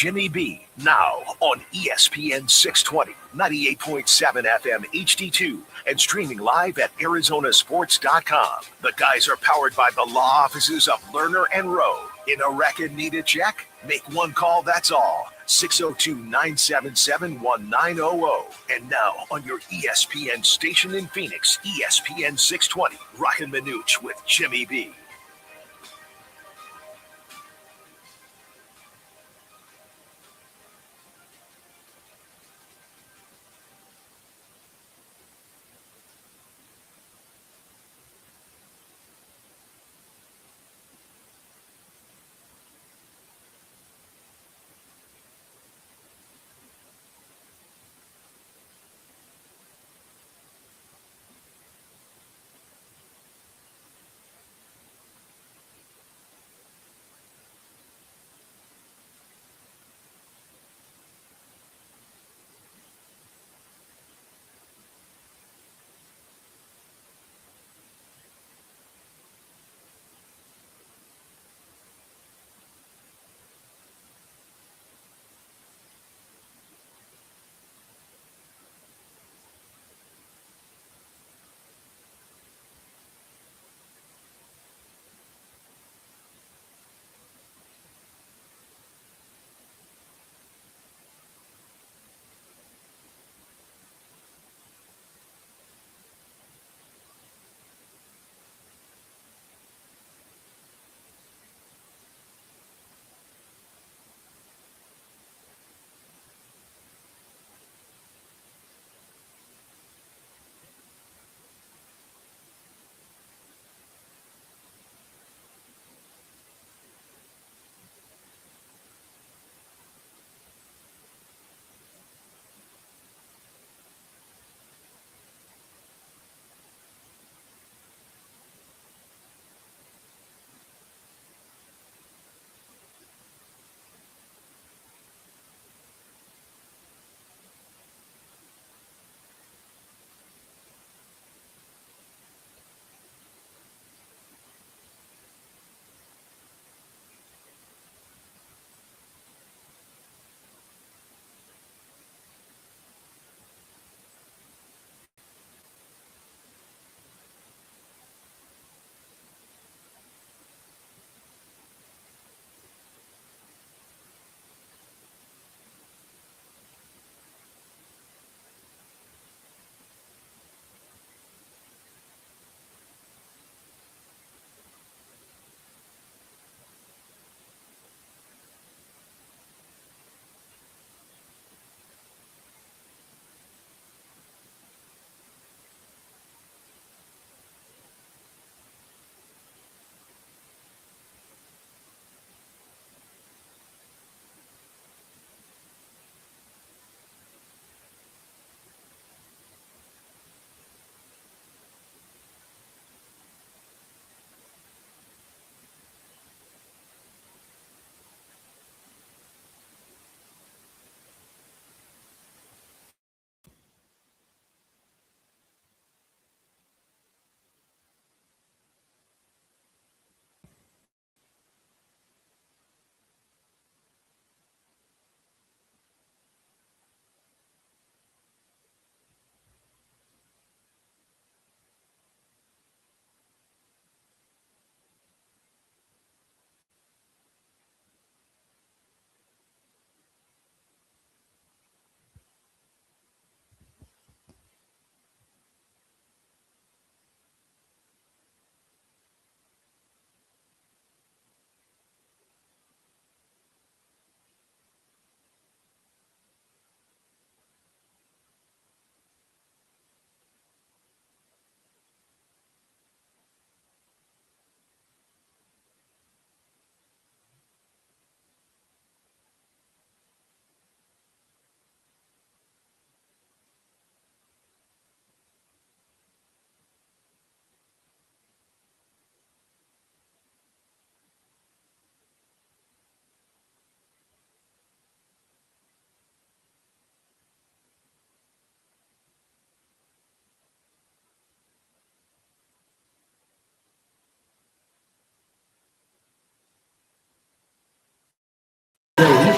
Jimmy B. Now on ESPN 620, 98.7 FM HD-2, and streaming live at ArizonaSports.com. The guys are powered by the law offices of Lerner and Rowe. In a record need a check? Make one call, that's all. 602-977-1900. And now on your ESPN station in Phoenix, ESPN 620, Roc and Manuch with Jimmy B.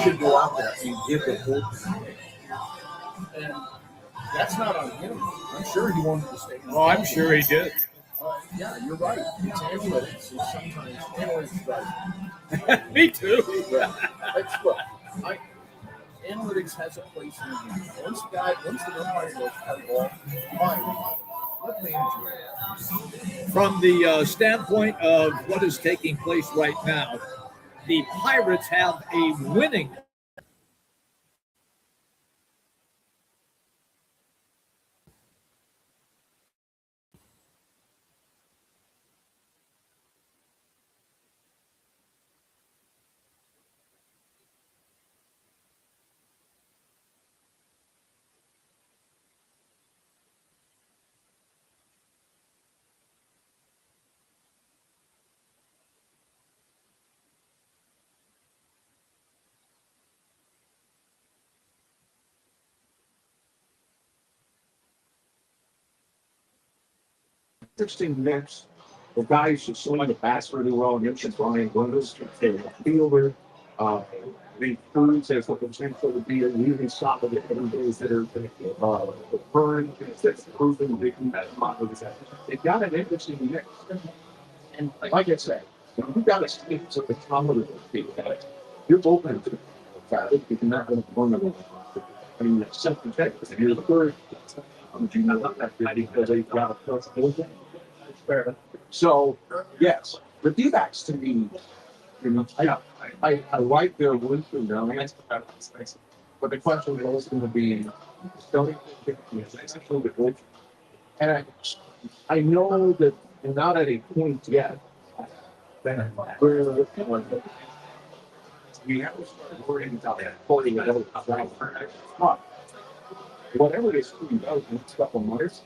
should go out there and give the bullpen. And that's not on him. I'm sure he wanted to stay. Oh, I'm sure he did. Yeah, you're right. It's analytics. It's sometimes analytics right. Me too. Look, analytics has a place in the game. Once the umpire goes cut ball, fine. Let manager. From the standpoint of what is taking place right now, the Pirates have a winning. Interesting mix. The guys should swing the bats really well. You should Brian Willis, the fielder. The Burns has the potential to be a really solid everybody's that are the Burns that's proven they can have they've got an interesting mix. And like I said, you've got to stick to the comedy of the field. You're open to the fact that you're not going to run them. I mean, it's something that you're the third. You know that because they've got a plus. So, yes, the D-backs to me, you know, I like their wins and their lands, but the question is always going to be, and I know that they're not at a point yet where we have to start worrying about pulling it out. Whatever they screw out in a couple of months,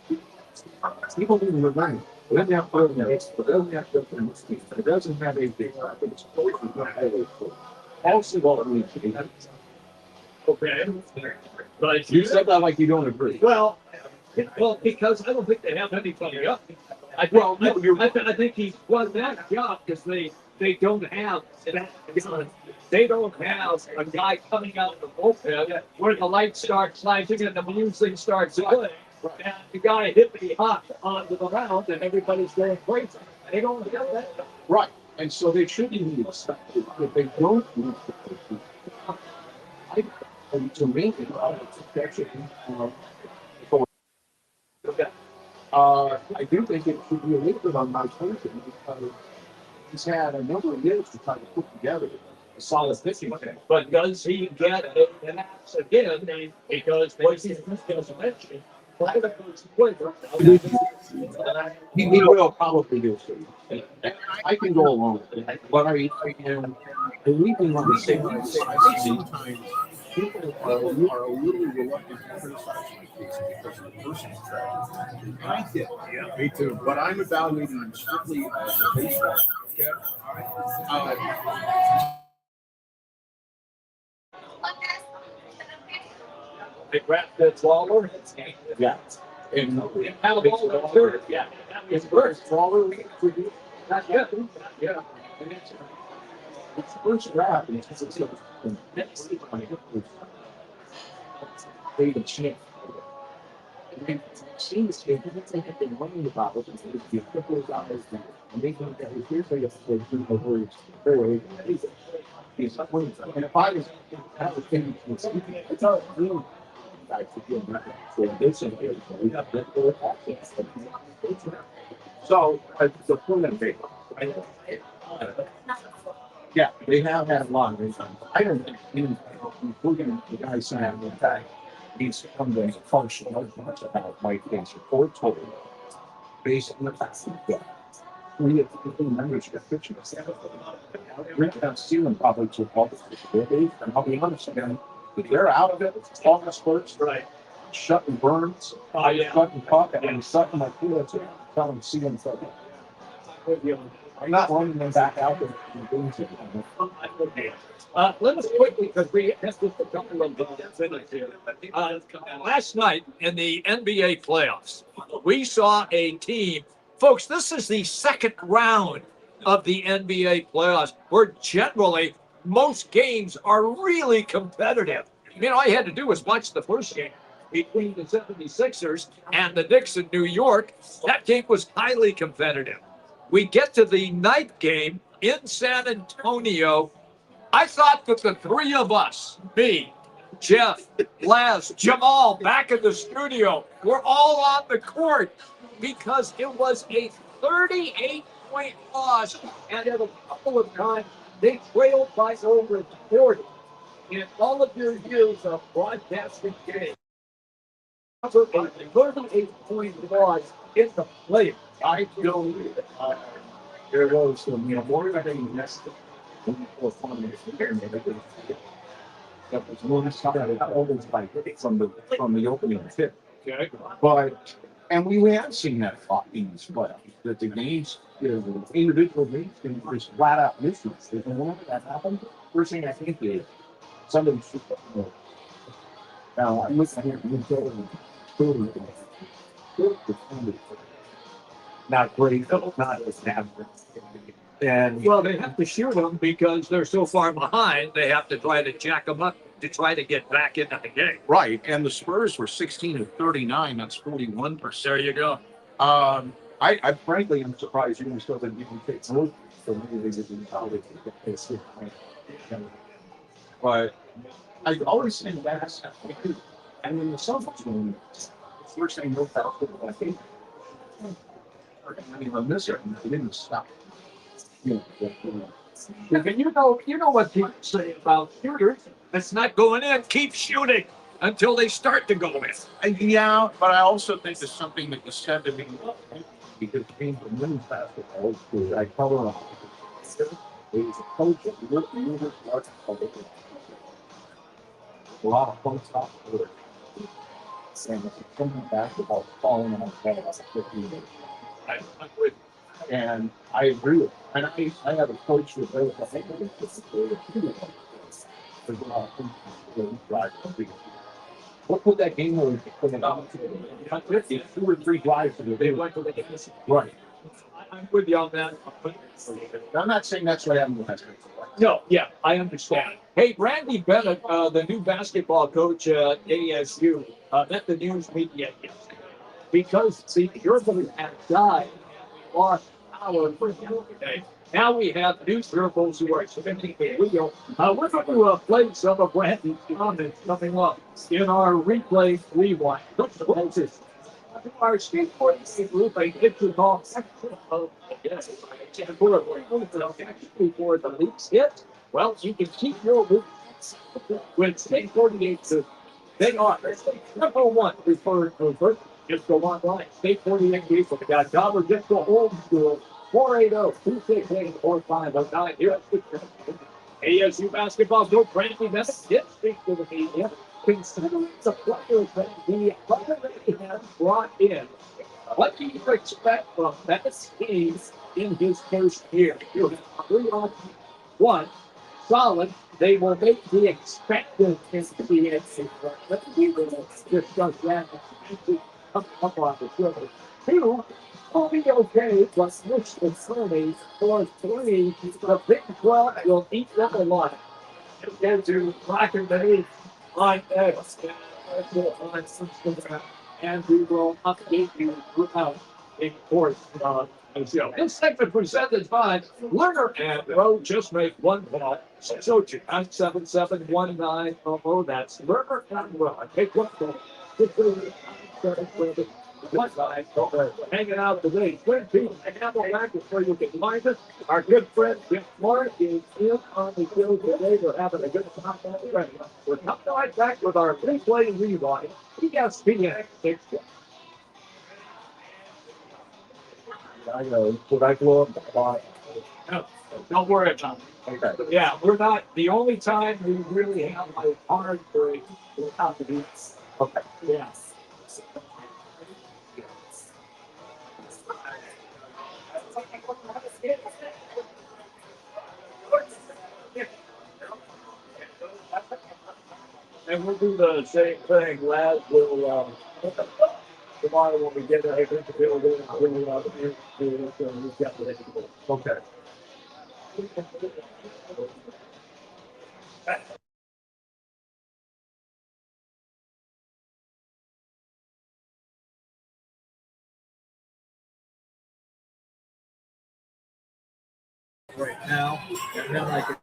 people need to remember. It doesn't have programs, it doesn't have different speeds, it doesn't have anything. It's totally not highway code. Also, what we need to be. Okay. But You said that like you don't agree. Well, because I don't think they have anybody up. I think he's won that job because they don't have they don't have a guy coming out of the bullpen where the lights start flashing and the music starts playing. And the guy hit me hot onto the mound and everybody's going crazy. They don't have that. Right. And so they shouldn't need if they don't need to make it I do think it should be a little bit on my person because he's had a number of years to try to put together a solid pitching team. But does he get an axe again? Because what he just mentioned, he will probably do so. I can go along with it, but I am believing on the same Sometimes people are a little reluctant to criticize my case because the person's tragic. And I get it. Yeah, me too. But I'm evaluating them strictly as a baseball. Okay. They wrapped that Waller. Yeah. And how the ball got third. Yeah. it's first Waller Not yet. yeah. And it's first draft and it's David Smith. It seems to be been running about it. The officials out there, and they think that here's a very he's not winning. And if I was it's not real. So the point I'm making, right? Yeah, they have had a lot of time. I don't think including the guy saying in fact he's become functional as much about Mike Pence report total based on the fact that we have members of pitching. We have seen them probably to and I'll be honest again, if they're out of it, it's all the sports, Right. shutting Burns, shutting Puck, and shutting my field to tell them see them. I'm not running them back out there and doing something. Let us quickly, because we have just a couple of minutes here. Last night in the NBA playoffs, we saw a team. Folks, this is the second round of the NBA playoffs. We're generally most games are really competitive. All you had to do was watch the first game between the 76ers and the Knicks in New York. That game was highly competitive. We get to the night game in San Antonio. I thought that the three of us, me, Jeff, Les, Jamal, back in the studio, were all on the court because it was a 38-point loss. And at a couple of times, they trailed by over 40. In all of your years of broadcasting games, a 38-point loss in the playoffs. I feel there was more than a nest for fun. That was one side always like from the opening tip. Okay. But we have seen that in these playoffs, that the games, the individual games can just flat out misses. Whenever that happens, first thing I think is somebody should know. Now I'm looking here, not great, not as average. And Well, they have to shoot them because they're so far behind. They have to try to jack them up to try to get back into the game. Right, and the Spurs were 16 of 39. That's 41%. There you go. I frankly am surprised you still didn't even take notes. So maybe they didn't probably get this. But I always think that's and in the Celtics game, first thing no foul, I think. I mean, on this end, they didn't stop. And you know what people say about shooters. It's not going in. Keep shooting until they start to go in. And yeah, but I also think there's something that you said to me. Because being from women's basketball, I cover there was a coach that worked in women's basketball. A lot of folks off the court. And it's women's basketball falling on the head. I'm with And I agree with it. And I have a coach that does the thing. What put that game where put it out? 2 or 3 drives to they went to the game. right. I'm with you on that. I'm not saying that's what happened with that. No, yeah, I understand. Hey, Randy Bennett, the new basketball coach at ASU, met the news media yesterday because the Urban had died. We lost power for today. Now we have new circles who are spinning the wheel. We're going to play some of Randy's comments coming up in our replay rewind. Our skateboarding group, I get to call before the leaks hit. Well, you can keep your movements with skateboarding. They are number one preferred mover. Just go online. Skate48 or just go old school. 480-268-4509. Here at the ASU basketball coach Randy Bennett did speak to the media. Considering the players that he already has brought in, what do you expect from Bennett's team in his first year? You have 3-on-1 solid. They will make the expected NCAA. But we will discuss that up on the show. 2, will be okay, but switch the Sundays for 3. The Big 12 will eat them alive. And to Roc and Manuch on X on Instagram, and we will update you throughout the course of the show. This segment presented by Lerner and Rowe. Just make one call. 602-977-1900. That's Lerner and Rowe. Take one call. Hanging out today. Twin Peaks and Camelback is where you can find us. Our good friend Jim Mark is in on the show today. We're having a good time already. We're coming right back with our replay rewind. ESPN 6. I know. Would I blow up the clock? No, don't worry about it. Okay. Yeah, we're not the only time we really have a hard break without the beats. Okay. Yeah. And we'll do the same thing. Lad will tomorrow when we get into the building, we'll Okay. right now, and then I can.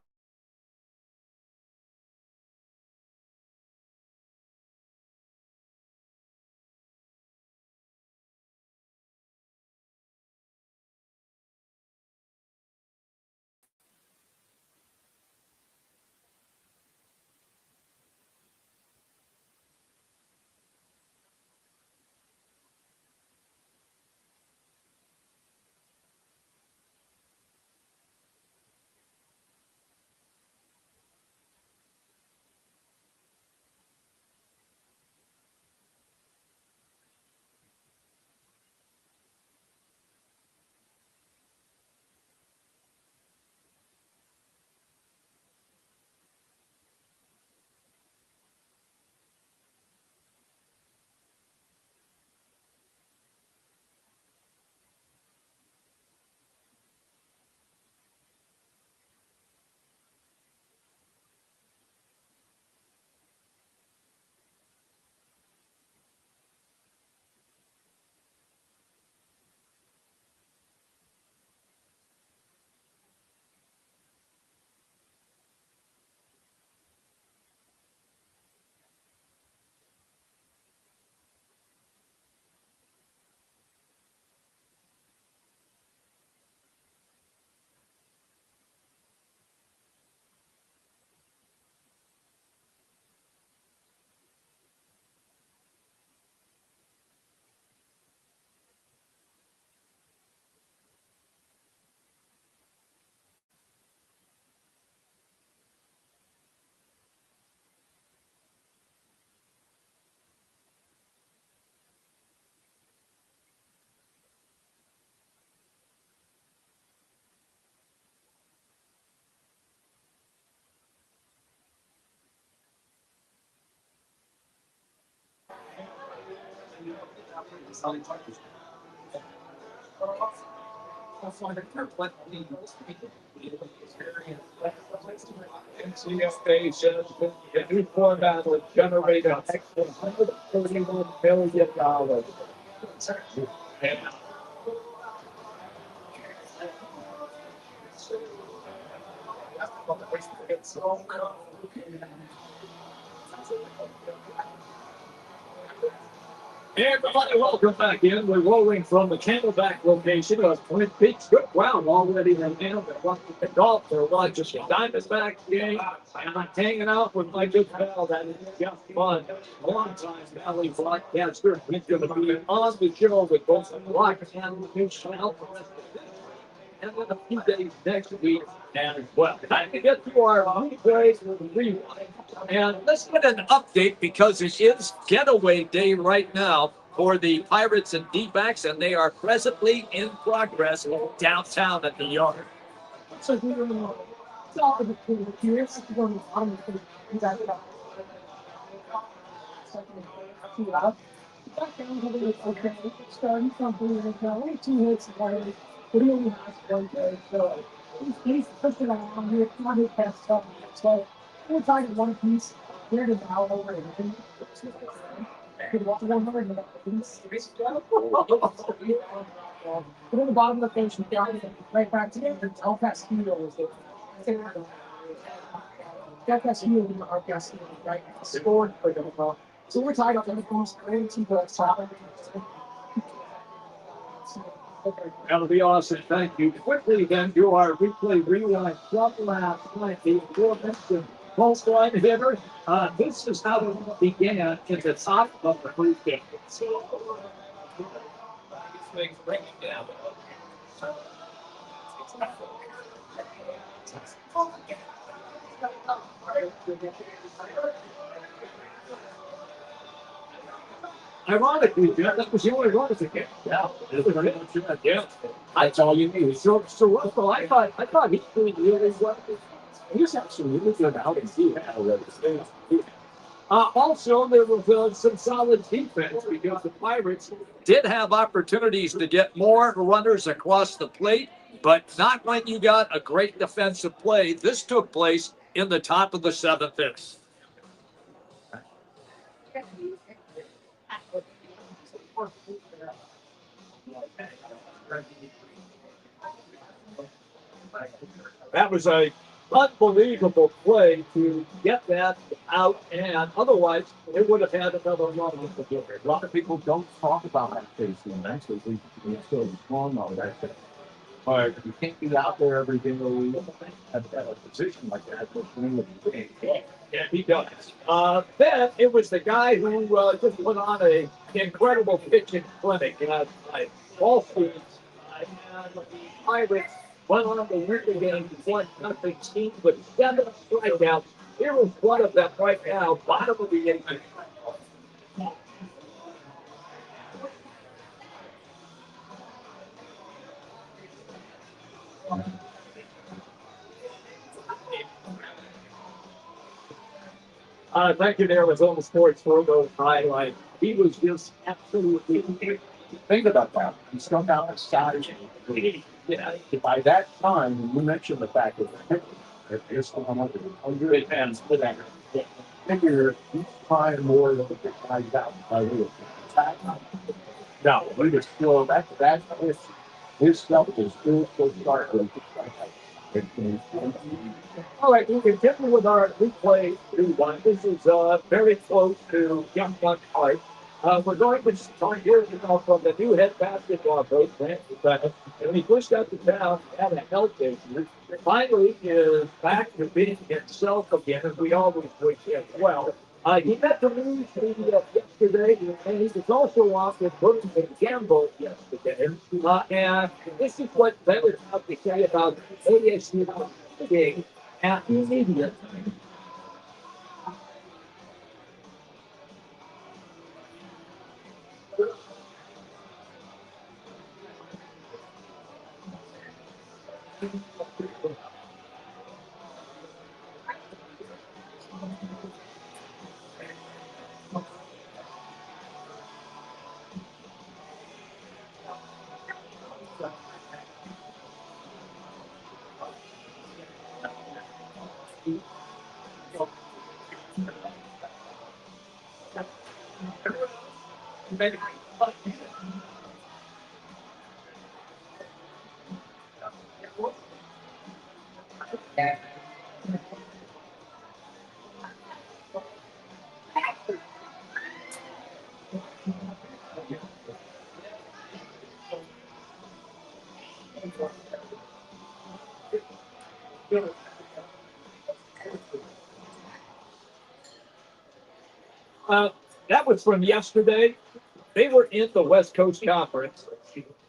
Station, the new format will generate an extra $131 million. And everybody, welcome back in. We're rolling from the Camelback location of Twin Peaks. Good ground already in hand. They're watching the golf. They're watching the Diamondbacks game. And I'm hanging out with my good pal. That is just fun. Long-time Valley broadcaster. He's going to be on the show with both the Roc and Manuch for the rest of this and then a few days next week as well. Time to get to our replays with the rewind. And let's get an update because it is getaway day right now for the Pirates and D-backs, and they are presently in progress downtown at the yard. So it's all the years going on. Back down to the okay, starting from only 2 hits away, but he only has 1 day, so he's pushing along here, 200 past something. So we're talking one piece, here to now over and could walk 100 in that piece. But in the bottom of the page, right back to the El Castillo was it. That Castillo in our Castillo, right? Scored for them. So we're tied up in the post, ready to go. That'll be awesome. Thank you. Quickly then do our replay rewind from last night. The aforementioned post line hitter. This is how it began in the top of the first game. Bring it down. Ironically, that was the only run as a kid. Yeah, yeah. That's all you need. So Russell, I thought he did really well. He's actually really good out and see that already. Also, there was some solid defense because the Pirates did have opportunities to get more runners across the plate, but not when you got a great defensive play. This took place in the top of the seventh inning. That was a unbelievable play to get that out, and otherwise it would have had another run with the giver. A lot of people don't talk about that case, and that's what we still wrong on that. But you can't be out there every day at a position like that. Yeah, he does. Then it was the guy who just went on an incredible pitching clinic at Wall Street. And the Pirates went on to win the game, 1-0 team with 7 strikeouts. Here is one of them right now, bottom of the eighth. Thank you, Arizona Sports, for those highlights. He was just absolutely. Think about that. He struck out a size. Yeah. By that time, you mentioned the fact that it's going on 100 fans for that. Figure each time more than the guys out by the attack. No, he was still that his stuff is still so sharp. All right, we continue with our replay one. This is very close to Young Buck Park. We're going to start here from the new head basketball coach, Randy Bennett. And he pushed out the town, had a health issue. Finally is back to being himself again, as we always wish as well. He met the news media yesterday, and he was also on with Burton and Gamble yesterday. And this is what Bennett had to say about ASU being at the media. That was from yesterday. They were in the West Coast Conference.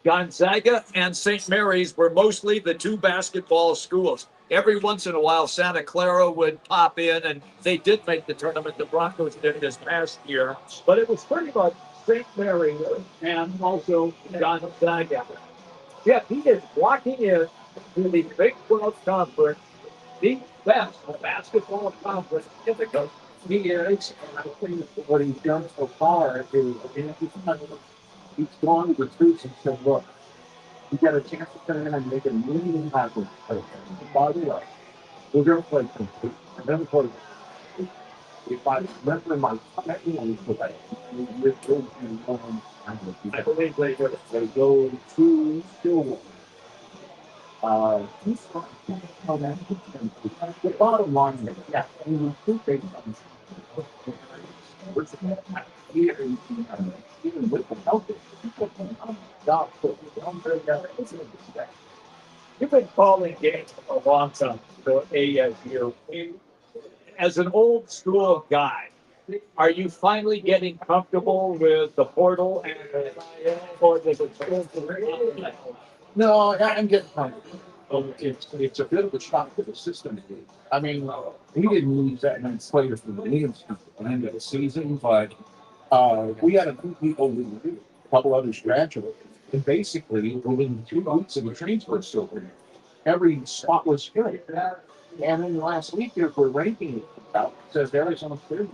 Gonzaga and St. Mary's were mostly the two basketball schools. Every once in a while, Santa Clara would pop in, and they did make the tournament. The Broncos did this past year. But it was pretty much St. Mary's and also Gonzaga. Yeah, he is walking in to the Big 12 Conference, the best basketball conference in the country. He is, and I think what he's done so far is he's gone to the troops and said, look, you got a chance to come in and make a million happen. By the way, we're going to play complete. I'm going to play. If I remember my technique for that, I believe they did. They go to Stillwater. The bottom line is, yeah, we were two big ones. Even with the health You've been calling games for a long time for ASU. As an old school guy, are you finally getting comfortable with the portal and or does it still? No, I'm getting comfortable. It's a bit of a shock to the system. I mean, he didn't use that many players from the leagues at the end of the season, but we had a few people who a couple others graduated. And basically, within 2 weeks of the transfer still, every spot was filled. And then last week, we're ranking it out. It says Arizona State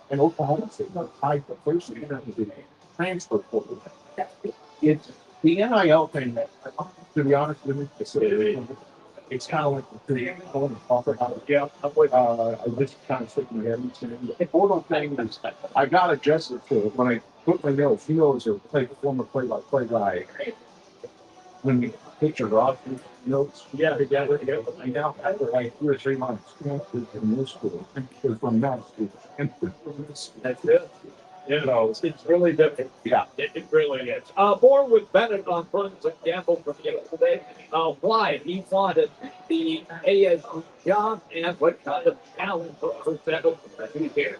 and Oklahoma State are tied for first in the transfer portal. It's the NIL thing, to be honest with you, It's kind of like the thing I want to talk about. Yeah, I just kind of shaking my head and saying, the important thing is I got adjusted to it when I put my notes. He knows or play former play-by-play guy. When we picture Roc notes, yeah, together. I now after like 2 or 3 months in middle school, or from middle school, and from this. That's it. You know, it's really different. Yeah. It really is. More with Bennett on Burns and Gamble from yesterday. Why he wanted the ASU job and what kind of talent for Bennett he here.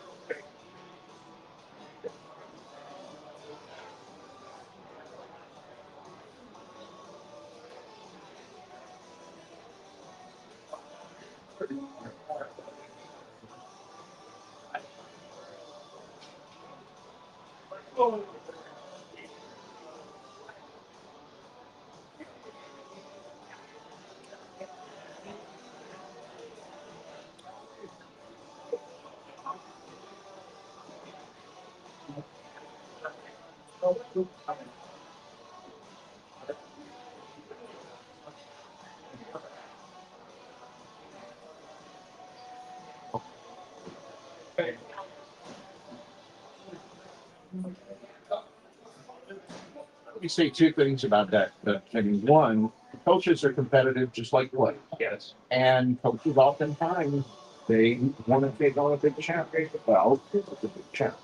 Let me say two things about that. I mean, one, coaches are competitive just like players. Yes. And coaches oftentimes they want to take on a big challenge. Well, it's a big challenge.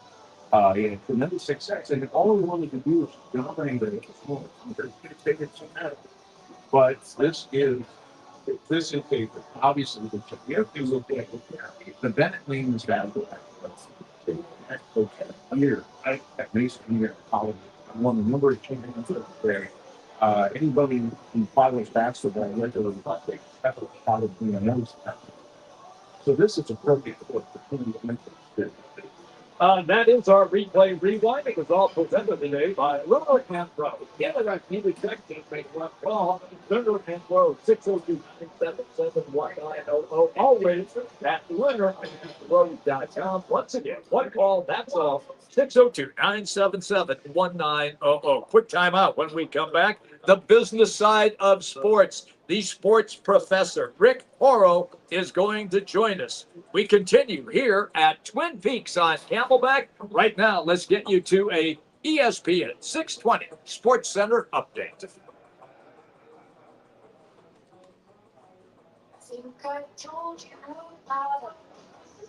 Yeah, tremendous success. And all we wanted to do is dominate the sport. But this is a obviously we have to look at the Bennett Lane's battle. Here, at Mason here at college, I won a number of championships there. Anybody who follows basketball regularly, that's what college knows that. So this is a perfect opportunity to make it. That is our replay rewind. It was all presented today by Roc and Manuch. Canada Team Executive make one call. Thunder and Row 602-977-1900. Always at winner.com. Once again, one call, that's all. 602-977-1900. Quick timeout. When we come back, the business side of sports. The sports professor, Rick Horrow, is going to join us. We continue here at Twin Peaks on Camelback. Right now, let's get you to a ESPN 620 Sports Center update.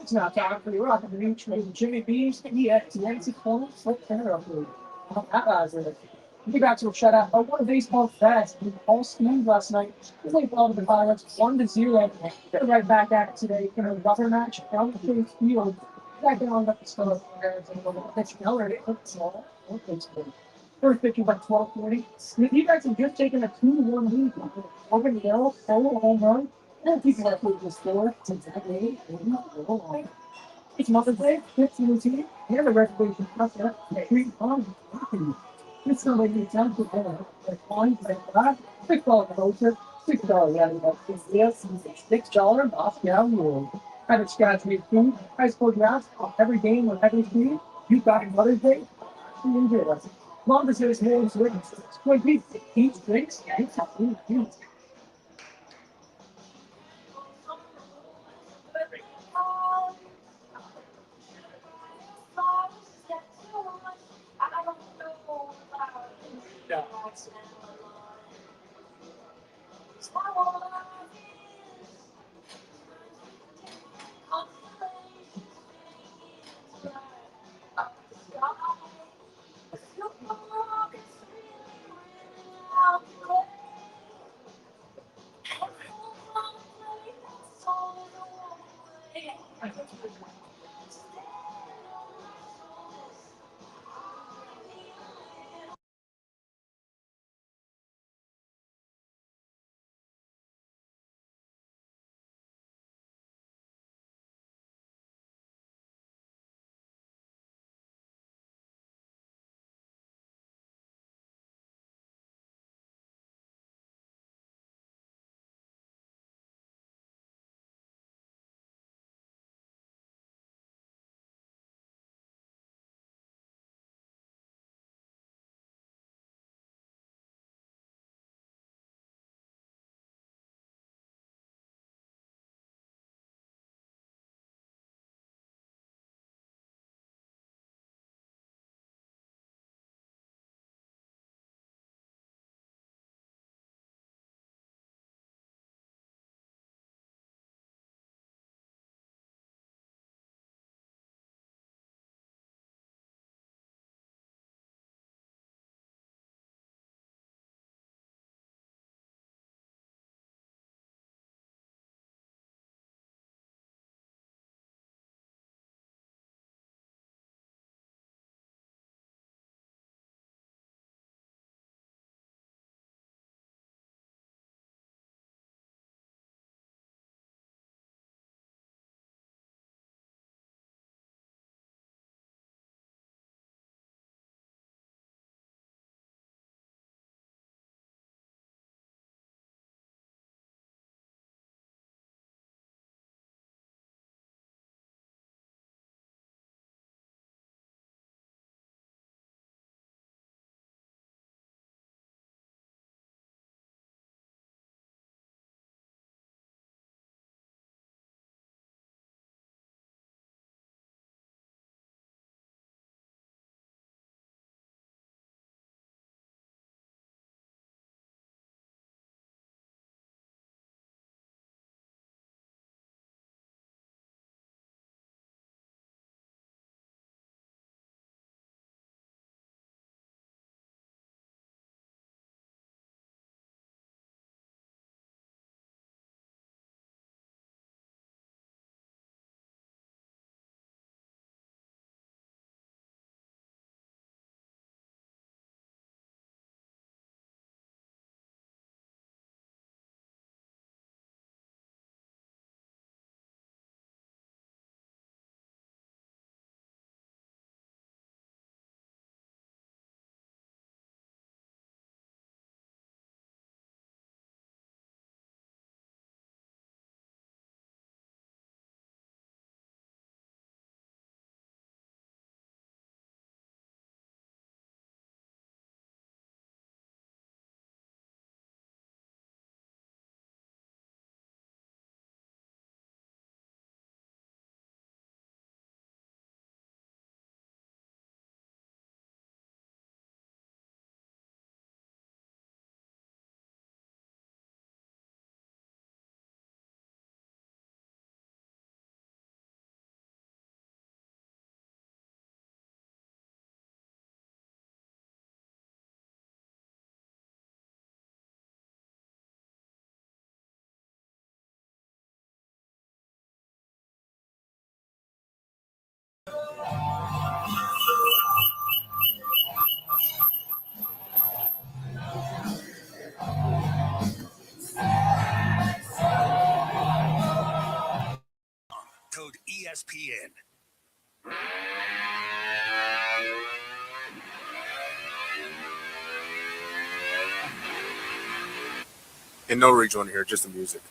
It's now time for the Roc and Manuch with Jimmy B's ESPN 620 Sports Center update. We got to a shutout. One of baseball fast all smooth last night. They played well with the Pirates 1-0. They're right back at it today in a rubber match down the Chase Field. Back down at the start. First pitching by 12:40. You guys have just taken a 2-1 lead over the Arrows, solo home run. And people that played the score since that day. It's Mother's Day, 15-2, and the reservation cup at 3-1. It's not like it's out to like one, like $6 voucher, $6 value of yes, $6 Moscow Rule. Private scratch me food, high school drafts, every game with every team. You got Mother's Day, you enjoy us. Mom says more drinks. Like he eats drinks, and eats. ESPN. And no rejoin here, just the music.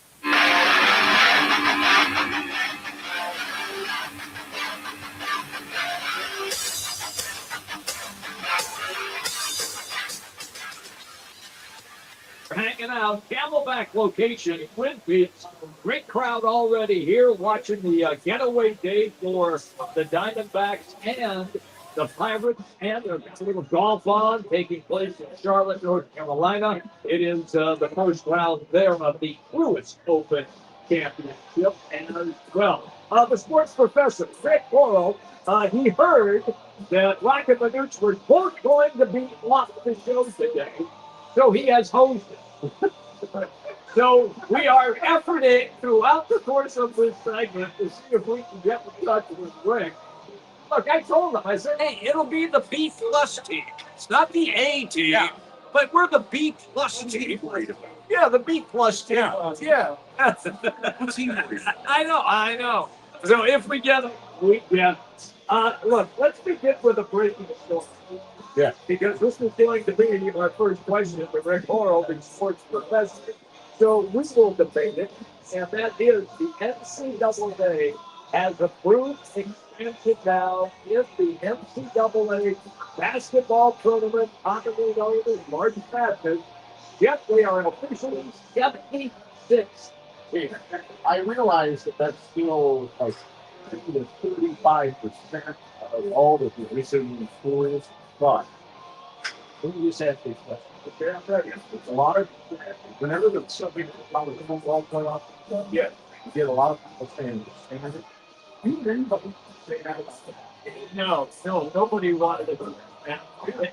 Hanging out, Camelback location, Twin Peaks. Great crowd already here watching the getaway day for the Diamondbacks and the Pirates, and a little golf on taking place in Charlotte, North Carolina. It is the first round there of the Lewis Open Championship. And well, the sports professor, Rick Oro, he heard that Roc and Manuch were both going to be off the show today. So he has hosted. So we are efforting throughout the course of this segment to see if we can get in touch with Rick. Look, I told him, I said, hey, it'll be the B plus team. It's not the A team, but we're the B plus team. Yeah, the B plus team. Yeah. I know. So if we get it, we get it. Look, let's begin with a breaking story. Yeah. Because this is going to be our first question for Rick Oro, the sports professor. So we will debate it, and that is the NCAA has approved expansion now in the NCAA basketball tournament, commonly known as March Madness. Yet they are officially 76 teams. I realize that that's still like 35% of all the position scores, but let me just ask you a question. Okay, I'm ready. It's a lot of whenever the subject of college football playoff, you get a lot of people saying understand it. You hear anybody say that about it? No, nobody wanted it.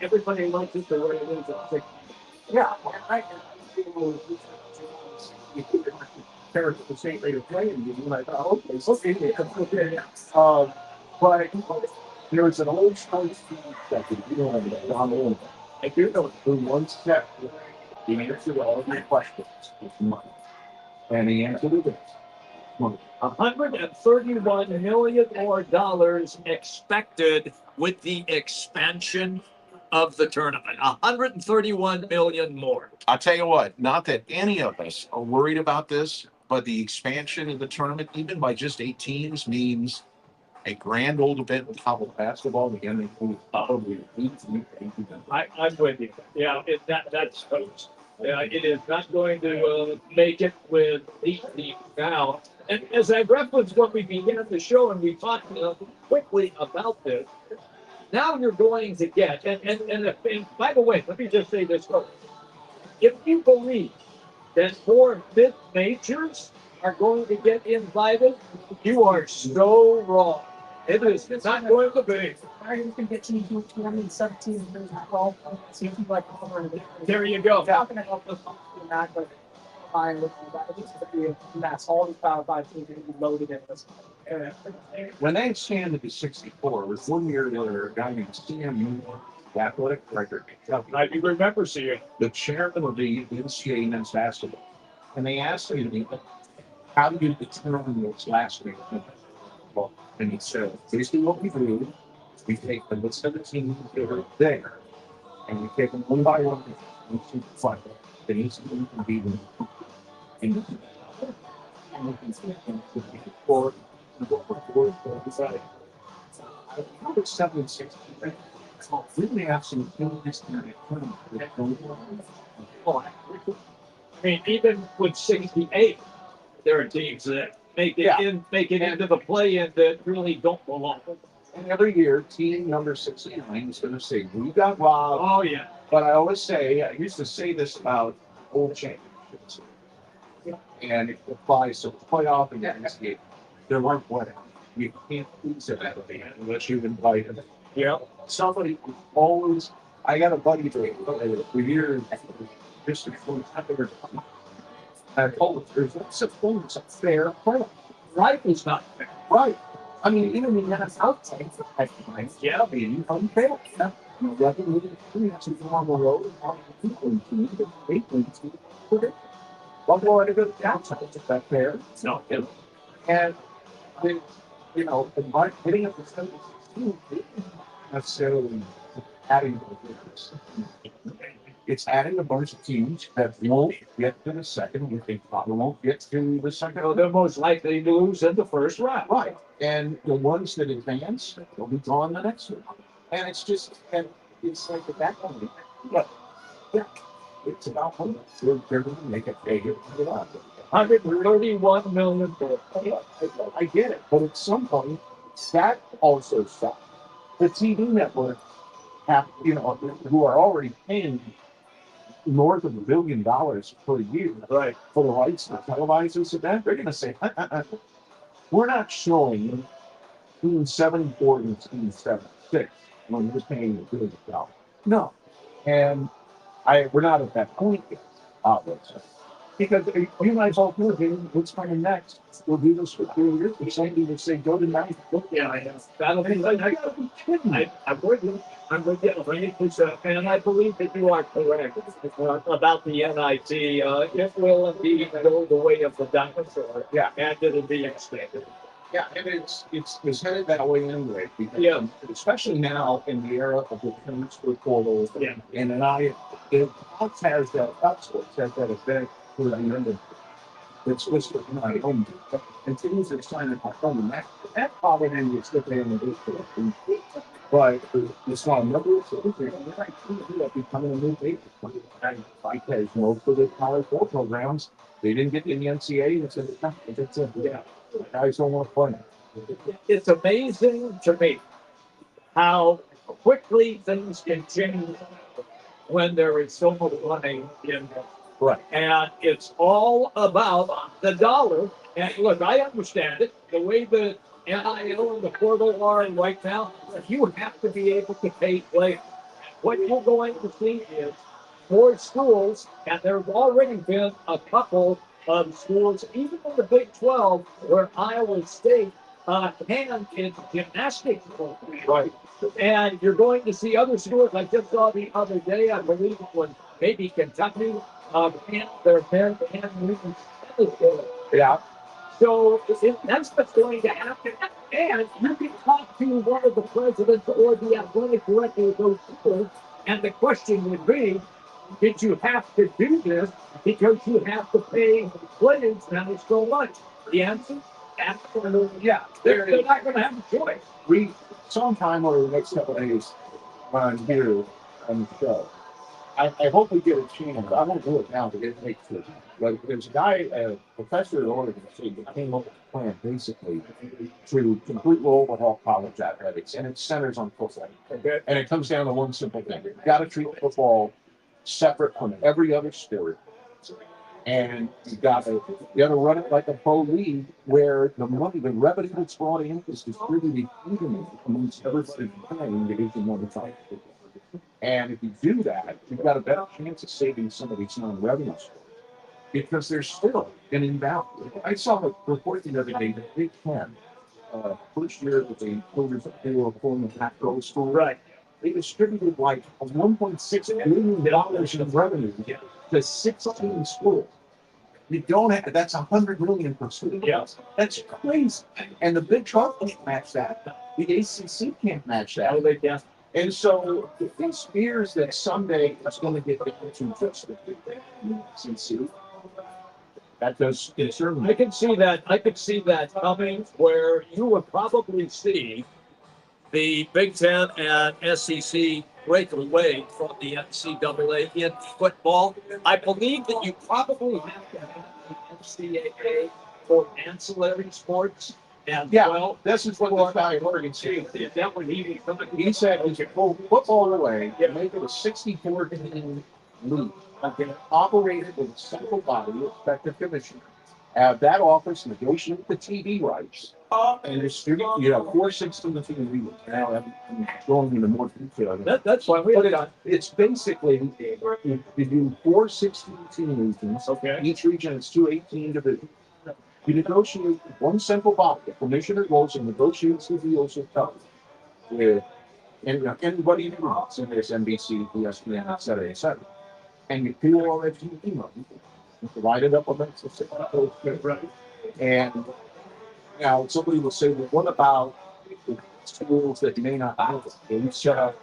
Everybody likes it the way it is at 6. Yeah, I parents at the same rate of play, and you're like, oh, okay. But there's an old sports team that you know Don Owen. I do know who once said the answer to all of your questions is money. And the answer to this money. $131 million more expected with the expansion of the tournament. 131 million more. I'll tell you what, not that any of us are worried about this, but the expansion of the tournament, even by just 8 teams, means a grand old event with college basketball again includes probably 8 events. I'm with you. Yeah, that's toast. It is not going to make it with 8 teams now. And as I referenced when we began the show and we talked quickly about this, now you're going to get, and by the way, let me just say this. If you believe that more mid-majors are going to get invited, you are so wrong. It's not going to be. You can get teams with 2017 and 12. So you can like There you go. It's not going to help us in that, but fine with that. At least it'll be a mess. All these Power 5 teams are going to be loaded in this. When they expanded to 64, it was 1 year later, a guy named CMU, the athletic director, I do remember seeing the chairman of the NCAA men's basketball. And they asked me, how do you determine what's last week? And he said, basically what we do, we take the list of the teams that are there, and we take them one by one, and we find them. Then each team can be them. And we can see them for decided. I counted 7 and 6. We may have some things that don't I mean, even with 68, there are teams that make it into the play-in that really don't belong. And every year, team number 69 is going to say, we got robbed. Oh, yeah. But I always say, I used to say this about old championships. And it applies to the playoff and the NCAA. There weren't weddings. You can't please everybody unless you invite them. Yeah. Somebody always, I got a buddy for years, just before I told him, there's it's a fair play. Life is not fair. Right. I mean, even in that outside, yeah, being unfair. You have to move to go on the road and on the people team, they team. One more to go outside, is that fair? No. And you know, by hitting up the 7-16, necessarily adding those. It's adding a bunch of teams that won't get to the second, if they probably won't get to the second. So they're most likely to lose in the first round. Right. And the ones that advance, they'll be gone the next one. And it's just, and it's like at that point, but yeah, it's about money. They're going to make it big. $131 million. I get it. But at some point, that also stops. The TV network have, you know, who are already paying north of $1 billion per year Right. for the rights to televise this event, they're going to say, we're not showing Team 74 and Team 76 when you're paying $1 billion. No. And we're not at that point yet, obviously. Because you might well do it, what's coming next? We'll do this for 3 years. Or somebody would say, go to 9. Yeah, I have. That'll be like, I'm with you. I'm with you. 100%. And I believe that you are correct about the NIT. It will indeed go the way of the dinosaur. Yeah. And it'll be extended. Yeah, and it's headed that way anyway. Because, Yeah. especially now in the era of the transfer portal. Yeah. And it has that upswitch, has that event where the end of it's listed in my home. And things that's trying to perform in that probably then you slip in and do it. But it's not a number of things. You're becoming a new baby. Because most of the college football programs, they didn't get in the NCAA and said, yeah, guys don't want to play. It's amazing to me how quickly things can change when there is so much money in them. Right. And it's all about the dollar. And look, I understand it. The way the NIL and the portal are right now, you have to be able to pay players. What you're going to see is more schools, and there have already been a couple of schools, even in the Big 12, where Iowa State can in gymnastics programs. Right. And you're going to see other schools. I just saw the other day, I believe it was maybe Kentucky, and their men and women's tennis game. Yeah. So that's what's going to happen. And you can talk to one of the presidents or the athletic director of those schools, and the question would be, did you have to do this because you have to pay players now so much? The answer, absolutely, yeah. They're not going to have a choice. We sometime over the next couple of days on here on the show. I hope we get a chance. I won't do it now, but it makes it. But there's a guy, a professor at Oregon State, that came up with a plan basically to completely overhaul college athletics, and it centers on football. Okay. And it comes down to one simple thing: you got to treat football separate from every other sport. And you got to run it like a pro league where the money, the revenue that's brought in is distributed evenly amongst everybody playing Division 1 and 5. And if you do that, you've got a better chance of saving some of these non-revenue stores because there's still an imbalance. I saw a report the other day that Big Ten, first year that they were forming the Pac-12 school, Right. they distributed like $1.6 billion in revenue to 16 schools. You don't have that's $100 million per student. Yeah. That's crazy. And the Big 12 can't match that. The ACC can't match that. How they can. And so these fears that someday it's going to get down to just the ACC, that does concern me. I can see that. I could see that coming, where you would probably see the Big Ten and SEC break away from the NCAA in football. I believe that you probably have to have the NCAA for ancillary sports. And Yeah, well, this is what this guy in Oregon State if that would be something he said, we should pull football away and make it a 64-team league. Operated with a single body, effective commissioner. Have that office negotiate the TV rights and distribute, 416 team leagues. Now I'm going into more detail. that's why we But it's basically you do 416 team regions. Okay. Each region is 218 divisions. You negotiate one central body. The commissioner goes and negotiates the deals with anybody who wants in this NBC, ESPN, et cetera, et cetera. And you pay all that TV money, you divide it up amongst the 6 coaches, right. and Now, somebody will say, well, what about the schools that may not have it? They shut up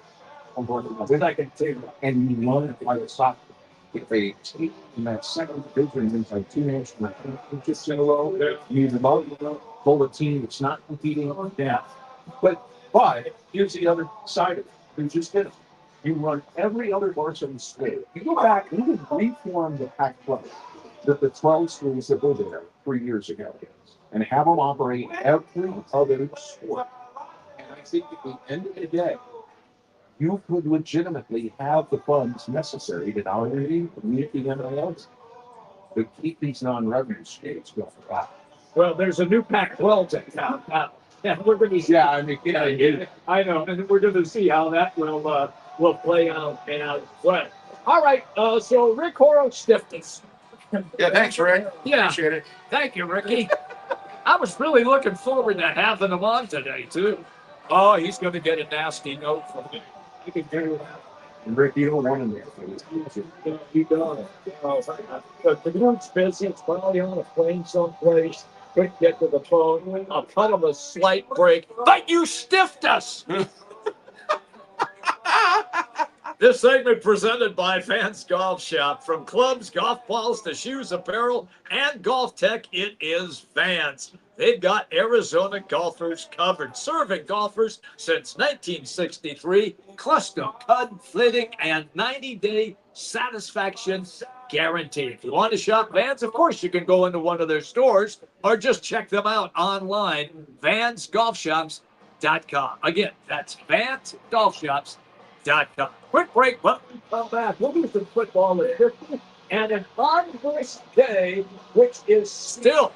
on board the second table and you run it like a soccer. If they take in that second division, there's like 2 national championships in a row. You need to pull a team that's not competing on that. But here's the other side of it. You just did it. You run every other varsity school. You go back, you can reform the Pac-12 with the 12 schools that were there 3 years ago and have them operate every other sport. And I think at the end of the day, you could legitimately have the funds necessary to not only meet the NILs, but keep these non-revenue states going. Well, there's a new Pac-12 in town now. And we're going to Yeah, I mean, I know, and we're going to see how that will play out as well. All right, so Rick Horrow stiffed us. Yeah, thanks, Rick. Yeah. Appreciate it. Thank you, Ricky. I was really looking forward to having him on today, too. Oh, he's going to get a nasty note from me. You can do that. Rick, you don't want to You don't. The group's busy. It's probably on a plane someplace. Couldn't get to the phone. I'll cut him a slight break. But you stiffed us! This segment presented by Vance Golf Shop. From clubs, golf balls to shoes, apparel, and golf tech, it is Vance. They've got Arizona golfers covered, serving golfers since 1963. Custom cut, fitting, and 90-day satisfaction guarantee. If you want to shop Vans, of course, you can go into one of their stores or just check them out online, vansgolfshops.com. Again, that's vansgolfshops.com. Quick break, but we come back. We'll do some football later. And an on this day, which is still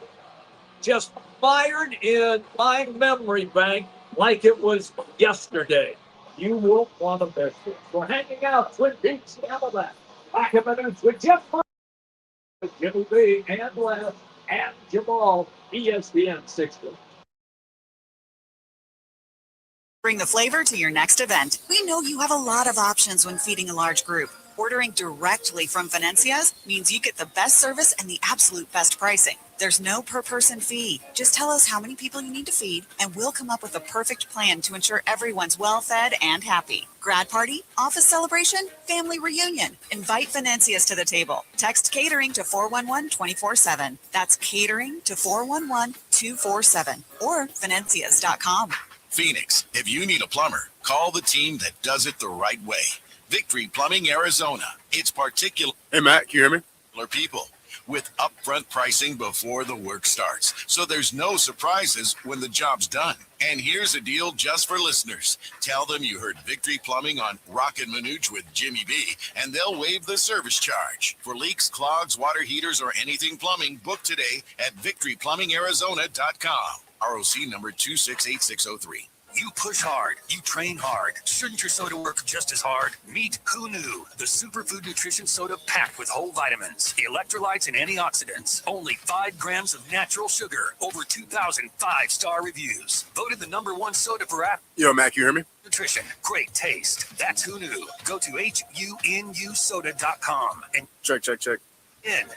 just fired in my memory bank like it was yesterday. You won't want to miss it. We're hanging out Twin Peaks, Alabama. Roc and Manuch with Jeff, Jimmy B, and Les, and Jamal, ESPN 620. Bring the flavor to your next event. We know you have a lot of options when feeding a large group. Ordering directly from Venencia's means you get the best service and the absolute best pricing. There's no per person fee. Just tell us how many people you need to feed, and we'll come up with a perfect plan to ensure everyone's well fed and happy. Grad party, office celebration, family reunion. Invite Venencia's to the table. Text catering to 411-24/7. That's catering to 411-247 or Venencias.com. Phoenix, if you need a plumber, call the team that does it the right way. Victory Plumbing Arizona. It's particular. Hey, Matt, can you hear me? People with upfront pricing before the work starts, so there's no surprises when the job's done. And here's a deal just for listeners. Tell them you heard Victory Plumbing on Roc and Manuch with Jimmy B, and they'll waive the service charge. For leaks, clogs, water heaters, or anything plumbing, book today at victoryplumbingarizona.com. ROC number 268603. You push hard, you train hard. Shouldn't your soda work just as hard? Meet Who Knew, the superfood nutrition soda packed with whole vitamins, electrolytes, and antioxidants. Only 5 grams of natural sugar. Over 2,000 5-star reviews. Voted the #1 soda for Yo, Matt, can you hear me? nutrition. Great taste. That's Who Knew. Go to HUNUsoda.com and Check.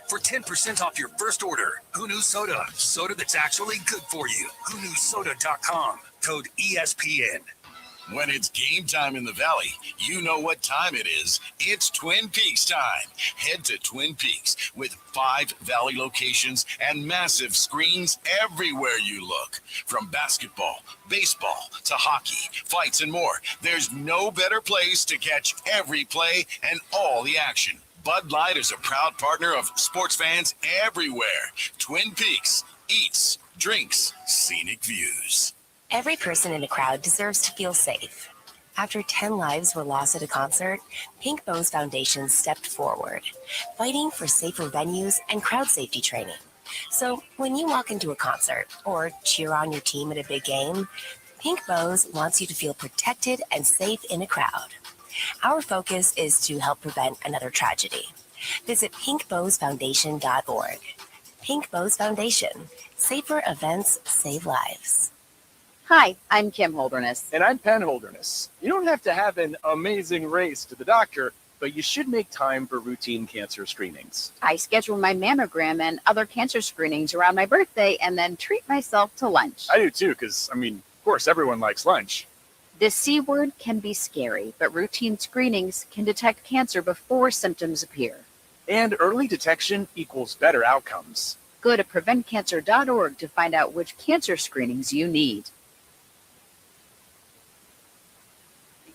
for 10% off your first order. Who Knew Soda. Soda that's actually good for you. WhoKnewSoda.com. Code ESPN. When it's game time in the Valley, you know what time it is. It's Twin Peaks time. Head to Twin Peaks with 5 Valley locations and massive screens everywhere you look. From basketball, baseball, to hockey, fights, and more, there's no better place to catch every play and all the action. Bud Light is a proud partner of sports fans everywhere. Twin Peaks, eats, drinks, scenic views. Every person in a crowd deserves to feel safe. After 10 lives were lost at a concert, Pink Bows Foundation stepped forward, fighting for safer venues and crowd safety training. So when you walk into a concert or cheer on your team at a big game, Pink Bows wants you to feel protected and safe in a crowd. Our focus is to help prevent another tragedy. Visit pinkbowsfoundation.org. Pink Bows Foundation. Safer events save lives. Hi, I'm Kim Holderness. And I'm Penn Holderness. You don't have to have an amazing race to the doctor, but you should make time for routine cancer screenings. I schedule my mammogram and other cancer screenings around my birthday and then treat myself to lunch. I do too, because, of course, everyone likes lunch. The C word can be scary, but routine screenings can detect cancer before symptoms appear. And early detection equals better outcomes. Go to preventcancer.org to find out which cancer screenings you need.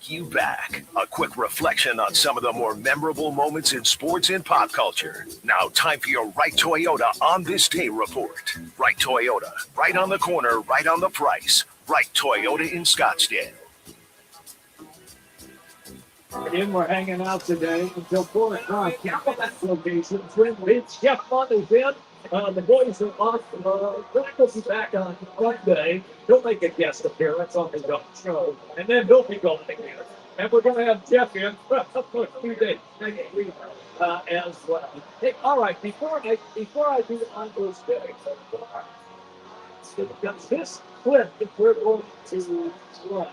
You back. A quick reflection on some of the more memorable moments in sports and pop culture. Now, time for your Right Toyota on this day report. Right Toyota, right on the corner, right on the price. Right Toyota in Scottsdale. And we're hanging out today until 4 o'clock. Camelback location. Twin Ridge. Jeff Munn is in. The boys are off. Rick will be back on Monday. He'll make a guest appearance on the show. And then he'll be going again. And we're going to have Jeff in for a few days next week as well. Hey, all right, before I do on those days, this clip that we're going to run,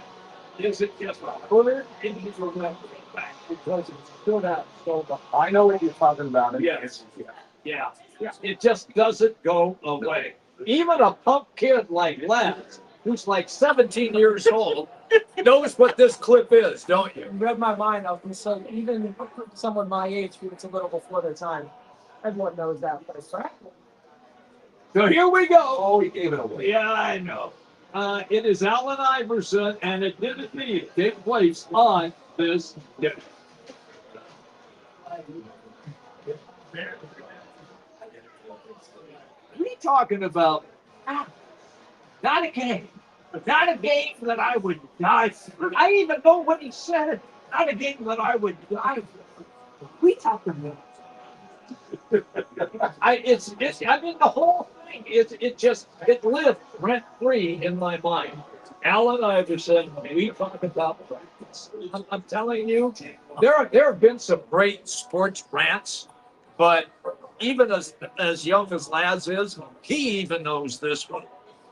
is it just heard in his remembrance back because it stood out so much. I know what you're talking about. Yes. Yeah. It just doesn't go away. Even a punk kid like Les, who's like 17 years old, knows what this clip is, don't you? You read my mind up, and so even someone my age who it's a little before their time, everyone knows that place, right? So here we go. Oh, he gave it away. Yeah, I know. It is Allen Iverson, and it did indeed take place on this day. What are you talking about? Not a game. Not a game that I would die for. I even know what he said. Not a game that I would die for. We talking about. I mean, the whole thing, it lived rent free in my mind. Allen Iverson, we talk about practice. I'm telling you, there have been some great sports rants, but even as young as Laz is, he even knows this one.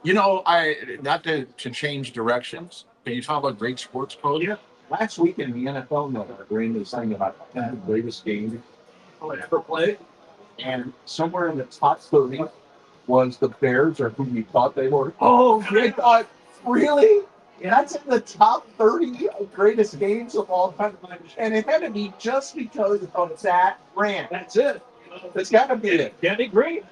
Not to change directions, but you talk about great sports code. Yeah. Last week in the NFL Network, Randy was saying about the greatest game Ever played? and somewhere in the top 30 was the Bears, or who we thought they were. Oh, I thought, really? That's in the top 30 greatest games of all time. And it had to be just because of that rant. That's it. It's got to be it. Kenny Green.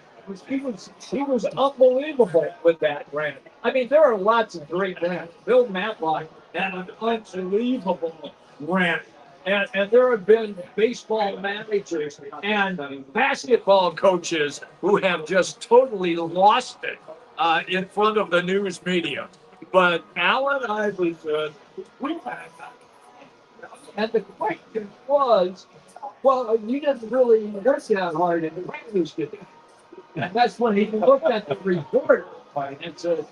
He was unbelievable with that rant. I mean, there are lots of great rants. Bill Matlock had an unbelievable rant. And there have been baseball managers and basketball coaches who have just totally lost it in front of the news media. But Allen Iverson, and the question was, well, you didn't really work that hard in the Rangers, did you? And that's when he looked at the reporter and said,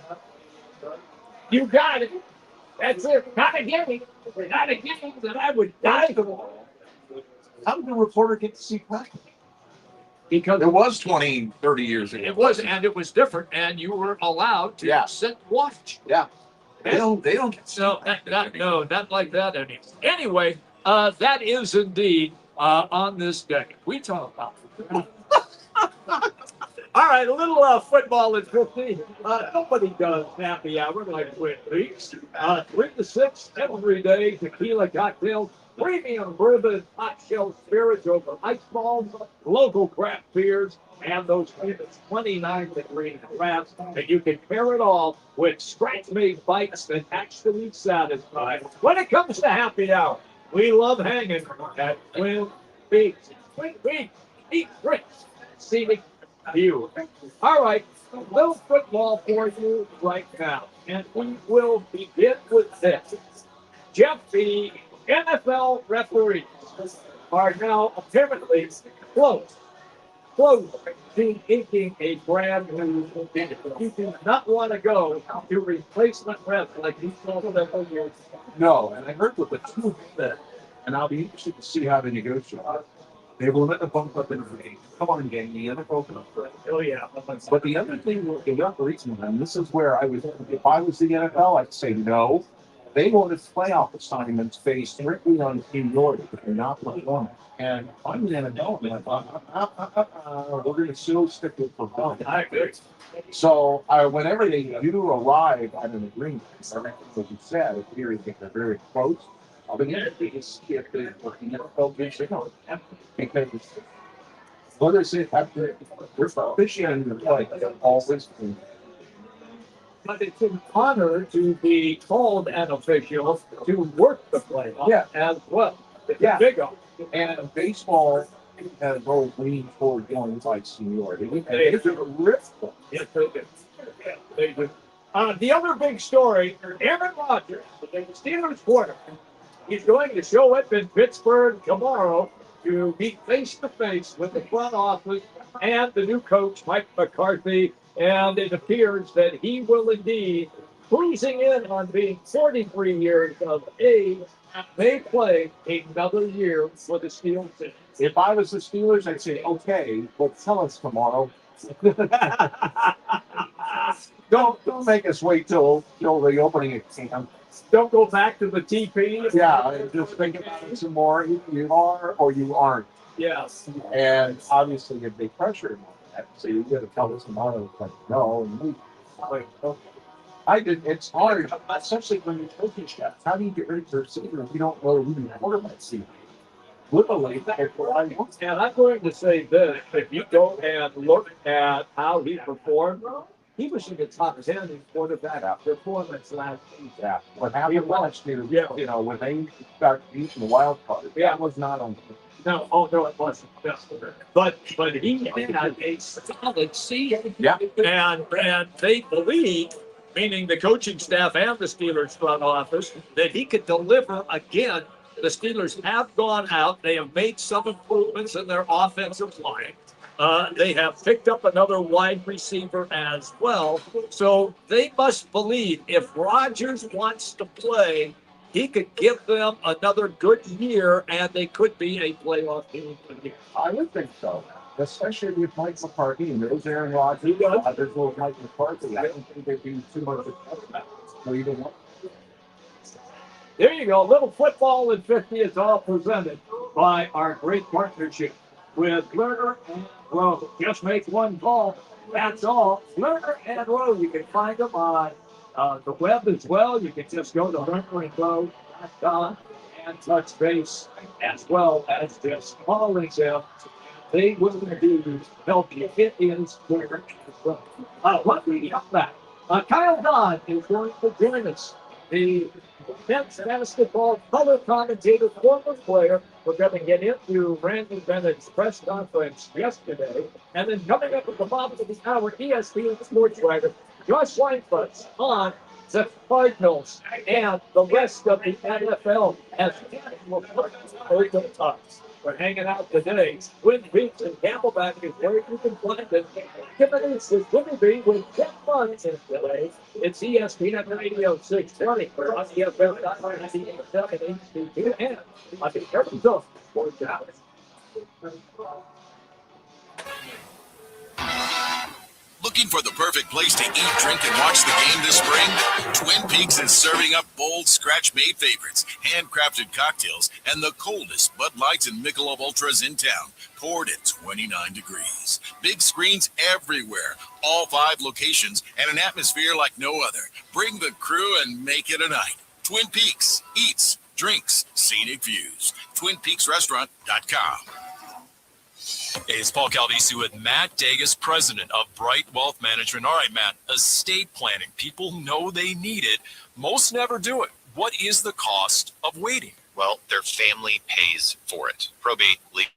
you got it. That's it. Not a game. Not a game that I would die for. How did the reporter get to see practice? Because It was 20, 30 years ago. it was different, and you were allowed to sit and watch. Yeah. They don't So not like that anymore. Anyway, that is indeed on this day. We talk about it. All right, a little football at 15. Nobody does happy hour like Twin Peaks. 3 to 6 every day, tequila cocktails, premium bourbon, hot shell spirits over ice balls, local craft beers, and those famous 29-degree wraps. And you can pair it all with scratch-made bites that actually satisfy. When it comes to happy hour, we love hanging at Twin Peaks. Twin Peaks, eat drinks, scenic view. All right, a little football for you right now. And we will begin with this. Jeff, the NFL referees are now apparently close to inking a brand new deal. You do not want to go to replacement ref like you saw several years ago. No, and I heard what the two said, and I'll be interested to see how they negotiate. They will let the bump up in the game. Come on, gang, the NFL can afford it. Oh, yeah. But the other thing with the referees, and this is where I was, if I was the NFL, I'd say no. they wanted playoff assignments based strictly on seniority, and not performance. And I'm going to go, and I thought, we're going to still stick with performance. I agree. So whenever they do arrive at an agreement, everything that you said, if you think they're very close, I'll be interested to see if the NFL gives it on. Because whether it's after we're officiating the play, they're always been. But it's an honor to be called an official to work the play as well. It's a big honor. And baseball has always leaned toward going by seniority. And it's a risk. Yes, they do. They do. The other big story, Aaron Rodgers, the Steelers quarterback, he's going to show up in Pittsburgh tomorrow to meet face-to-face with the front office and the new coach, Mike McCarthy. And it appears that he will indeed, cruising in on being 43 years of age, may play another year for the Steelers. If I was the Steelers, I'd say, okay, but tell us tomorrow. Don't make us wait till the opening of camp. Don't go back to the TP. Yeah, just think about it some more. You are or you aren't. Yes. And obviously, if they pressure him on that, so you got to tell us tomorrow, like, no, and we. I did. It's hard, especially when you're coaching staff. How do you get rid of your receiver if you don't know who the quarterback see? Literally, that's what I want. And I'm going to say this: if you go and look at how he performed, he was in the top 10 in quarterback performance last season. Yeah, what happened last year? You know, when they got beat in the wild card, that was not on. No, no, it wasn't. But he had a solid season. Yeah. And they believe, meaning the coaching staff and the Steelers front office, that he could deliver again. The Steelers have gone out. They have made some improvements in their offensive line. They have picked up another wide receiver as well. So they must believe if Rodgers wants to play, he could give them another good year, and they could be a playoff team. I would think so, especially with Mike McCarthy. And there's Aaron Rodgers. There's little Mike McCarthy. I don't think they'd be too much of a either. There you go. Little football at 50 is all presented by our great partnership with Lerner and Rowe. Just make one call. That's all. Lerner and Rowe. You can find them on the web as well. You can just go to lernerandrowe.com and touch base as well as just calling them. They will indeed help you. It is Lerner as well. Let me come back. Kyle Dodd is going to join us. The men's basketball color commentator, former player. We're going to get into Randy Bennett's press conference yesterday. And then coming up at the bottom of the hour, ESPN sports writer Josh Weinfuss on the Cardinals and the rest of the NFL as we'll put over the tops. We're hanging out today. Twin Peaks and Camelback is where you can find it. Activities is going to be with 10 months in today. It's ESPN Radio 620 on ESPN.com and on the Arizona Sports Hour. Looking for the perfect place to eat, drink, and watch the game this spring? Twin Peaks is serving up bold, scratch-made favorites, handcrafted cocktails, and the coldest Bud Lights and Michelob Ultras in town, poured at 29 degrees. Big screens everywhere, all 5 locations, and an atmosphere like no other. Bring the crew and make it a night. Twin Peaks, eats, drinks, scenic views. TwinPeaksRestaurant.com. Hey, it's Paul Calvisi with Matt Dagas, president of Bright Wealth Management. All right, Matt, estate planning. People know they need it. Most never do it. What is the cost of waiting? Well, their family pays for it. Probate, legal.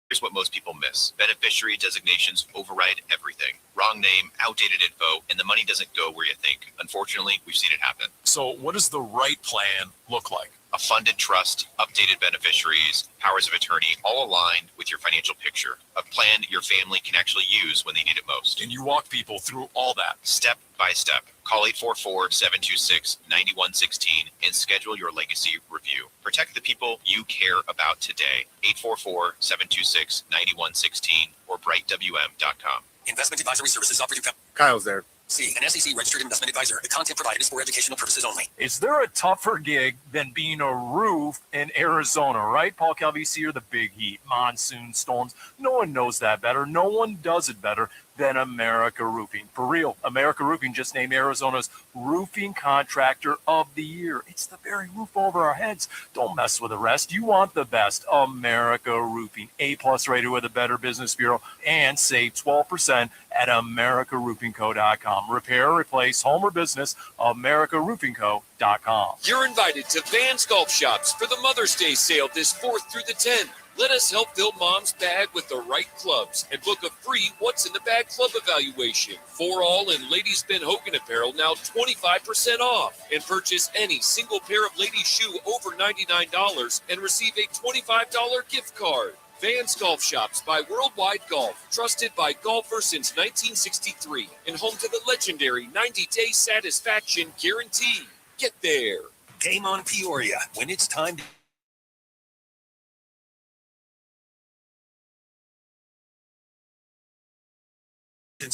Here's what most people miss. Beneficiary designations override everything. Wrong name, outdated info, and the money doesn't go where you think. Unfortunately, we've seen it happen. So what does the right plan look like? A funded trust, updated beneficiaries, powers of attorney, all aligned with your financial picture. A plan your family can actually use when they need it most. And you walk people through all that. Step by step. Call 844-726-9116 and schedule your legacy review. Protect the people you care about today. 844-726-9116 or brightwm.com. Investment advisory services offered through Kyle's there. C, an SEC registered investment advisor. The content provided is for educational purposes only. Is there a tougher gig than being a roof in Arizona, right? Paul Calvisi, or the big heat, monsoon storms? No one knows that better. No one does it better than America Roofing. For real, America Roofing just named Arizona's roofing contractor of the year. It's the very roof over our heads. Don't mess with the rest. You want the best. America Roofing, A+ rated with a Better Business Bureau, and save 12% at AmericaRoofingCo.com. Repair, replace, home or business, AmericaRoofingCo.com. You're invited to Van's Golf Shops for the Mother's Day sale this 4th through the 10th. Let us help fill Mom's bag with the right clubs and book a free What's in the Bag club evaluation. For all in Ladies Ben Hogan apparel, now 25% off. And purchase any single pair of ladies' shoe over $99 and receive a $25 gift card. Van's Golf Shops by Worldwide Golf, trusted by golfers since 1963, and home to the legendary 90-day satisfaction guarantee. Get there. Game on Peoria when it's time to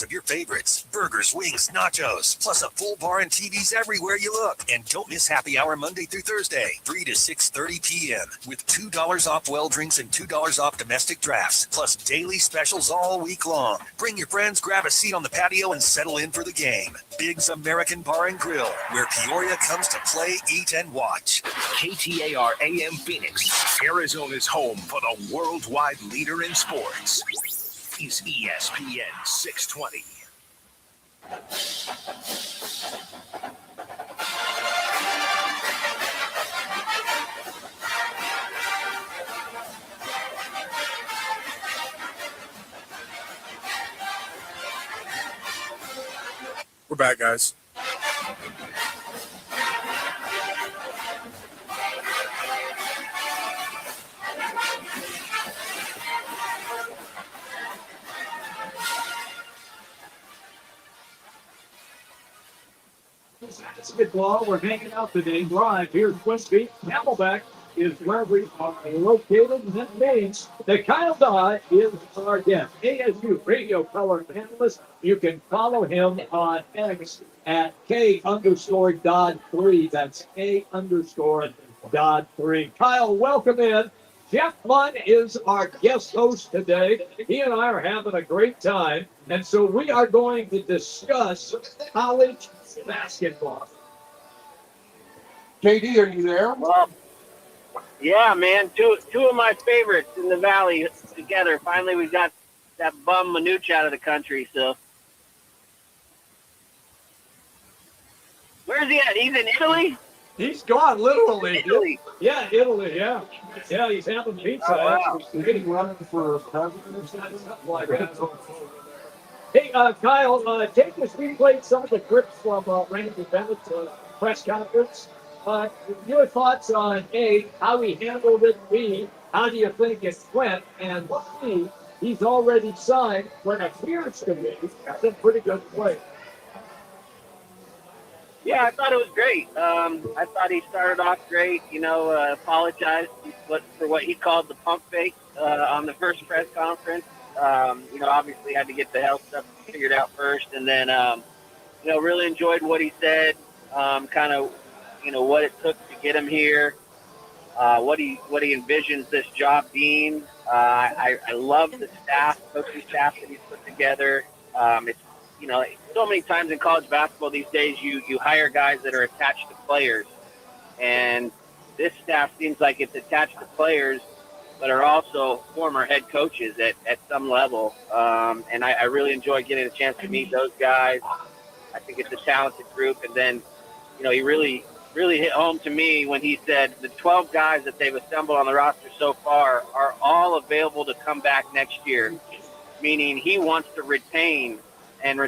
of your favorites, burgers, wings, nachos, plus a full bar and TVs everywhere you look. And don't miss happy hour Monday through Thursday, 3 to 6:30 p.m. with $2 off well drinks and $2 off domestic drafts, plus daily specials all week long. Bring your friends, grab a seat on the patio, and settle in for the game. Big's American Bar and Grill, where Peoria comes to play, eat, and watch. KTAR AM Phoenix, Arizona's home for the worldwide leader in sports. Is ESPN 620. We're back, guys. It's a good ball. We're hanging out today live here in Quincy. Camelback is where we are located, and that means that Kyle Dodd is our guest. ASU radio color analyst. You can follow him on X at K_Dodd3. That's K_Dodd3. Kyle, welcome in. Jeff Munn is our guest host today. He and I are having a great time, and so we are going to discuss college basketball. JD, are you there? Well, yeah, man. Two of my favorites in the Valley together. Finally, we got that bum Manuch out of the country. So, where's he at? He's in Italy? He's gone, literally. Italy. Yeah, Italy, yeah. Yeah, he's having pizza. Oh, wow. He's getting running for president or something like that. Hey, Kyle, take us. We played some of the clips from Randy Bennett's press conference. Your thoughts on A, how he handled it, B, how do you think it went, and C, he's already signed what appears to be a pretty good play. Yeah, I thought it was great. I thought he started off great. Apologized for what he called the pump fake on the first press conference. Obviously had to get the health stuff figured out first, and then really enjoyed what he said. What it took to get him here. What he envisions this job being. I love the coaching staff that he's put together. It's so many times in college basketball these days you hire guys that are attached to players, and this staff seems like it's attached to players but are also former head coaches at some level. And I really enjoy getting a chance to meet those guys. I think it's a talented group. And then, he really hit home to me when he said the 12 guys that they've assembled on the roster so far are all available to come back next year, meaning he wants to retain and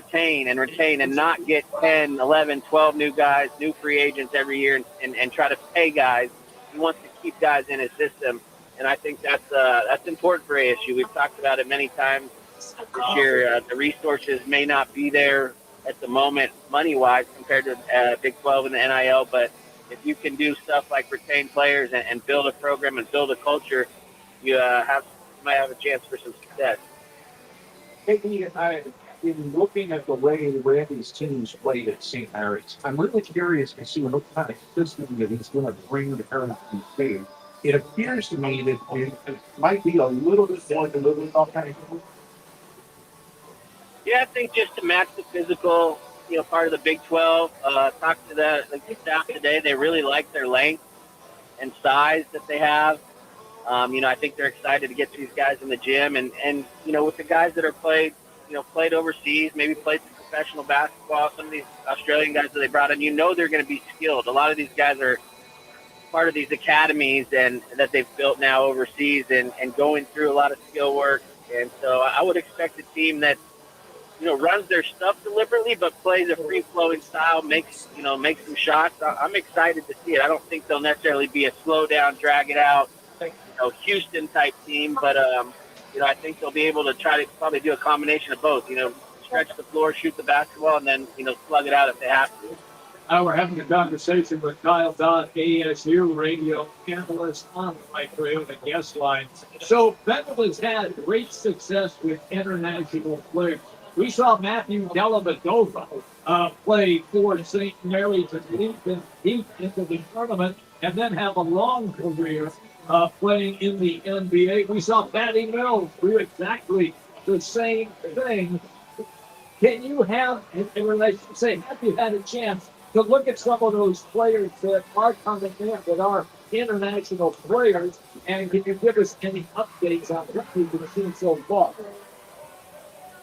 not get 10, 11, 12 new guys, new free agents every year and try to pay guys He wants to keep guys in his system, and I think that's important for ASU. We've talked about it many times this year. The resources may not be there at the moment, money-wise, compared to Big 12 and the NIL, but if you can do stuff like retain players and build a program and build a culture, you might have a chance for some success. In looking at the way Randy's teams played at St. Mary's, I'm really curious to see what kind of system that he's going to bring to Harrington State. It appears to me that it might be a little bit more deliberate kind of. Yeah, I think just to match the physical, part of the Big 12. Talked to the staff today. They really like their length and size that they have. I think they're excited to get these guys in the gym, and with the guys that are played overseas, maybe played some professional basketball. Some of these Australian guys that they brought in, they're going to be skilled. A lot of these guys are part of these academies and that they've built now overseas, and going through a lot of skill work. And so I would expect a team that runs their stuff deliberately, but plays a free-flowing style, makes some shots. I'm excited to see it. I don't think they'll necessarily be a slow down, drag it out, Houston type team, but I think they'll be able to try to probably do a combination of both. Stretch the floor, shoot the basketball, and then slug it out if they have to. We're having a conversation with Kyle Dodd, ASU radio analyst on the microphone and guest line. So Bennett has had great success with international players. We saw Matthew Dellavedova play for St. Mary's and lead them deep into the tournament, and then have a long career playing in the NBA. We saw Patty Mills do exactly the same thing. Can you have, in relation to say, have you had a chance to look at some of those players that are coming in that are international players, and can you give us any updates on what you've been seeing so far?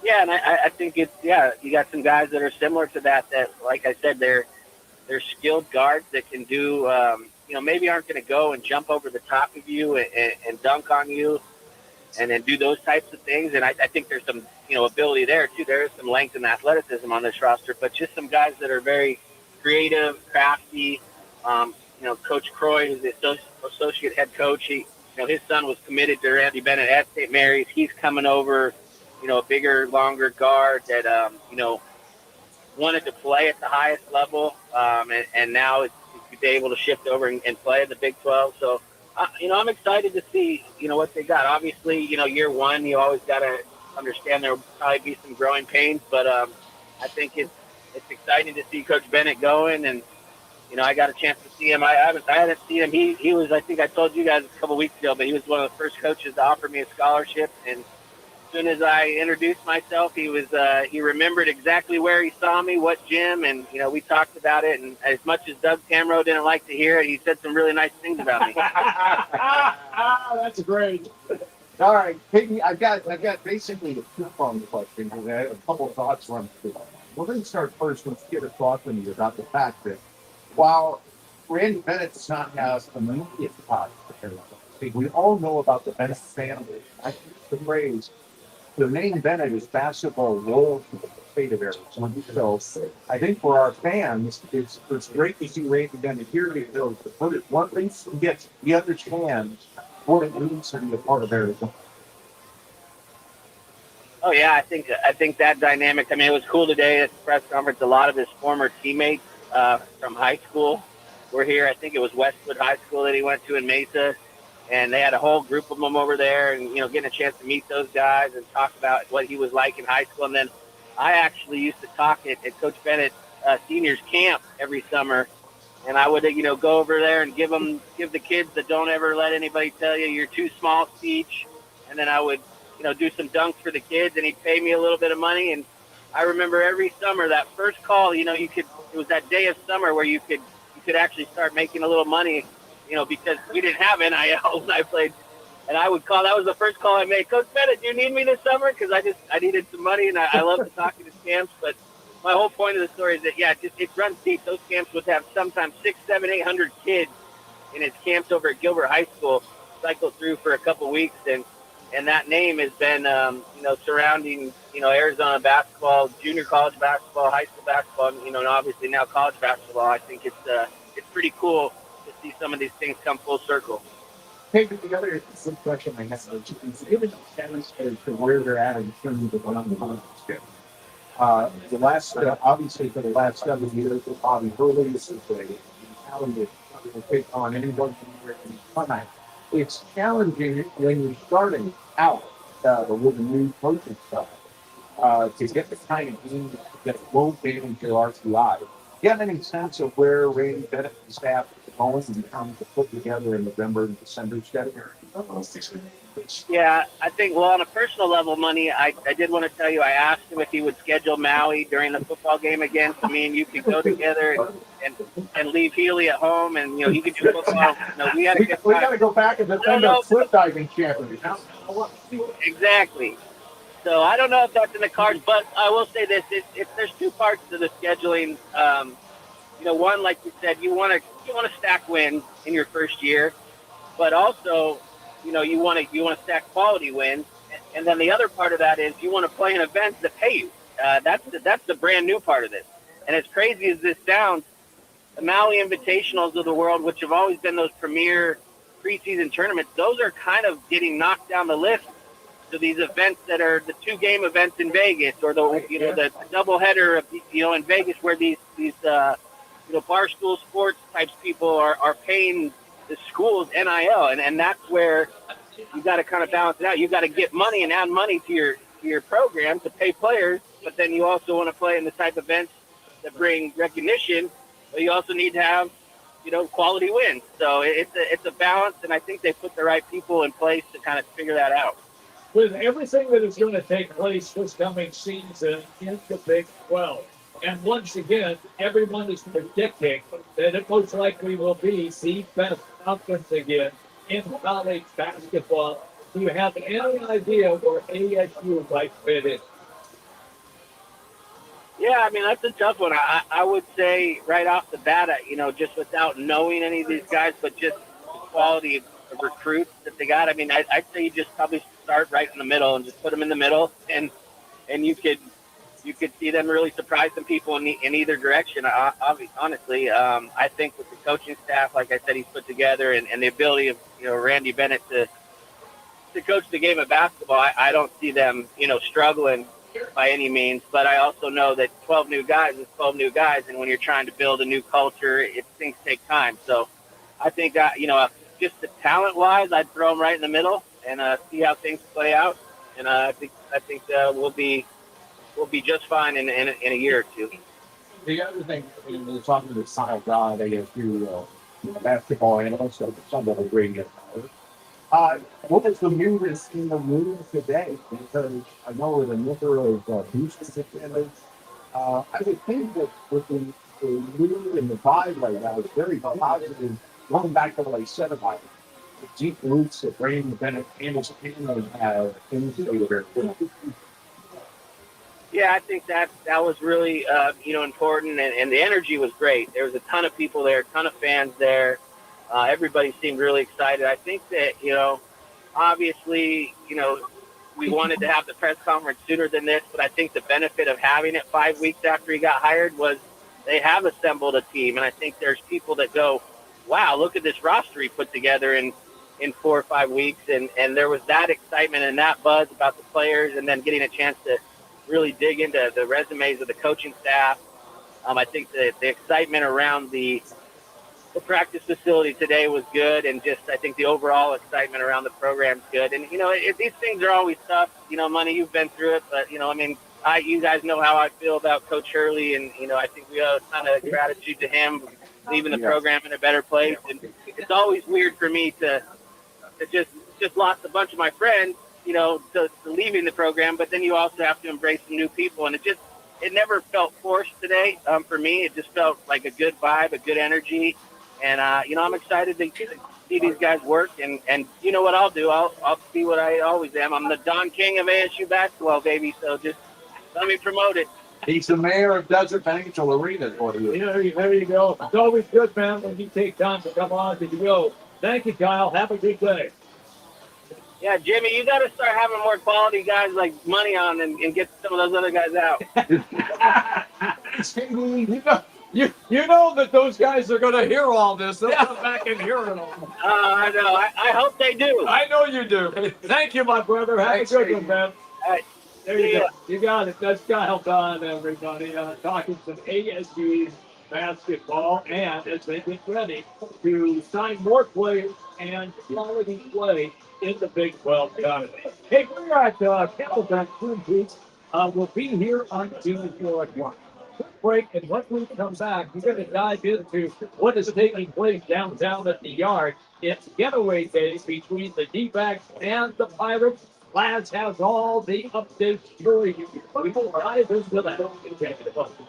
Yeah, and I think you got some guys that are similar to that, like I said, they're skilled guards that can do, maybe aren't going to go and jump over the top of you and dunk on you and then do those types of things. And I think there's some, ability there too. There is some length and athleticism on this roster, but just some guys that are very creative, crafty. Coach Croy, who's the associate head coach, his son was committed to Randy Bennett at St. Mary's. He's coming over, a bigger, longer guard that, wanted to play at the highest level, and now is able to shift over and play in the Big 12. So, I'm excited to see, what they got. Obviously, year one, you always got to understand there will probably be some growing pains, but I think it's exciting to see Coach Bennett going, and I got a chance to see him. I hadn't seen him. He was, I think I told you guys a couple weeks ago, but he was one of the first coaches to offer me a scholarship, and as soon as I introduced myself, he remembered exactly where he saw me, what gym, and we talked about it. And as much as Doug Tamro didn't like to hear it, he said some really nice things about me. That's great. All right, Piggy, I've got basically a two-pronged question, because I have a couple of thoughts on it. We're going to start first. Let's get a thought from you about the fact that while Randy Bennett does not have immediate ties to Carolina, we all know about the Bennett family. I use the phrase, the name Bennett is basketball royalty to the state of Arizona. So I think for our fans, it's great to see Randy Bennett here. To put it bluntly, he understands what it means to be a part of Arizona. Oh yeah, I think that dynamic. I mean, it was cool today at the press conference. A lot of his former teammates from high school were here. I think it was Westwood High School that he went to in Mesa, and they had a whole group of them over there, and getting a chance to meet those guys and talk about what he was like in high school. And then I actually used to talk at Coach Bennett's seniors camp every summer, and I would go over there and give the kids the "don't ever let anybody tell you you're too small" speech, and then I would do some dunks for the kids, and he'd pay me a little bit of money. And I remember every summer that first call, it was that day of summer where you could actually start making a little money, because we didn't have NIL when I played. And I would call. That was the first call I made. Coach Bennett, do you need me this summer? Because I needed some money, and I love to talk to the camps. But my whole point of the story is that it runs deep. Those camps would have sometimes 600, 700, 800 kids in his camps over at Gilbert High School cycle through for a couple weeks, and that name has been surrounding Arizona basketball, junior college basketball, high school basketball, and obviously now college basketball. I think it's pretty cool to see some of these things come full circle. Hey, the other quick question I have is given the status as to where they're at in terms of one-on-one schedule. The last, obviously, for the last 7 years, Bobby Hurley is the talented will take on anyone in tonight. It's challenging when you're starting out with a new coaching style to get the kind of game that won't be into RCI. Do you have any sense of where Randy Bennett and staff are going in terms of put together in November and December schedule? Yeah, I think, well, on a personal level, Money, I did want to tell you, I asked him if he would schedule Maui during the football game again, so me and you could go together and leave Healy at home, and, you know, he could do football. No, we had a good We time. got to go back and defend our cliff diving champion. Exactly. So I don't know if that's in the cards, but I will say this: there's two parts to the scheduling. You know, one, like you said, you want to stack wins in your first year, but also, you know, you want to stack quality wins, and then the other part of that is you want to play in events that pay you. That's the brand new part of this. And as crazy as this sounds, the Maui Invitationals of the world, which have always been those premier preseason tournaments, those are kind of getting knocked down the list to these events that are the 2-game events in Vegas, or the doubleheader of in Vegas, where these barstool sports types people are paying the schools NIL, and that's where you got to kind of balance it out. You got to get money and add money to your program to pay players, but then you also want to play in the type of events that bring recognition, but you also need to have quality wins. So it's a balance, and I think they put the right people in place to kind of figure that out. With everything that is going to take place this coming season in the Big 12, and once again, everyone is predicting that it most likely will be the best conference again in college basketball. Do you have any idea where ASU might fit in? Yeah, I mean, that's a tough one. I would say right off the bat, just without knowing any of these guys, but just the quality of recruits that they got. I mean, I'd say you just probably start right in the middle and just put them in the middle, and you could see them really surprise some people in either direction. Honestly, I think with the coaching staff, like I said, he's put together, and the ability of Randy Bennett to coach the game of basketball, I don't see them struggling by any means. But I also know that 12 new guys is 12 new guys, and when you're trying to build a new culture, things take time. So I think just the talent-wise, I'd throw them right in the middle and see how things play out. And I think we'll be just fine in a year or two. The other thing, when we're talking to Sile God, ASU basketball analyst, some of the radio powers. What is the news in the room today? Because I know with a number of boosters attendance, I would think that with the mood and the vibe right now is very positive. Going back to what I said about the deep roots that Randy Bennett and his family have into their Yeah, I think that was really important, and the energy was great. There was a ton of people there, a ton of fans there. Everybody seemed really excited. I think that obviously we wanted to have the press conference sooner than this, but I think the benefit of having it 5 weeks after he got hired was they have assembled a team, and I think there's people that go, wow, look at this roster he put together in 4 or 5 weeks, and there was that excitement and that buzz about the players, and then getting a chance to really dig into the resumes of the coaching staff. I think the excitement around the practice facility today was good, and just I think the overall excitement around the program's good. And these things are always tough. Money, you've been through it, but you guys know how I feel about Coach Hurley, and I think we owe a ton of gratitude to him leaving the program in a better place. And it's always weird for me to just lost a bunch of my friends, to leaving the program, but then you also have to embrace some new people, and it never felt forced today. For me, it just felt like a good vibe, a good energy, and I'm excited to see these guys work, and you know what I'll do? I'll be what I always am. I'm the Don King of ASU basketball, baby. So just let me promote it. He's the mayor of Desert Financial Arena. There you go. It's always good, man, when you take time to come on to the show. Thank you, Kyle. Have a good day. Yeah, Jimmy, you got to start having more quality guys like Money on and get some of those other guys out. You know that those guys are going to hear all this. They'll come back and hear it all. I know. I hope they do. I know you do. Thank you, my brother. Have Thanks, a good one, man. All right. There you go. You got it. That's Kyle Don, everybody. Talking some ASU basketball, and as they get ready to sign more players and quality play in the Big 12 tournament. Hey, we're at Camelback Twin Peaks. We'll be here on June 4 o'clock. Quick break, and when we come back, we're going to dive into what is taking place downtown at the Yard. It's getaway day between the D-backs and the Pirates. Laz has all the updates for you. We will dive into that.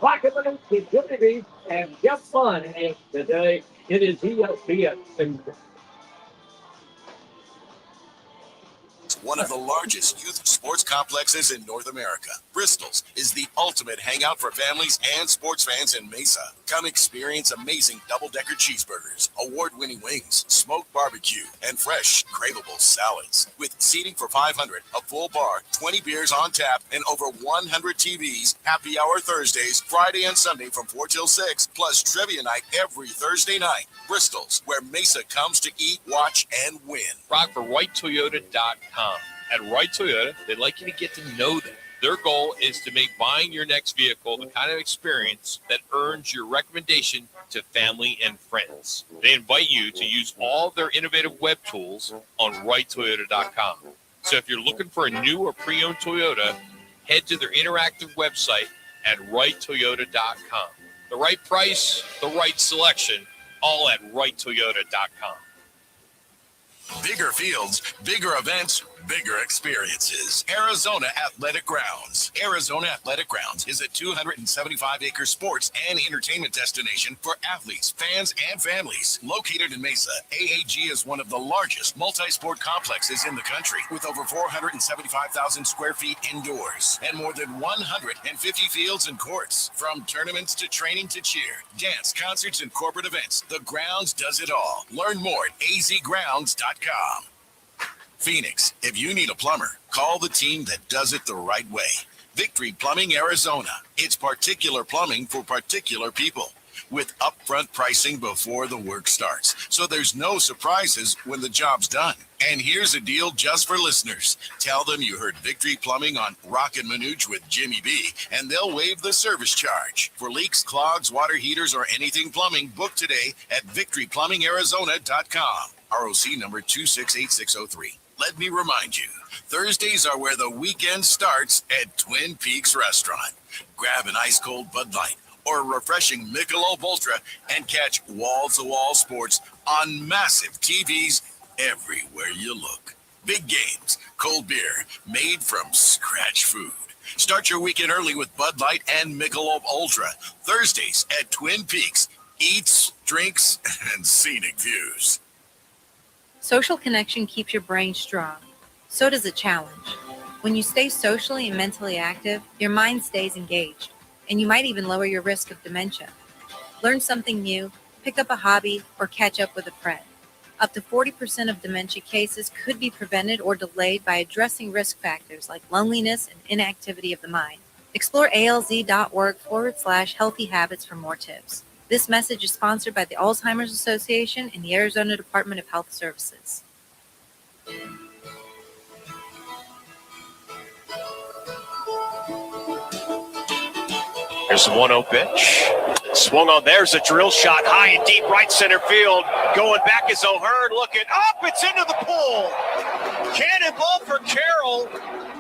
Rock and Manuch, community, and get fun. And today, it is ESPN. One of the largest youth sports complexes in North America, Bristol's is the ultimate hangout for families and sports fans in Mesa. Come experience amazing double-decker cheeseburgers, award-winning wings, smoked barbecue, and fresh, craveable salads. With seating for 500, a full bar, 20 beers on tap, and over 100 TVs, happy hour Thursdays, Friday and Sunday from 4 till 6, plus trivia night every Thursday night. Bristol's, where Mesa comes to eat, watch, and win. Rock for WhiteToyota.com. At Wright Toyota, they'd like you to get to know them. Their goal is to make buying your next vehicle the kind of experience that earns your recommendation to family and friends. They invite you to use all of their innovative web tools on WrightToyota.com. So if you're looking for a new or pre-owned Toyota, head to their interactive website at WrightToyota.com. The right price, the right selection, all at WrightToyota.com. Bigger fields, bigger events, bigger experiences. Arizona Athletic Grounds. Arizona Athletic Grounds is a 275-acre sports and entertainment destination for athletes, fans, and families. Located in Mesa, AAG is one of the largest multi-sport complexes in the country, with over 475,000 square feet indoors and more than 150 fields and courts. From tournaments to training to cheer, dance, concerts, and corporate events, the grounds does it all. Learn more at azgrounds.com. Phoenix, if you need a plumber, call the team that does it the right way. Victory Plumbing Arizona. It's particular plumbing for particular people, with upfront pricing before the work starts, so there's no surprises when the job's done. And here's a deal just for listeners. Tell them you heard Victory Plumbing on Roc and Manuch with Jimmy B, and they'll waive the service charge. For leaks, clogs, water heaters, or anything plumbing, book today at victoryplumbingarizona.com. ROC number 268603. Let me remind you, Thursdays are where the weekend starts at Twin Peaks Restaurant. Grab an ice-cold Bud Light or a refreshing Michelob Ultra and catch wall-to-wall sports on massive TVs everywhere you look. Big games, cold beer, made from scratch food. Start your weekend early with Bud Light and Michelob Ultra. Thursdays at Twin Peaks. Eats, drinks, and scenic views. Social connection keeps your brain strong. So does a challenge. When you stay socially and mentally active, your mind stays engaged, and you might even lower your risk of dementia. Learn something new, pick up a hobby, or catch up with a friend. Up to 40% of dementia cases could be prevented or delayed by addressing risk factors like loneliness and inactivity of the mind. Explore alz.org/healthy habits for more tips. This message is sponsored by the Alzheimer's Association and the Arizona Department of Health Services. Here's the 1-0 pitch. Swung on. There's a drill shot high and deep right center field. Going back is O'Hearn looking up. It's into the pool. Cannonball for Carroll.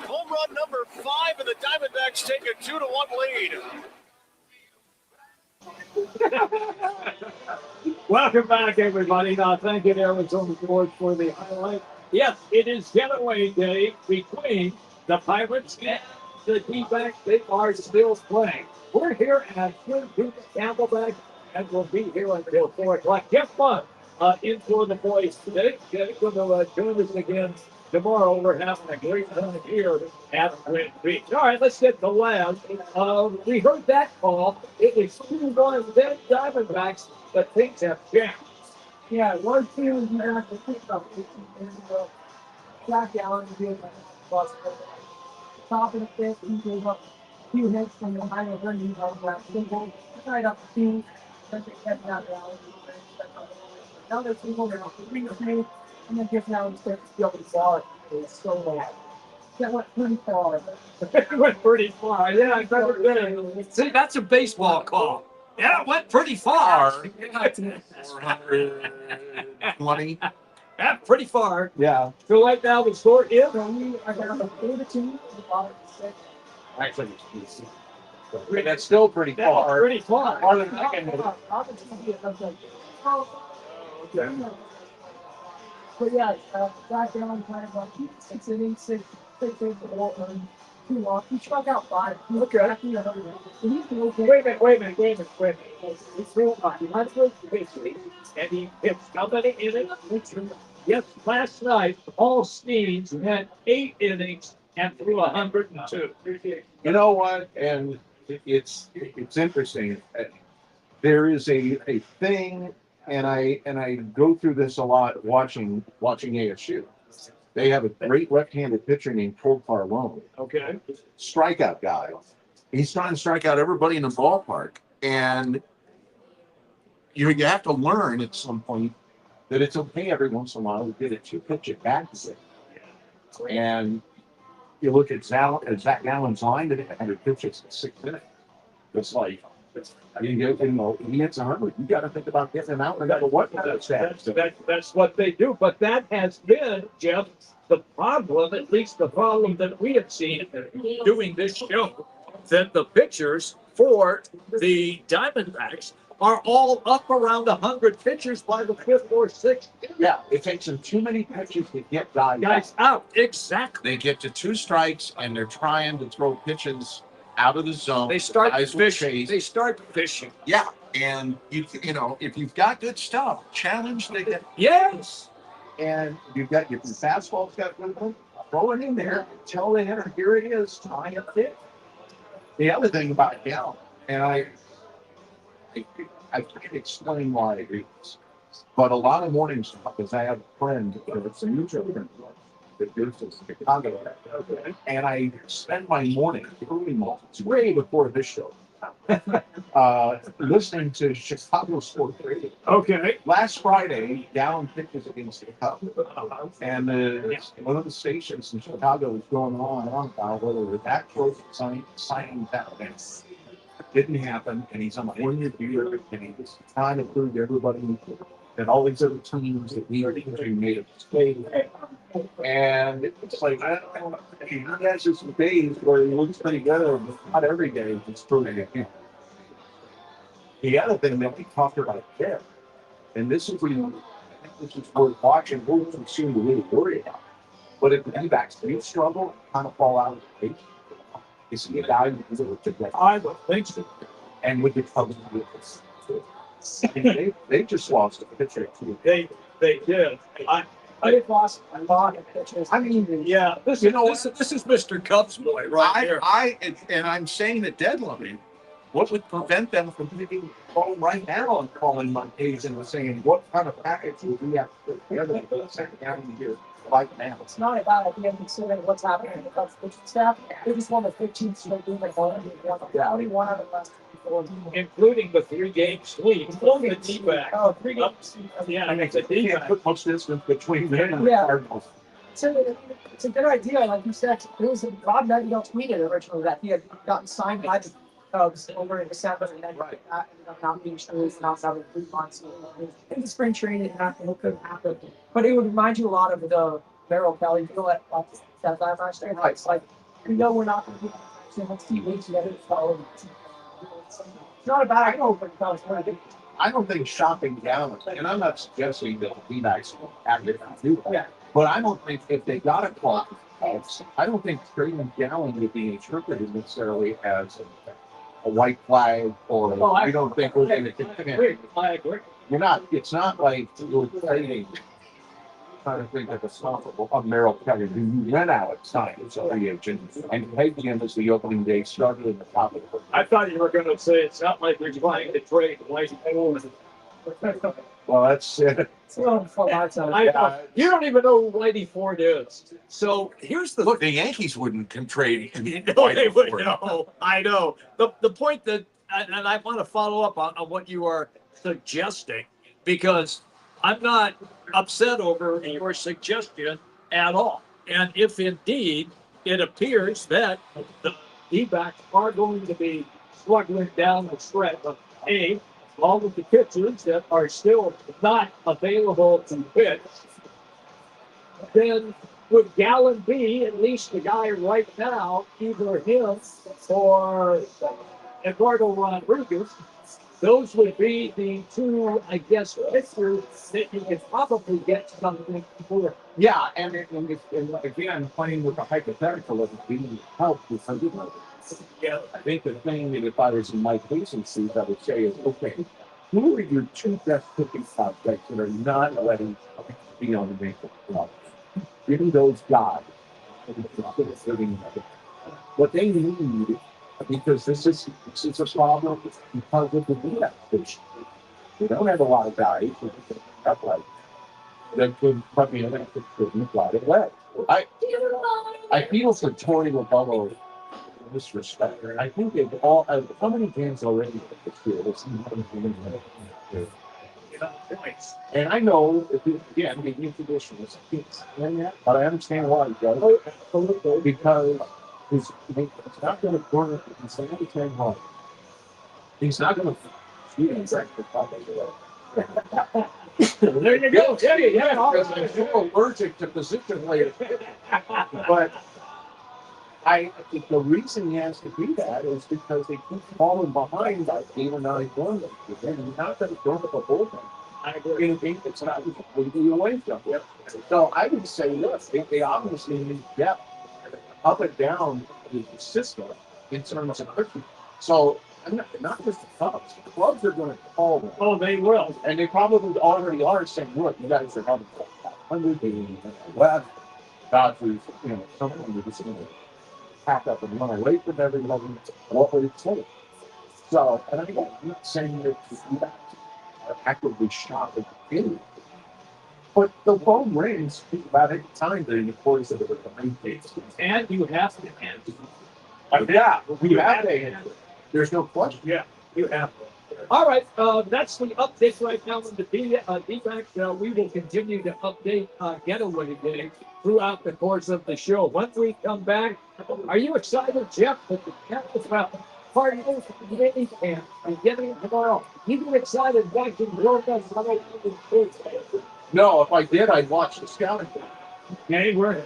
Home run number 5, and the Diamondbacks take a 2-1 lead. Welcome back, everybody. Thank you to Arizona Sports for the highlight. Yes, it is getaway day between the Pirates and the D-backs. They are still playing. We're here at Twin Peaks Camelback, and we'll be here until 4 o'clock. Get fun in for the boys today. Going to join us again tomorrow. We're having a great time here at Twin Peaks. All right, let's get to Laz. We heard that call. It was 2-1 then Diamondbacks, but things have changed. Yeah, one team is going to have to pick up 18 minutes ago. Jack Allen did top of the fifth, he gave up few hits from the higher running right up to then they kept that down. Now they're single, they're 3-2, and then just now instead of the other side, it's so that went pretty far. It went pretty far. Yeah, I better been. See, that's a baseball call. Yeah, it went pretty far. 420. Yeah, pretty far. Yeah. So right now the score is. I got a 4-2. Actually, that's still pretty far. Pretty far. Farther than I can. Okay. But yeah, back down kind of like 6 innings, 6 2 off. He struck out 5. Okay. Wait a minute. He threw a 100 pitches and he pitched how many innings? Yes, last night Paul Steens had 8 innings and threw 102. You know what? And it's interesting. There is a thing, and I go through this a lot watching ASU. They have a great left-handed pitcher named Cole Carlone. Okay. Strikeout guy. He's trying to strike out everybody in the ballpark. And you have to learn at some point that it's okay every once in a while to get it to pitch it back to it. And you look at Zach Gallen's line that had 100 pitches in 6 minutes. It's like, he hits 100. You got to think about getting him out no matter what. That's what they do. But that has been, Jeff, the problem, at least the problem that we have seen doing this show, that the pitchers for the Diamondbacks are all up around 100 pitchers by the 5th or 6th. Yeah, it takes them too many pitches to get guys out. Exactly. They get to 2 strikes and they're trying to throw pitches out of the zone. They start Guys will fishing. chase. They start fishing. Yeah, and you know, if you've got good stuff, challenge the guy. Yes. And you've got your fastball's got good one. Throw it in there. Tell the hitter, here it is. Tie it there. The other thing about Gallen, and I can't explain why I do this, but a lot of mornings, because I have a friend that's a mutual friend that lives in Chicago, and I spend my morning, early mornings, way before this show, listening to Chicago sports radio. Okay. Last Friday, Gallen pitches against the Cubs, and one of the stations in Chicago was going on about whether that close signing that event didn't happen, and he's on a 1-year deal, and he was trying to prove to everybody that all these other teams that he made a mistake. And it's like, I don't know, he has some days where he looks pretty good, but not every day he's proving it. The other thing that we talked about there, and this is worth watching, who we seem to really worry about. But if the D-backs do struggle, kind of fall out of the page, is he a guy who's able to get? I don't think so. And with the Cubs, they just lost a pitcher. They did. They lost a lot of pitchers. I mean, yeah. This is Mr. Cubs boy right here. And I'm saying the deadline. What would prevent them from hitting the phone right now and calling Montes and saying, what kind of package would we have to put together for the second half of the year right now? It's not a bad idea considering what's happening in the Cubs pitching staff. They just won the 15th straight game at home. Only one out of the last 4 games. Including the 3-game sweep. The D-back. Oh, 3 games. Yeah, it's a D-back. Put much distance between them and the Yeah. Cardinals. It's a good idea, like you said. It was Bob Nightingale tweeted originally that he had gotten signed by the Cubs over in December, and then that ended up not being true. Not having 3 months in the spring training, it couldn't happen. But it would remind you a lot of the Merrill Kelly deal at that time last year. It's like, we know we're not going to be let's keep waiting together. It's not a bad idea for the Cubs. I don't think shopping down, and I'm not suggesting that the D-backs have to do that. Yeah. But I don't think if they got a call, I don't think trading Gallen would be interpreted necessarily as a white flag, or we don't think we're going to continue. I agree. You're not. It's not like you're trading. Trying to think of a Merrill Kelly who you went out at sign as a free agent and paid him as the opening day started in the top of the. I thought you were going to say it's not like we're trying to trade White. Well, that's it. You don't even know who Lady Ford is. So here's the Look, the Yankees wouldn't trade. No, they would. No, I know. The point that, and I want to follow up on what you are suggesting, because I'm not upset over your suggestion at all. And if indeed it appears that the D-backs are going to be struggling down the stretch of all of the pitchers that are still not available to pitch, then would Gallen be at least the guy right now, either him or Eduardo Rodriguez? Those would be the two, I guess, pitchers that you could probably get something for. Yeah, and again, playing with a hypothetical of it being helped with something like this. Yeah. I think the thing that if I was in Mike Gleason's seat, I would say is, okay, who are your two best pitching prospects that are not ready to be on the major level? Give me those guys. What they need, because this is a problem because of the DF pitch. We don't have a lot of guys that could put me in and couldn't fly it away. I feel for Tony Lovello in this respect. I think they've all how many games already this year? And I know again the new traditionalists, but I understand why he does it because he's not going to corner. He's not going to turn home. He's not going to shoot inside the top of the way. There you go. I'm so allergic to position later. But I think the reason he has to do that is because they keep falling behind by 8 or 9 runs. And you're not going to throw up a bullpen. In a game that's not completely away from you. So I would say, look, they obviously need depth up and down the system in terms of pitching. So not just the Cubs. The Cubs are going to call them. Oh, they will. And they probably already are saying, look, you guys are having 100 games. Well, Dodgers, someone who's just going to pack up and run away from everybody. What would it take? So, and I'm not saying that you are actively shot at the field. But the phone rings about any time during the course of the main case. And you have to answer. Yeah, you have to answer. There's no question. Yeah, you have to. All right, that's the update right now on the D-backs. We will continue to update Getaway Day throughout the course of the show. When we come back, are you excited, Jeff, that the Capitals party is today and beginning tomorrow? You get excited watching Roc and Manuch in sports. No, if I did, I'd watch the scouting. Okay, we're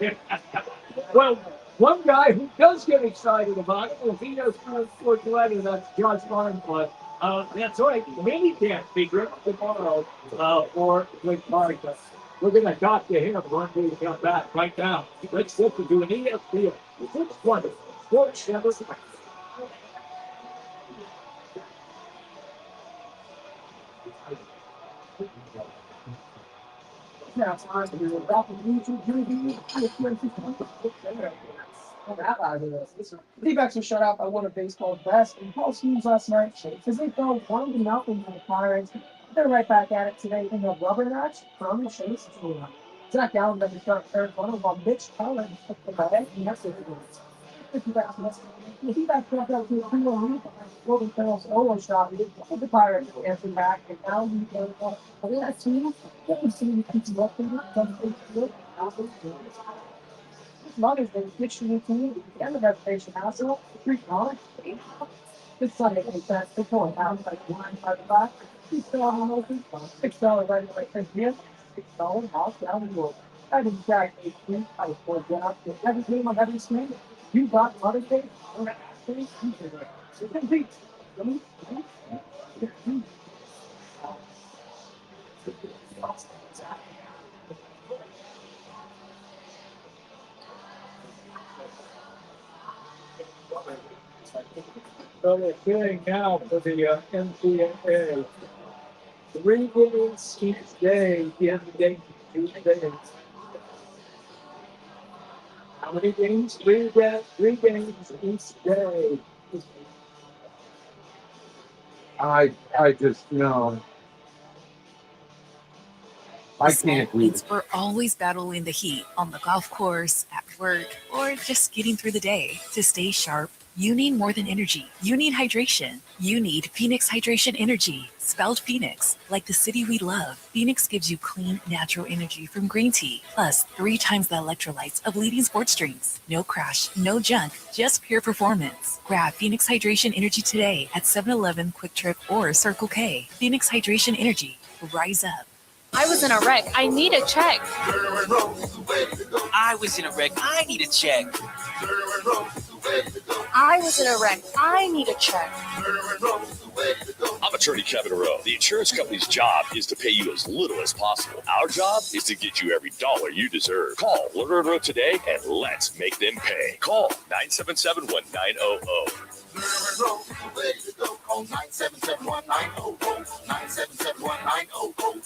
well. One guy who does get excited about it, if he knows sports weather, that's Josh Barnes. But that's right, he can't be driven tomorrow for Lake Marcus. We're going to talk to him when we come back right now. Let's look to do an ESPN 620 Sports Center. Now it's time to do about the YouTube TV. D-backs were shut out by one of baseball's best in Paul Skeens last night as they fell 1-0 to the Pirates. They're right back at it today in the rubber match from the Chase team. Zach Allen then start third one while Mitch Collins took the bag and that's it. The D-backs got out to a 3-1 lead. Golden Phillips always shot with the Pirates answering back and now we go for that team. What was the keeps looking from the Mother's Day pitching routine and the reservation hassle, 3 calls, 8. This Sunday, that's the point out like 155. $6 open, $6 right away for him, $6 house down the road. I didn't track 18, I was 4 down to every game on every swing. You got Mother's Day, or actually, you did it. So compete. So they're doing now for the NCAA. 3 games each day in the day. 2 days. How many games? 3 games each day. I just, I can't read it. We're always battling the heat on the golf course, at work, or just getting through the day. To stay sharp, you need more than energy. You need hydration. You need Phoenix Hydration Energy. Spelled Phoenix, like the city we love. Phoenix gives you clean, natural energy from green tea, plus 3 times the electrolytes of leading sports drinks. No crash, no junk, just pure performance. Grab Phoenix Hydration Energy today at 7-Eleven, Quick Trip, or Circle K. Phoenix Hydration Energy. Rise up. I was in a wreck. I need a check. I was in a wreck. I need a check. I was in a wreck. I need a check. I'm attorney Kevin Rowe. The insurance company's job is to pay you as little as possible. Our job is to get you every dollar you deserve. Call Lerner & Rowe today and let's make them pay. Call 977-1900. Call 977-1900.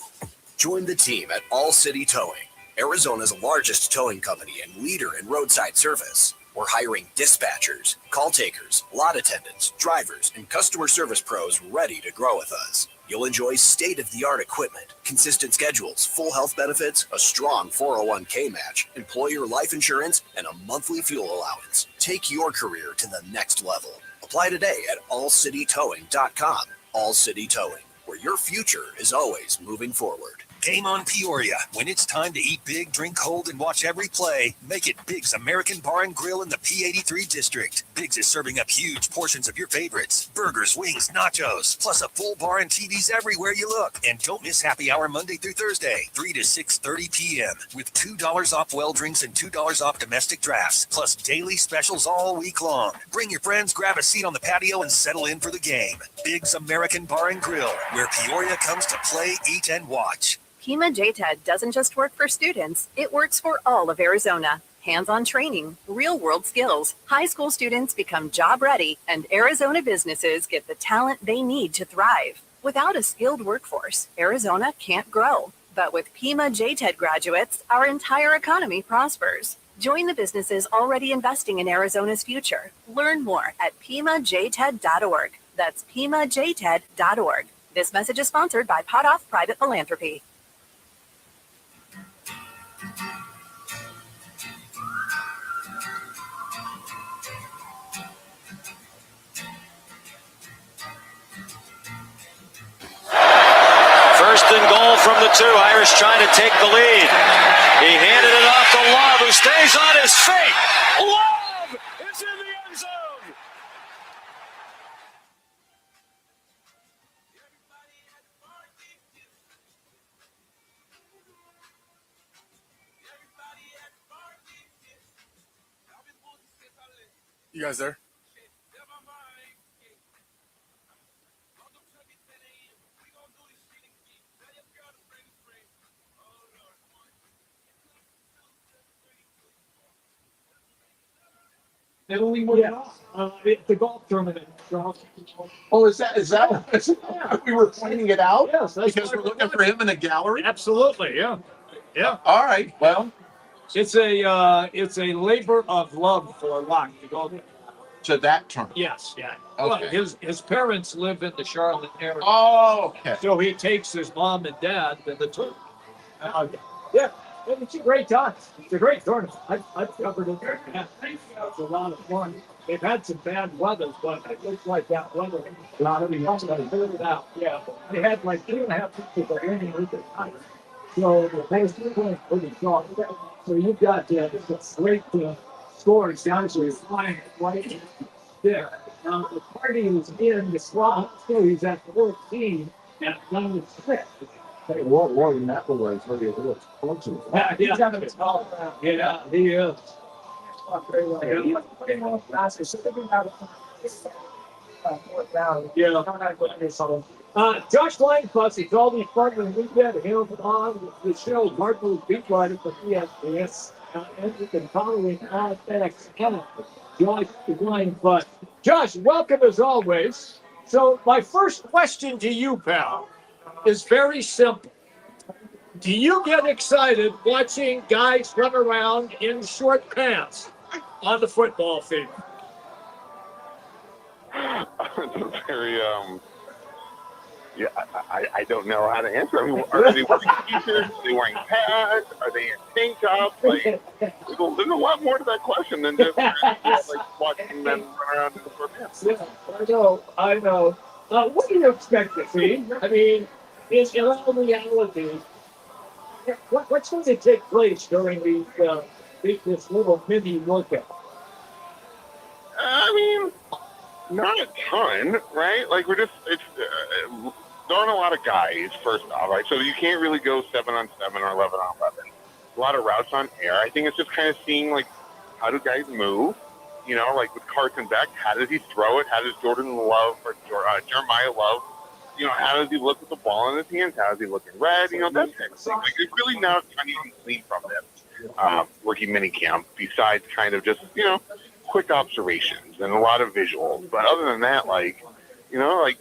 Join the team at All City Towing, Arizona's largest towing company and leader in roadside service. We're hiring dispatchers, call takers, lot attendants, drivers, and customer service pros ready to grow with us. You'll enjoy state-of-the-art equipment, consistent schedules, full health benefits, a strong 401k match, employer life insurance, and a monthly fuel allowance. Take your career to the next level. Apply today at allcitytowing.com. All City Towing, where your future is always moving forward. Game on Peoria. When it's time to eat big, drink cold, and watch every play, make it Big's American Bar and Grill in the P83 district. Big's is serving up huge portions of your favorites. Burgers, wings, nachos, plus a full bar and TVs everywhere you look. And don't miss happy hour Monday through Thursday, 3 to 6:30 p.m. with $2 off well drinks and $2 off domestic drafts, plus daily specials all week long. Bring your friends, grab a seat on the patio, and settle in for the game. Big's American Bar and Grill, where Peoria comes to play, eat, and watch. Pima JTED doesn't just work for students, it works for all of Arizona. Hands-on training, real-world skills, high school students become job-ready, and Arizona businesses get the talent they need to thrive. Without a skilled workforce, Arizona can't grow. But with Pima JTED graduates, our entire economy prospers. Join the businesses already investing in Arizona's future. Learn more at PimaJTED.org. That's PimaJTED.org. This message is sponsored by Potoff Private Philanthropy. First and goal from the 2. Irish trying to take the lead. He handed it off to Love, who stays on his feet. Love is in the end zone. You guys there? It only went off. It's the golf tournament. Oh, is that we were pointing it out? Yes, that's because why we're looking for him in the gallery. Absolutely, yeah. Yeah. All right. Well, it's a labor of love for Roc to go to that term. Yes, yeah. Okay. Well, his parents live in the Charlotte area. Oh, okay. So he takes his mom and dad to the tour. Yeah, it's a great time. It's a great tournament. I've covered it. Yeah, it's a lot of fun. They've had some bad weather, but it looks like that weather. A lot of the it out. Yeah, they had like 2.5 people in with the time. So the pace is pretty strong. So you've got great scores down to his flying right there. Now the party is in the squad, so he's at 14 at number 6. hey, what more than that was really a little closer. He's having a tall round. Yeah, he is. Josh Langfuss, he's all these partners weekend here on the show. Martin beat writer for ESPN. And you can follow him on FX. Josh Langfuss. Josh, welcome as always. So my first question to you, pal, is very simple. Do you get excited watching guys run around in short pants on the football field? It's a very Yeah, I don't know how to answer. I mean, are they wearing t-shirts? Are they wearing pads? Are they in tank tops? Like, there's a lot more to that question than just like watching men run around in short pants. Yeah, I know. What do you expect to see? I mean, in all reality, what's going to take place during this little mini workout? I mean, not a ton, right? Like there aren't a lot of guys, first off, right? So you can't really go 7-on-7 or 11-on-11. A lot of routes on air. I think it's just kind of seeing, like, how do guys move? You know, like with Carson Beck, how does he throw it? How does Jeremiah Love, you know, how does he look with the ball in his hands? How does he look in red? You know, that kind of thing. Like, it's really not a ton you can glean from this rookie minicamp, besides kind of just, you know, quick observations and a lot of visuals. But other than that, like, you know, like,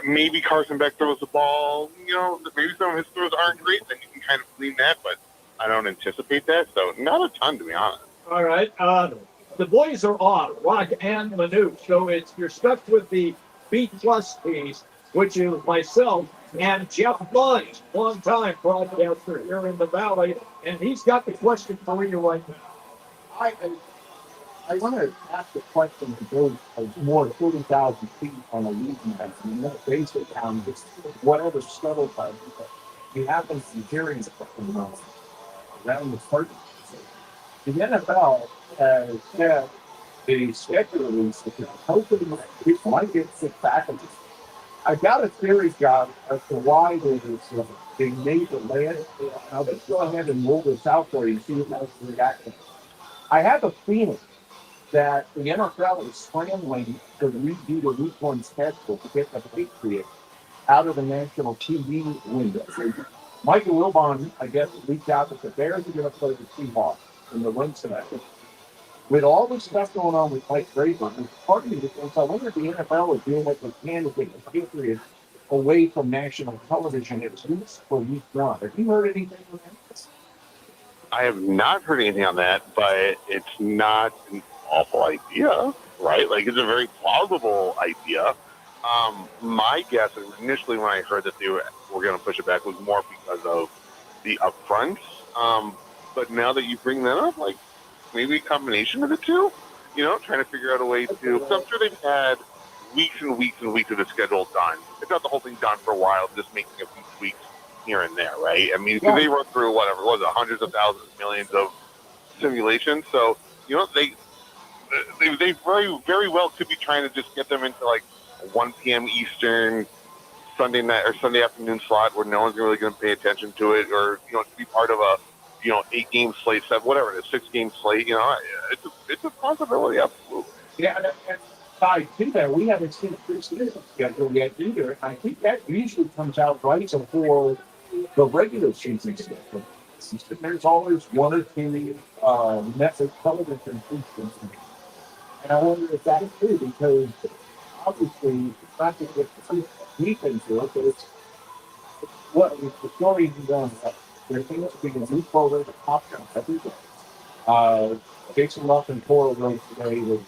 maybe Carson Beck throws the ball, you know, maybe some of his throws aren't great, then you can kind of glean that, but I don't anticipate that, so not a ton, to be honest. All right. The boys are off, Roc and Manuch, so you're stuck with the B+ piece, which is myself and Jeff Bunch, long-time broadcaster here in the Valley, and he's got the question for you right now. I want to ask a question that goes more than 40,000 feet on a league match. I mean, that basic down, just whatever scuttle type. You happen to be hearing around the party. The NFL has had a schedule release that hopefully people might get sick packages. I've got a theory, John, as to why they made the land. Now, let's go ahead and roll this out for you and see how it's reacting. I have a feeling that the NFL is scrambling to redo the Week 1 schedule to get the Patriots out of the national TV window. Michael Wilbon, I guess, leaked out that the Bears are going to play the Seahawks in the Wednesday night. With all this stuff going on with Mike Vrabel, it's part of me that thinks I wonder if the NFL is doing what they can to get the Patriots away from national television, at least for Week 1. Have you heard anything on that? I have not heard anything on that, but it's not an awful idea, right? Like, it's a very plausible idea. My guess initially when I heard that they were going to push it back was more because of the upfronts. But now that you bring that up, like, maybe a combination of the two, you know, trying to figure out a way to, because I'm sure they've had weeks and weeks and weeks of the schedule done. If not the whole thing done for a while, just making a few tweaks here and there, right? I mean, they run through whatever, was it, hundreds of thousands, millions of simulations. So, you know, they very, very well could be trying to just get them into like a 1 p.m. Eastern Sunday night or Sunday afternoon slot where no one's really going to pay attention to it, or, you know, to be part of a, you know, 8-game slate, whatever it is, 6-game slate. You know, it's a possibility, absolutely. Yeah, and tied to that, we haven't seen a preseason schedule yet either. And I think that usually comes out right before the regular season schedule. There's always one or two Netflix television features. And I wonder if that's true, because obviously it's not to get deep into it, but it's the story is going up. There seems to be a new program that pops up every day. Jason Luck and Toro wrote today that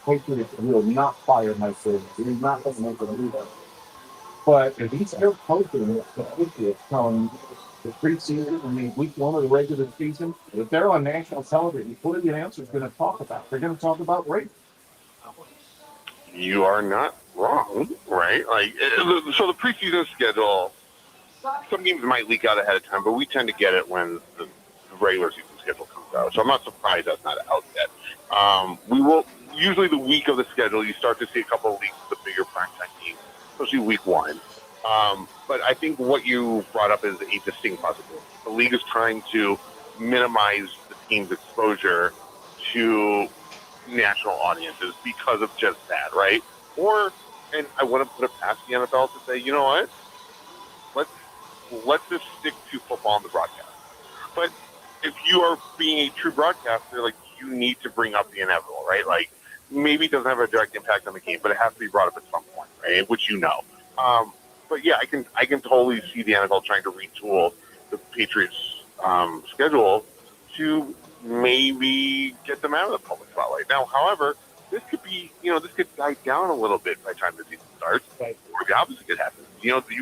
Patriots will not fire my service. He's not going to make a move. But if he's still posting the Patriots from the preseason, I mean, week 1 of the regular season, if they're on national television, what are the announcers going to talk about? They're going to talk about race. You are not wrong, right? Like, so the preseason schedule, some games might leak out ahead of time, but we tend to get it when the regular season schedule comes out. So I'm not surprised that's not out yet. We will, usually the week of the schedule, you start to see a couple of leaks of the bigger primetime games, especially week 1. But I think what you brought up is a distinct possibility. The league is trying to minimize the team's exposure to national audiences because of just that, right? Or, and I wouldn't put it past the NFL to say, you know what, let's just stick to football on the broadcast. But if you are being a true broadcaster, like, you need to bring up the inevitable, right? Like, maybe it doesn't have a direct impact on the game, but it has to be brought up at some point, right? Which you know. But yeah, I can totally see the NFL trying to retool the Patriots' schedule to maybe get them out of the public spotlight. Now, however, this could be, you know, this could die down a little bit by the time the season starts, or the opposite could happen.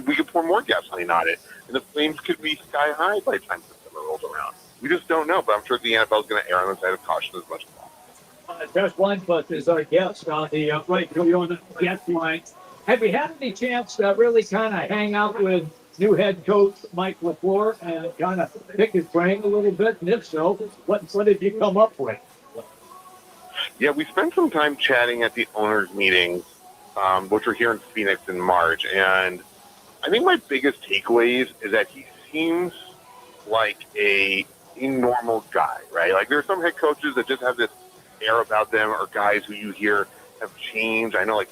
we could pour more gasoline on it, and the flames could be sky high by the time September rolls around. We just don't know, but I'm sure the NFL is going to err on the side of caution as much as possible. Josh Weinfuss is our guest on the right on the guest line. Have you had any chance to really kind of hang out with new head coach Mike LaFleur and kind of pick his brain a little bit? And if so, what did you come up with? Yeah, we spent some time chatting at the owners' meetings, which were here in Phoenix in March, and I think my biggest takeaways is that he seems like a normal guy, right? Like there are some head coaches that just have this air about them, or guys who you hear have changed. I know like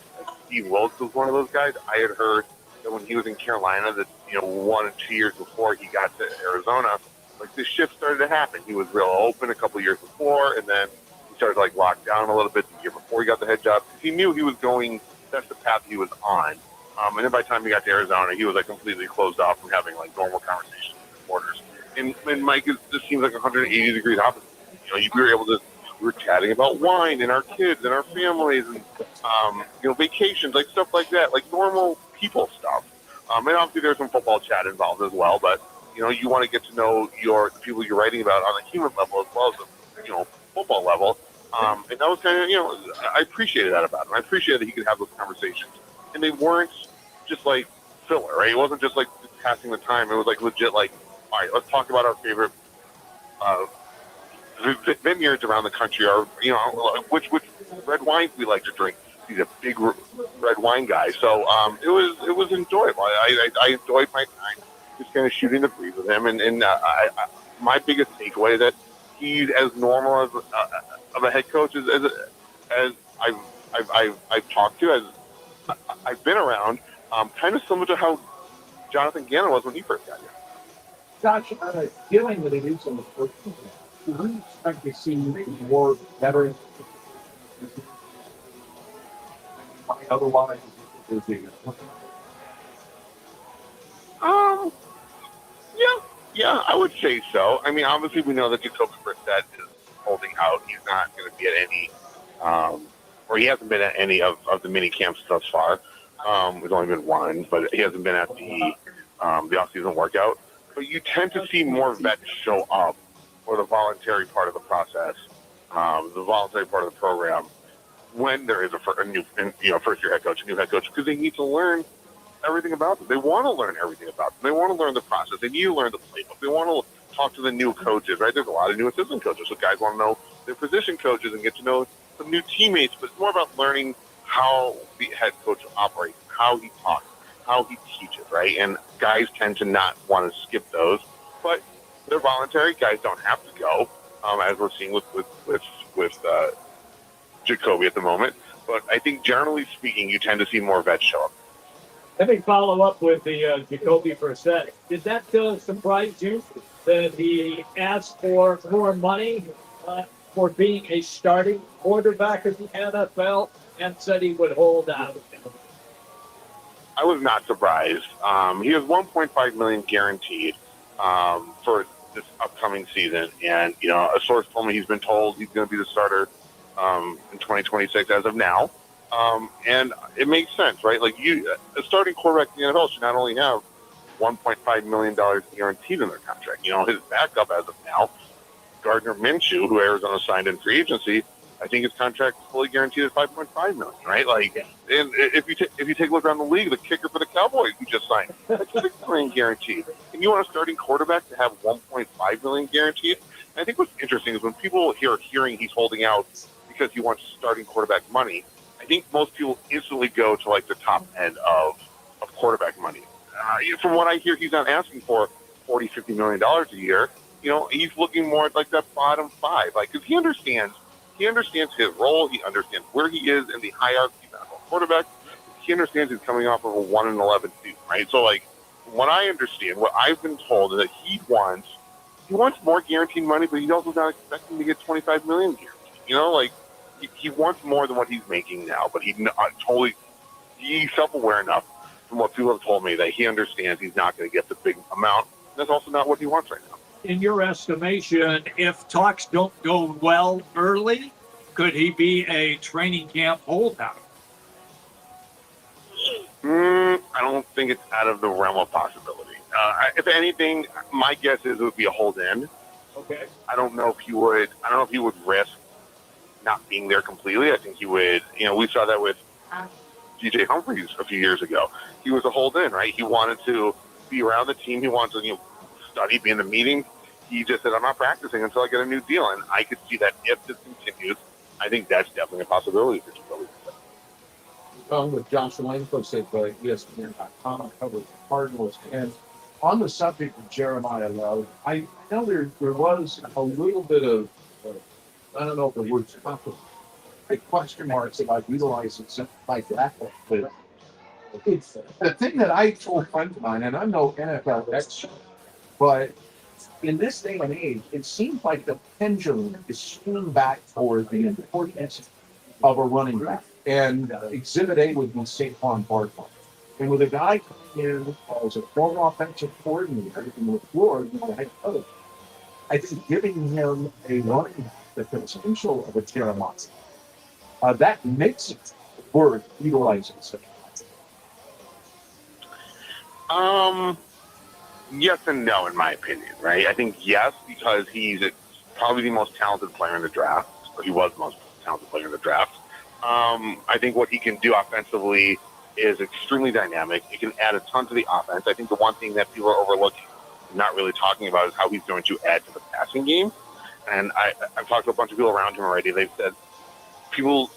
Steve Wilkes was one of those guys. I had heard that when he was in Carolina, that 1 and 2 years before he got to Arizona, like this shift started to happen. He was real open a couple years before, and then he started to like lock down a little bit the year before he got the head job. He knew he was going. That's the path he was on. And then by the time he got to Arizona, he was like completely closed off from having like normal conversations with reporters. And Mike just seems like 180 degrees opposite. We were chatting about wine and our kids and our families and vacations, like stuff like that, like normal people stuff. And obviously there's some football chat involved as well, but you want to get to know the people you're writing about on a human level as well as the football level. And that was kind of I appreciated that about him. I appreciated that he could have those conversations, and they weren't just like filler, right? It wasn't just like passing the time. It was like legit, like, all right, let's talk about our favorite vineyards around the country, or which red wines we like to drink. He's a big red wine guy, so it was enjoyable. I enjoyed my time just kind of shooting the breeze with him, and my biggest takeaway is that he's as normal as of a head coach as I've talked to, as I've been around, kind of similar to how Jonathan Gannon was when he first got here. Josh, dealing with it on the first, do we expect to see more veterans? Otherwise, is it? Yeah, I would say so. I mean, obviously, we know that Jacoby Brissett is holding out. He's not going to be at any, or he hasn't been at any of the mini camps thus far. There's only been one, but he hasn't been at the off-season workout. But you tend to see more vets show up for the voluntary part of the process, the voluntary part of the program, when there is a new, first-year head coach, a new head coach, because they need to learn everything about them. They want to learn everything about them. They want to learn the process. They need to learn the playbook. They want to talk to the new coaches, right? There's a lot of new assistant coaches, so guys want to know their position coaches and get to know some new teammates, but it's more about learning how the head coach operates, how he talks, how he teaches, right? And guys tend to not want to skip those, but they're voluntary. Guys don't have to go, as we're seeing with Jacoby at the moment. But I think generally speaking, you tend to see more vets show up. Let me follow up with the Jacoby Brissett. Did that surprise you that he asked for more money for being a starting quarterback in the NFL and said he would hold out? I was not surprised. He has $1.5 million guaranteed for this upcoming season, and a source told me he's been told he's going to be the starter in 2026 as of now. And it makes sense, right? Like a starting quarterback in the NFL should not only have $1.5 million guaranteed in their contract. His backup as of now, Gardner Minshew, who Arizona signed in free agency, I think his contract is fully guaranteed at $5.5 million, right? Like, and if you take a look around the league, the kicker for the Cowboys who just signed, that's $6 million guaranteed. And you want a starting quarterback to have $1.5 million guaranteed? And I think what's interesting is when people are hearing he's holding out because he wants starting quarterback money, I think most people instantly go to like the top end of quarterback money. From what I hear, he's not asking for $40-50 million a year. He's looking more at like that bottom five, like because he understands his role. He understands where he is in the hierarchy of quarterback. He understands he's coming off of a 1-11 season, right? So like, what I understand, what I've been told is that he wants more guaranteed money, but he's also not expecting to get $25 million guaranteed. He wants more than what he's making now, but he's self-aware enough from what people have told me that he understands he's not going to get the big amount. That's also not what he wants right now. In your estimation, if talks don't go well early, could he be a training camp holdout? I don't think think it's out of the realm of possibility. If anything, my guess is it would be a hold in. Okay. I don't know if he would. I don't know if he would risk not being there completely. I think he would. We saw that with DJ Humphries a few years ago. He was a hold in, right? He wanted to be around the team. He wanted to study, be in the meeting. He just said, "I'm not practicing until I get a new deal." And I could see that if this continues, I think that's definitely a possibility for Jacoby. With Josh Langford at ESPN.com, I covered the Cardinals. And on the subject of Jeremiah Love, I know there was a little bit of, I don't know if the word's question marks about utilizing something like that. But it's the thing that I told friends of mine, and I'm no NFL expert, but in this day and age, it seems like the pendulum is swinging back toward the importance of a running back. And Exhibit A would be Saquon Barkley. And with a guy coming in as a former offensive coordinator in the floor, head coach, I think giving him a running back the potential of a Jeremiah, that makes it worth utilizing something. Yes and no, in my opinion, right? I think yes, because he's probably the most talented player in the draft, or he was the most talented player in the draft. I think what he can do offensively is extremely dynamic. He can add a ton to the offense. I think the one thing that people are overlooking, not really talking about, is how he's going to add to the passing game. And I've talked to a bunch of people around him already. They've said people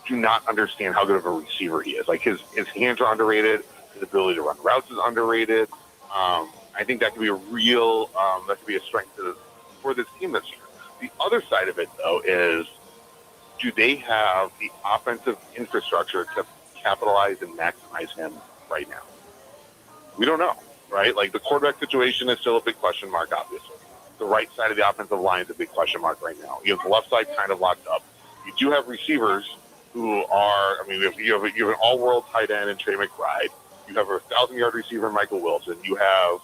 do not understand how good of a receiver he is. Like his hands are underrated. His ability to run routes is underrated. I think that could be a real, that could be a strength for this team this year. The other side of it, though, is do they have the offensive infrastructure to capitalize and maximize him right now? We don't know, right? Like the quarterback situation is still a big question mark, obviously. The right side of the offensive line is a big question mark right now. You have the left side kind of locked up. You do have receivers who are, you have an all-world tight end in Trey McBride. You have a 1,000-yard receiver in Michael Wilson. You have,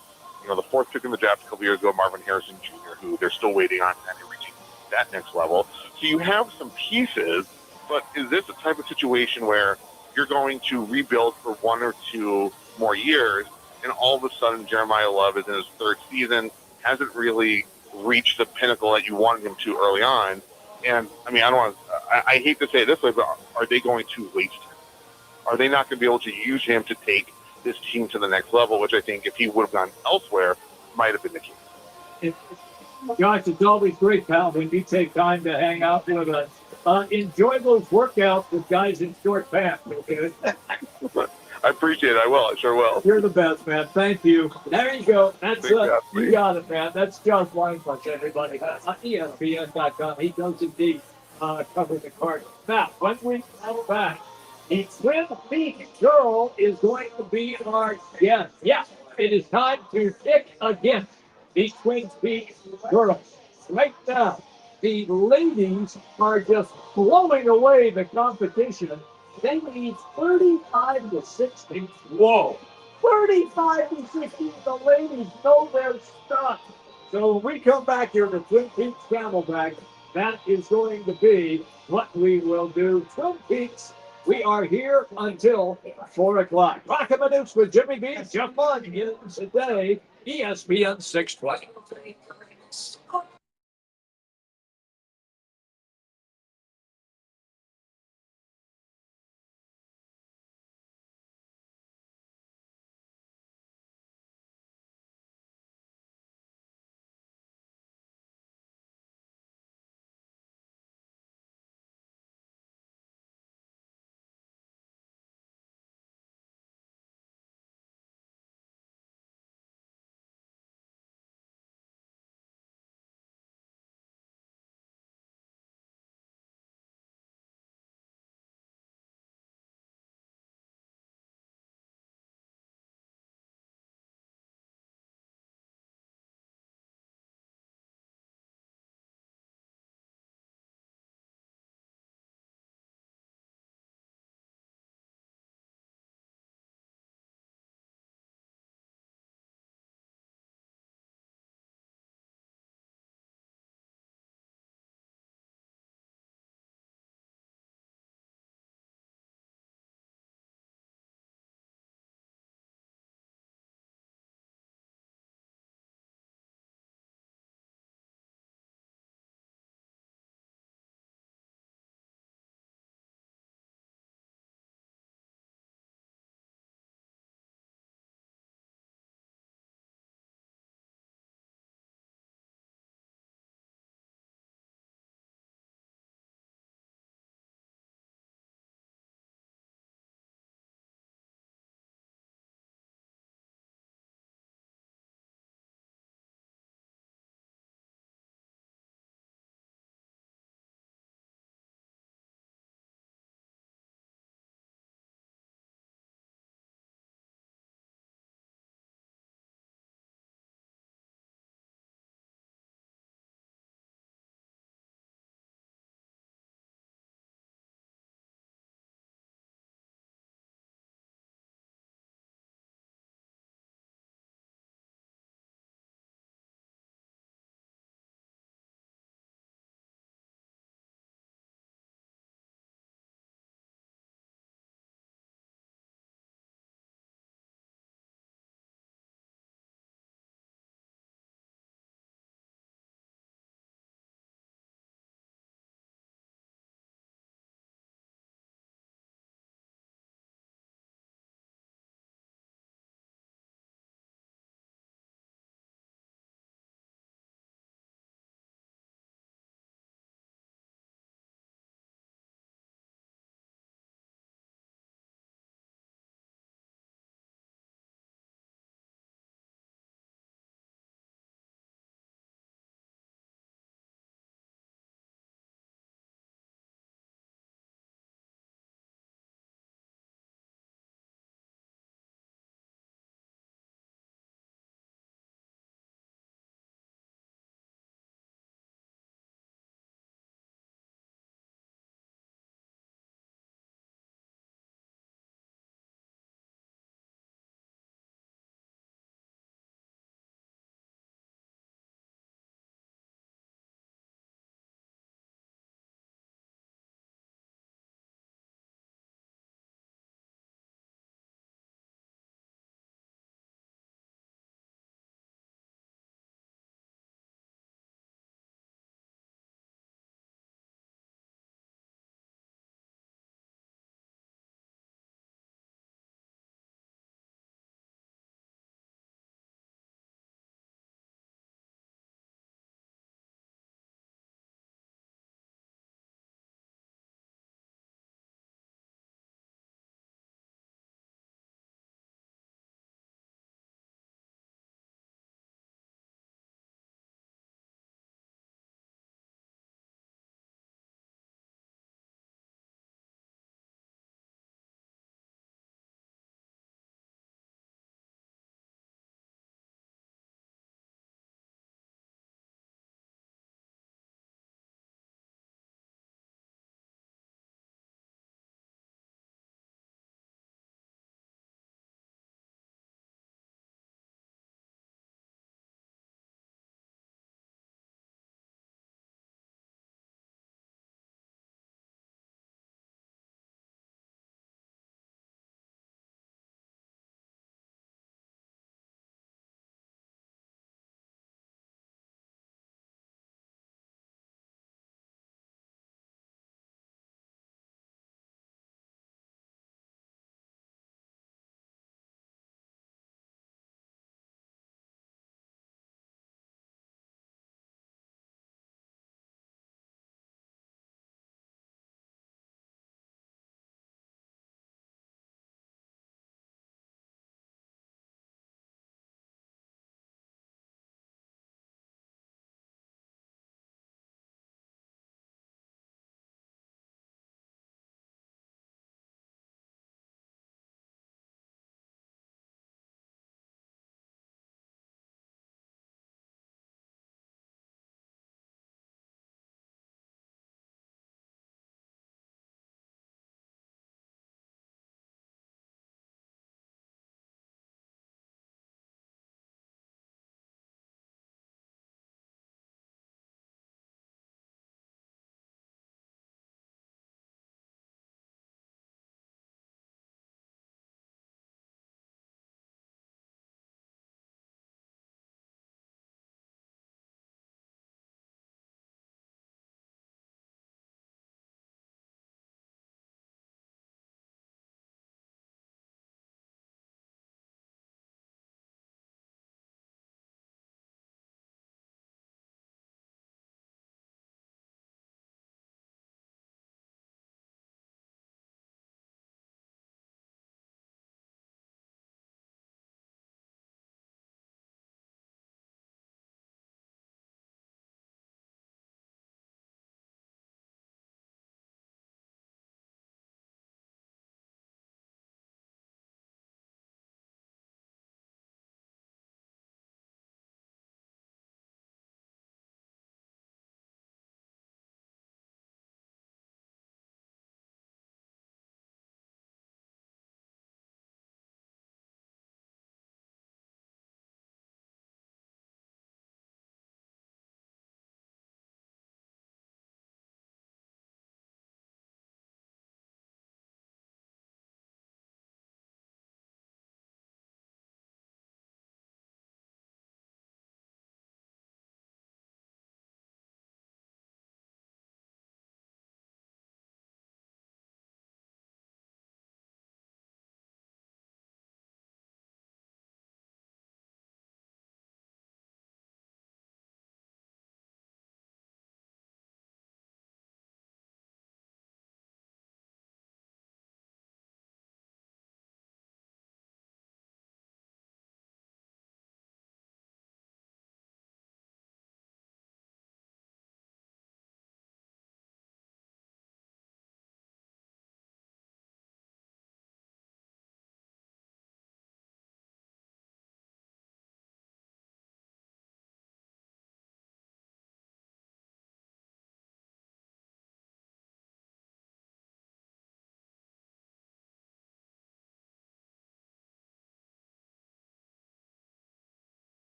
the fourth pick in the draft a couple years ago, Marvin Harrison Jr., who they're still waiting on kind of reaching that next level. So you have some pieces, but is this a type of situation where you're going to rebuild for 1 or 2 more years, and all of a sudden Jeremiah Love is in his third season, hasn't really reached the pinnacle that you wanted him to early on? And, I hate to say it this way, but are they going to waste him? Are they not going to be able to use him to take this team to the next level, which I think if he would have gone elsewhere, might have been the case. Josh, it's always great, pal, when you take time to hang out with us. Enjoy those workouts with guys in short pants, okay? I appreciate it. I will. I sure will. You're the best, man. Thank you. There you go. That's you got it, man. That's Josh Weinbush, everybody. On ESPN.com. He does indeed cover the Cardinals. Now, when we come back, the Twin Peaks girl is going to be our guest. Yeah, it is time to pick again the Twin Peaks girls. Right now, the ladies are just blowing away the competition. They need 35 to 60. Whoa. 35 to 60. The ladies know their stuff. So when we come back here to Twin Peaks Camelback, that is going to be what we will do. Twin Peaks, we are here until 4 o'clock. Roc and Manuch with Jimmy B. Jump on in today, ESPN 620.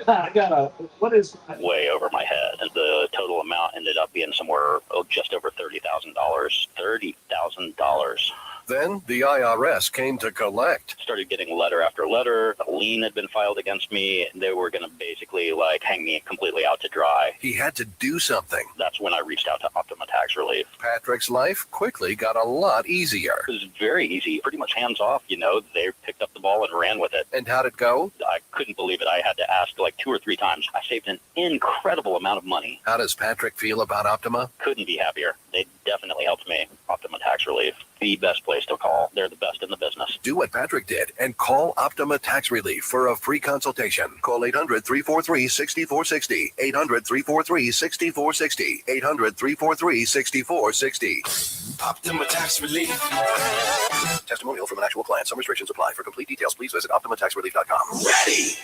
I got a, what is, way over my head. And the total amount ended up being somewhere just over $30,000. $30,000. Then the IRS came to collect. Started getting letter after letter. A lien had been filed against me. They were going to basically like hang me completely out to dry. He had to do something. That's when I reached out to Optima Tax Relief. Patrick's life quickly got a lot easier. It was very easy, pretty much hands off. You know, they picked up the ball and ran with it. And how'd it go? I couldn't believe it. I had to ask like 2 or 3 times. I saved an incredible amount of money. How does Patrick feel about Optima? Couldn't be happier. They definitely helped me. Optima Tax Relief, the best place to call. They're the best in the business. Do what Patrick did and call Optima Tax Relief for a free consultation. Call 800-343-6460. 800-343-6460. 800-343-6460. Optima Tax Relief. Testimonial from an actual client. Some restrictions apply. For complete details, please visit OptimaTaxRelief.com. Ready.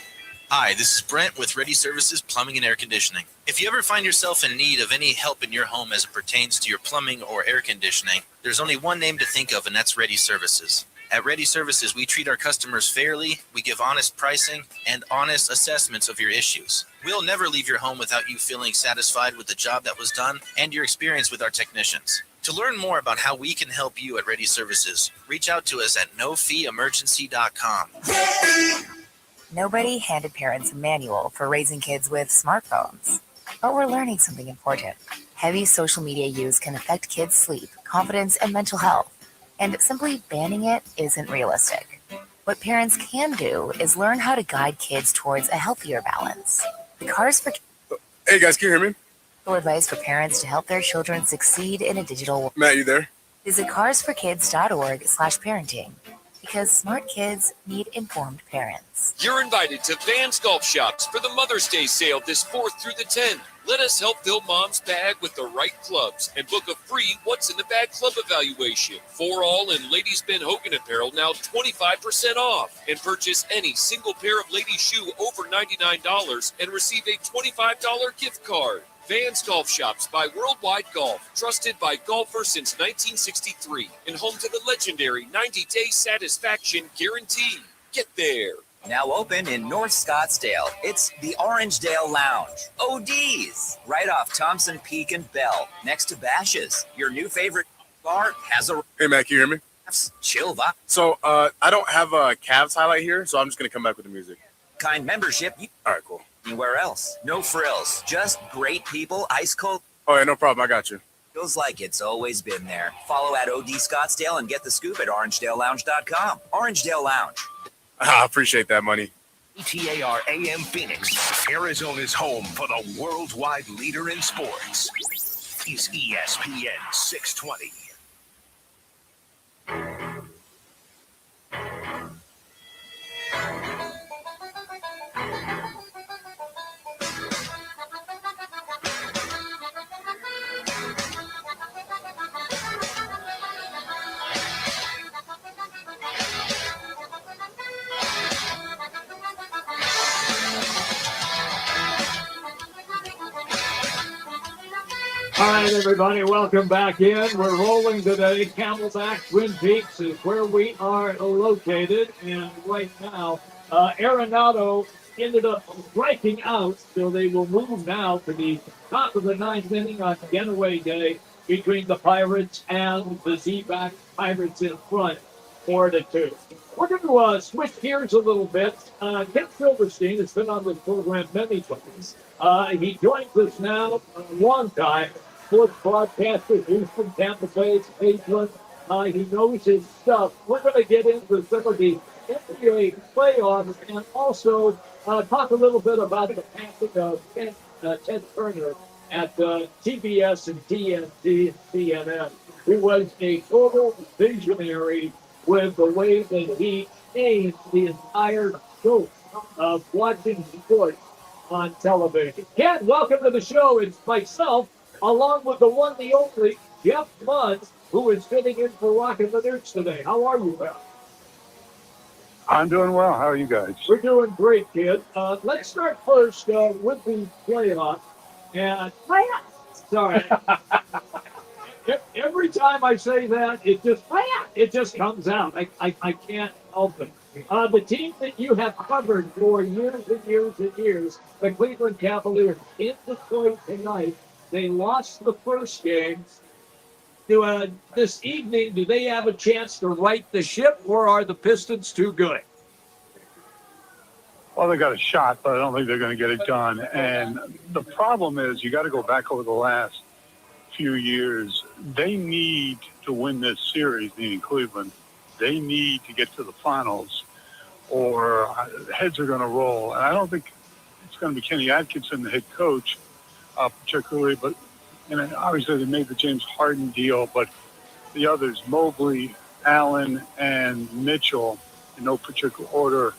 Hi, this is Brent with Ready Services Plumbing and Air Conditioning. If you ever find yourself in need of any help in your home as it pertains to your plumbing or air conditioning, there's only one name to think of, and that's Ready Services. At Ready Services, we treat our customers fairly, we give honest pricing, and honest assessments of your issues. We'll never leave your home without you feeling satisfied with the job that was done and your experience with our technicians. To learn more about how we can help you at Ready Services, reach out to us at nofeeemergency.com. Nobody handed parents a manual for raising kids with smartphones. But we're learning something important. Heavy social media use can affect kids' sleep, confidence, and mental health. And simply banning it isn't realistic. What parents can do is learn how to guide kids towards a healthier balance. The Cars for Hey guys, can you hear me? advice for parents to help their children succeed in a digital world. Matt, you there? Visit carsforkids.org/parenting. Because smart kids need informed parents. You're invited to Vans Golf Shops for the Mother's Day sale this 4th through the 10th. Let us help fill mom's bag with the right clubs and book a free What's in the Bag club evaluation. For all in ladies' Ben Hogan apparel now 25% off. And purchase any single pair of ladies' shoe over $99 and receive a $25 gift card. Vans Golf Shops by Worldwide Golf, trusted by golfers since 1963, and home to the legendary 90-day satisfaction guarantee. Get there. Now open in North Scottsdale. It's the Orangedale Lounge. OD's, right off Thompson Peak and Bell, next to Bash's. Your new favorite bar has a... Hey Matt, can you hear me? Chill vibe. So, I don't have a Cavs highlight here, so I'm just going to come back with the music. Kind membership. All right, cool. Anywhere else. No frills. Just great people, ice cold. Oh, yeah, no problem. I got you. Feels like it's always been there. Follow at OD Scottsdale and get the scoop at OrangeDaleLounge.com. Orangedale Lounge. I appreciate that, money. ETAR AM Phoenix, Arizona's home for the worldwide leader in sports, is ESPN 620. All right, everybody, welcome back in. We're rolling today. Camelback, Twin Peaks is where we are located. And right now, Arenado ended up striking out, so they will move now to the top of the 9th inning on getaway day between the Pirates and the Z-back. Pirates in front, 4-2. We're going to switch gears a little bit. Ken Silverstein has been on this program many times. He joins us now a long time. Sports broadcaster, Houston, Tampa Bay, Cleveland. He knows his stuff. We're going to get into some of the NBA playoffs and also talk a little bit about the passing of Ted Turner at TBS and TNT and CNN. He was a total visionary with the way that he changed the entire scope of watching sports on television. Ken, welcome to the show. It's myself, along with the one, the only, Jeff Mudd, who is sitting in for Roc and Manuch today. How are you, pal? I'm doing well. How are you guys? We're doing great, kid. Let's start first with the playoff. And sorry, every time I say that, it just comes out. I can't help it. The team that you have covered for years and years and years, the Cleveland Cavaliers in Detroit tonight. They lost the first game. This evening, do they have a chance to right the ship, or are the Pistons too good? Well, they got a shot, but I don't think they're going to get it done. And the problem is you got to go back over the last few years. They need to win this series, meaning Cleveland. They need to get to the finals, or heads are going to roll. And I don't think it's going to be Kenny Atkinson, the head coach, particularly. But obviously they made the James Harden deal, but the others, Mobley, Allen, and Mitchell, in no particular order,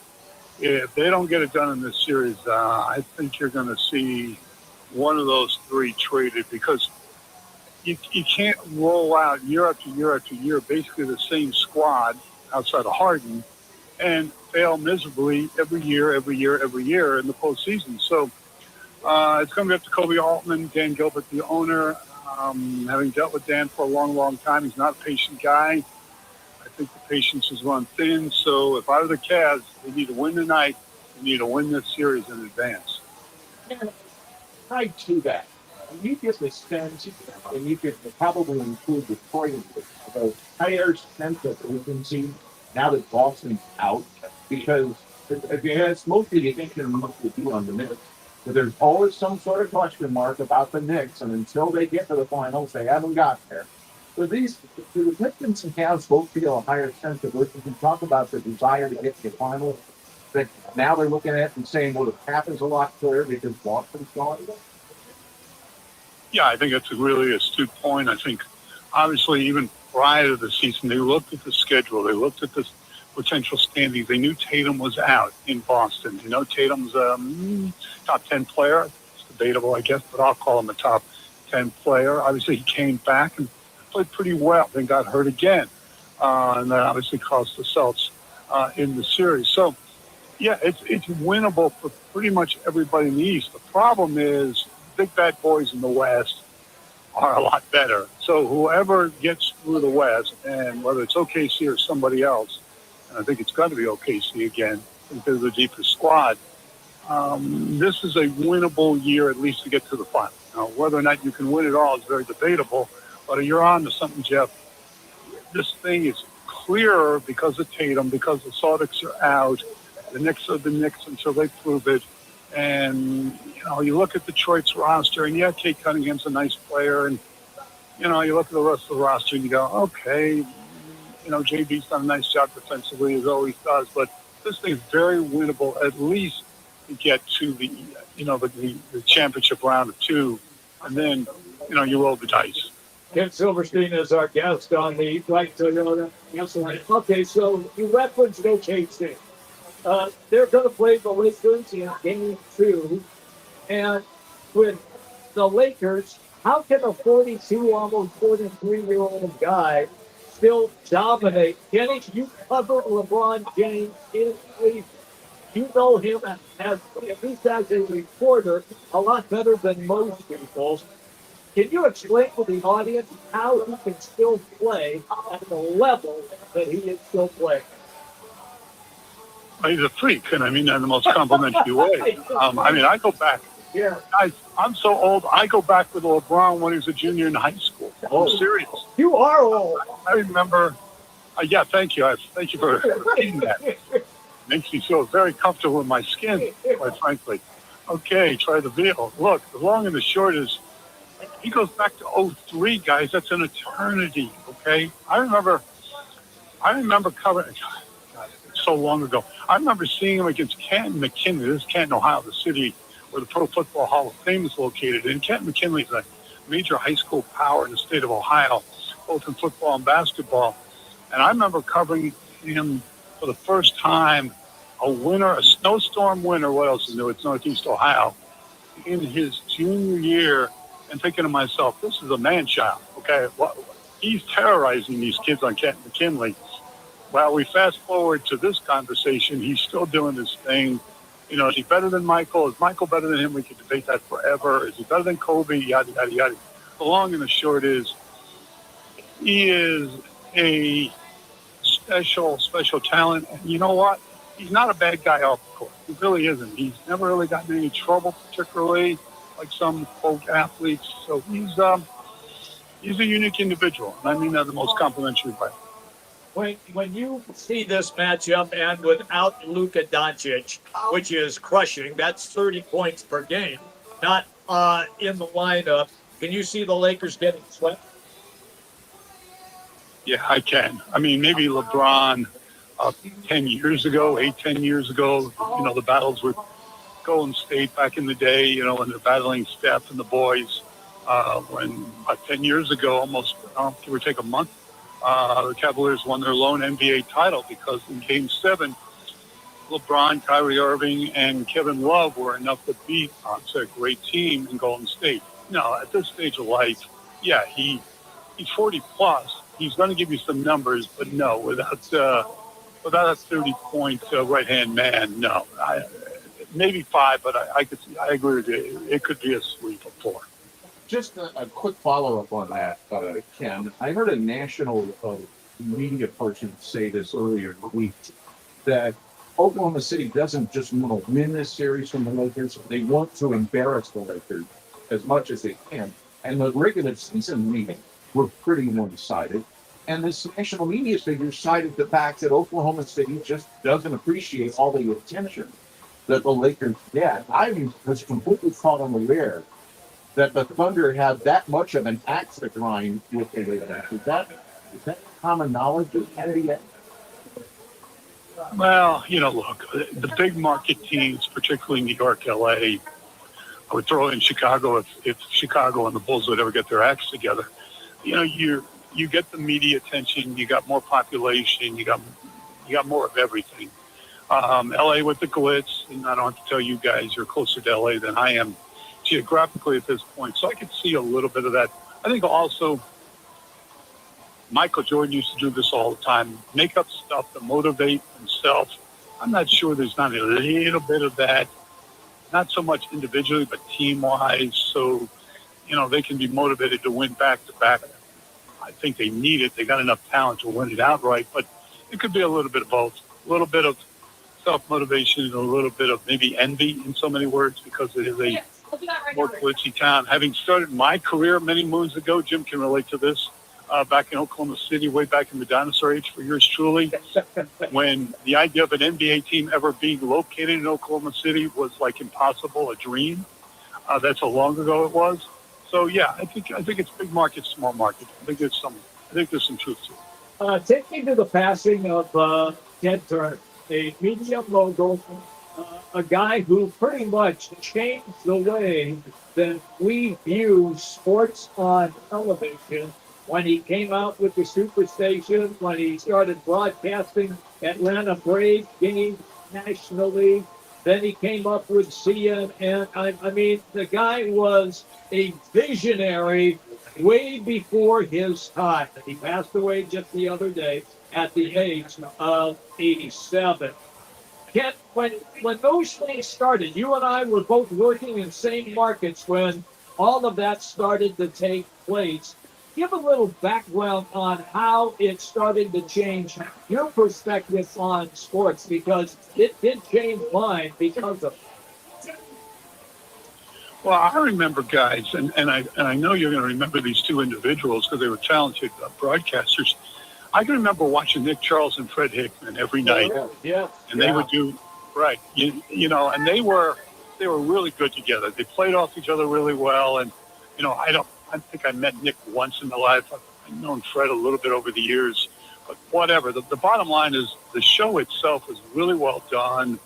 if they don't get it done in this series, I think you're going to see one of those three traded, because you can't roll out year after year after year basically the same squad outside of Harden and fail miserably every year in the postseason. So it's going to be up to Kobe Altman, Dan Gilbert, the owner. Having dealt with Dan for a long, long time, he's not a patient guy. I think the patience is run thin. So if I were the Cavs, they need to win tonight. They need to win this series in advance. Tied to that, you get the sense, and you could probably include Detroit in this, the higher sense of urgency now that Boston's out, because it's mostly the thinking mostly do on the Knicks, but there's always some sort of question mark about the Knicks, and until they get to the finals, they haven't got there. So the Pistons and Cavs both feel a higher sense of urgency. Talk about the desire to get to the finals. That now they're looking at it and saying, well, the path is a lot clearer because Boston's gone. Yeah, I think that's a really astute point. I think, obviously, even prior to the season, they looked at the schedule. They looked at the potential standings. They knew Tatum was out in Boston. You know, Tatum's a top 10 player. It's debatable, I guess, but I'll call him a top 10 player. Obviously, he came back and played pretty well, then got hurt again. And that obviously cost the Celtics in the series. So, yeah, it's winnable for pretty much everybody in the East. The problem is big bad boys in the West are a lot better. So whoever gets through the West, and whether it's OKC or somebody else, and I think it's got to be OKC again because of the deepest squad, this is a winnable year at least to get to the final. Now, whether or not you can win it all is very debatable, but you're on to something, Jeff. This thing is clearer because of Tatum, because the Celtics are out. The Knicks are the Knicks until they prove it. And, you look at Detroit's roster, and yeah, Kate Cunningham's a nice player. And, you look at the rest of the roster and you go, okay, JB's done a nice job defensively as always does. But this thing is very winnable, at least to get to the championship round of two. And then, you roll the dice. Ken Silverstein is our guest on the Right Toyota. Okay, so you referenced OKC. They're going to play the Lakers in Game 2. And with the Lakers, how can a 42, almost 43-year-old guy still dominate? Kenny, you covered LeBron James in Cleveland. You know him as, at least as a reporter, a lot better than most people. Can you explain to the audience how he can still play at the level that he is still playing? He's a freak, and I mean that in the most complimentary way. I go back. Yeah. Guys, I'm so old. I go back with LeBron when he was a junior in high school. I'm serious. You are old. I remember. Yeah, thank you. Thank you for saying that. Makes me feel very comfortable in my skin, quite frankly. Okay, try the veal. Look, the long and the short is, he goes back to 2003, guys. That's an eternity, okay? I remember covering, God, it's so long ago. I remember seeing him against Canton McKinley. This is Canton, Ohio, the city where the Pro Football Hall of Fame is located. And Canton McKinley is a major high school power in the state of Ohio, both in football and basketball. And I remember covering him for the first time, a snowstorm winter. What else is new? It's Northeast Ohio. In his junior year, and thinking to myself, this is a man-child, okay? He's terrorizing these kids on Canton McKinley. Well, we fast forward to this conversation. He's still doing his thing. Is he better than Michael? Is Michael better than him? We could debate that forever. Is he better than Kobe? Yada, yada, yada. The long and the short is, he is a special talent. And you know what? he's not a bad guy off the court. He really isn't. He's never really gotten in any trouble, particularly like some quote athletes. So he's a unique individual, and I mean that the most complimentary way. When you see this matchup and without Luka Doncic, which is crushing, that's 30 points per game, not in the lineup, can you see the Lakers getting swept? Yeah, I can. I mean, maybe LeBron 10 years ago, 10 years ago, the battles with Golden State back in the day, when they're battling Steph and the boys. When 10 years ago, almost give or take a month, the Cavaliers won their lone NBA title because in Game 7, LeBron, Kyrie Irving, and Kevin Love were enough to beat a great team in Golden State. At this stage of life, yeah, he's 40 plus. He's going to give you some numbers, but no, without a 30-point right-hand man, no. Maybe 5, but I agree with you. It could be a sweep of 4. Just a quick follow-up on that, Ken. I heard a national media person say this earlier in the week, that Oklahoma City doesn't just want to win this series from the Lakers. They want to embarrass the Lakers as much as they can. And the regular season meeting were pretty one-sided. And this national media figure cited the fact that Oklahoma City just doesn't appreciate all the attention that the Lakers get. I was completely caught unaware that the Thunder had that much of an axe to grind with the Lakers. Is that common knowledge of Kennedy? Well, look, the big market teams, particularly New York, LA, I would throw in Chicago if Chicago and the Bulls would ever get their acts together. You get the media attention, you got more population, you got more of everything. LA with the glitz, and I don't have to tell you guys, you're closer to LA than I am geographically at this point. So I could see a little bit of that. I think also Michael Jordan used to do this all the time, make up stuff to motivate himself. I'm not sure there's not a little bit of that, not so much individually, but team-wise. So, they can be motivated to win back-to-back. I think they need it. They got enough talent to win it outright, but it could be a little bit of both. A little bit of self-motivation and a little bit of maybe envy in so many words, because it is a more glitzy town. Having started my career many moons ago, Jim can relate to this, back in Oklahoma City, way back in the dinosaur age for yours truly, when the idea of an NBA team ever being located in Oklahoma City was like impossible, a dream. That's how long ago it was. So yeah, I think it's big market, small market. I think there's some truth to it. Take me to the passing of Ted Turner, a media mogul, a guy who pretty much changed the way that we view sports on television. When he came out with the Superstation, when he started broadcasting Atlanta Braves games nationally, then he came up with CNN. I mean, the guy was a visionary way before his time. He passed away just the other day at the age of 87. Ken, when those things started, you and I were both working in same markets when all of that started to take place. Give a little background on how it started to change your perspective on sports, because it did change mine because of it. Well, I remember, guys, and I know you're going to remember these two individuals because they were talented broadcasters. I can remember watching Nick Charles and Fred Hickman every night. And they would do right, and they were really good together. They played off each other really well, and I think I met Nick once in my life. I've known Fred a little bit over the years, but whatever. The bottom line is the show itself was really well done.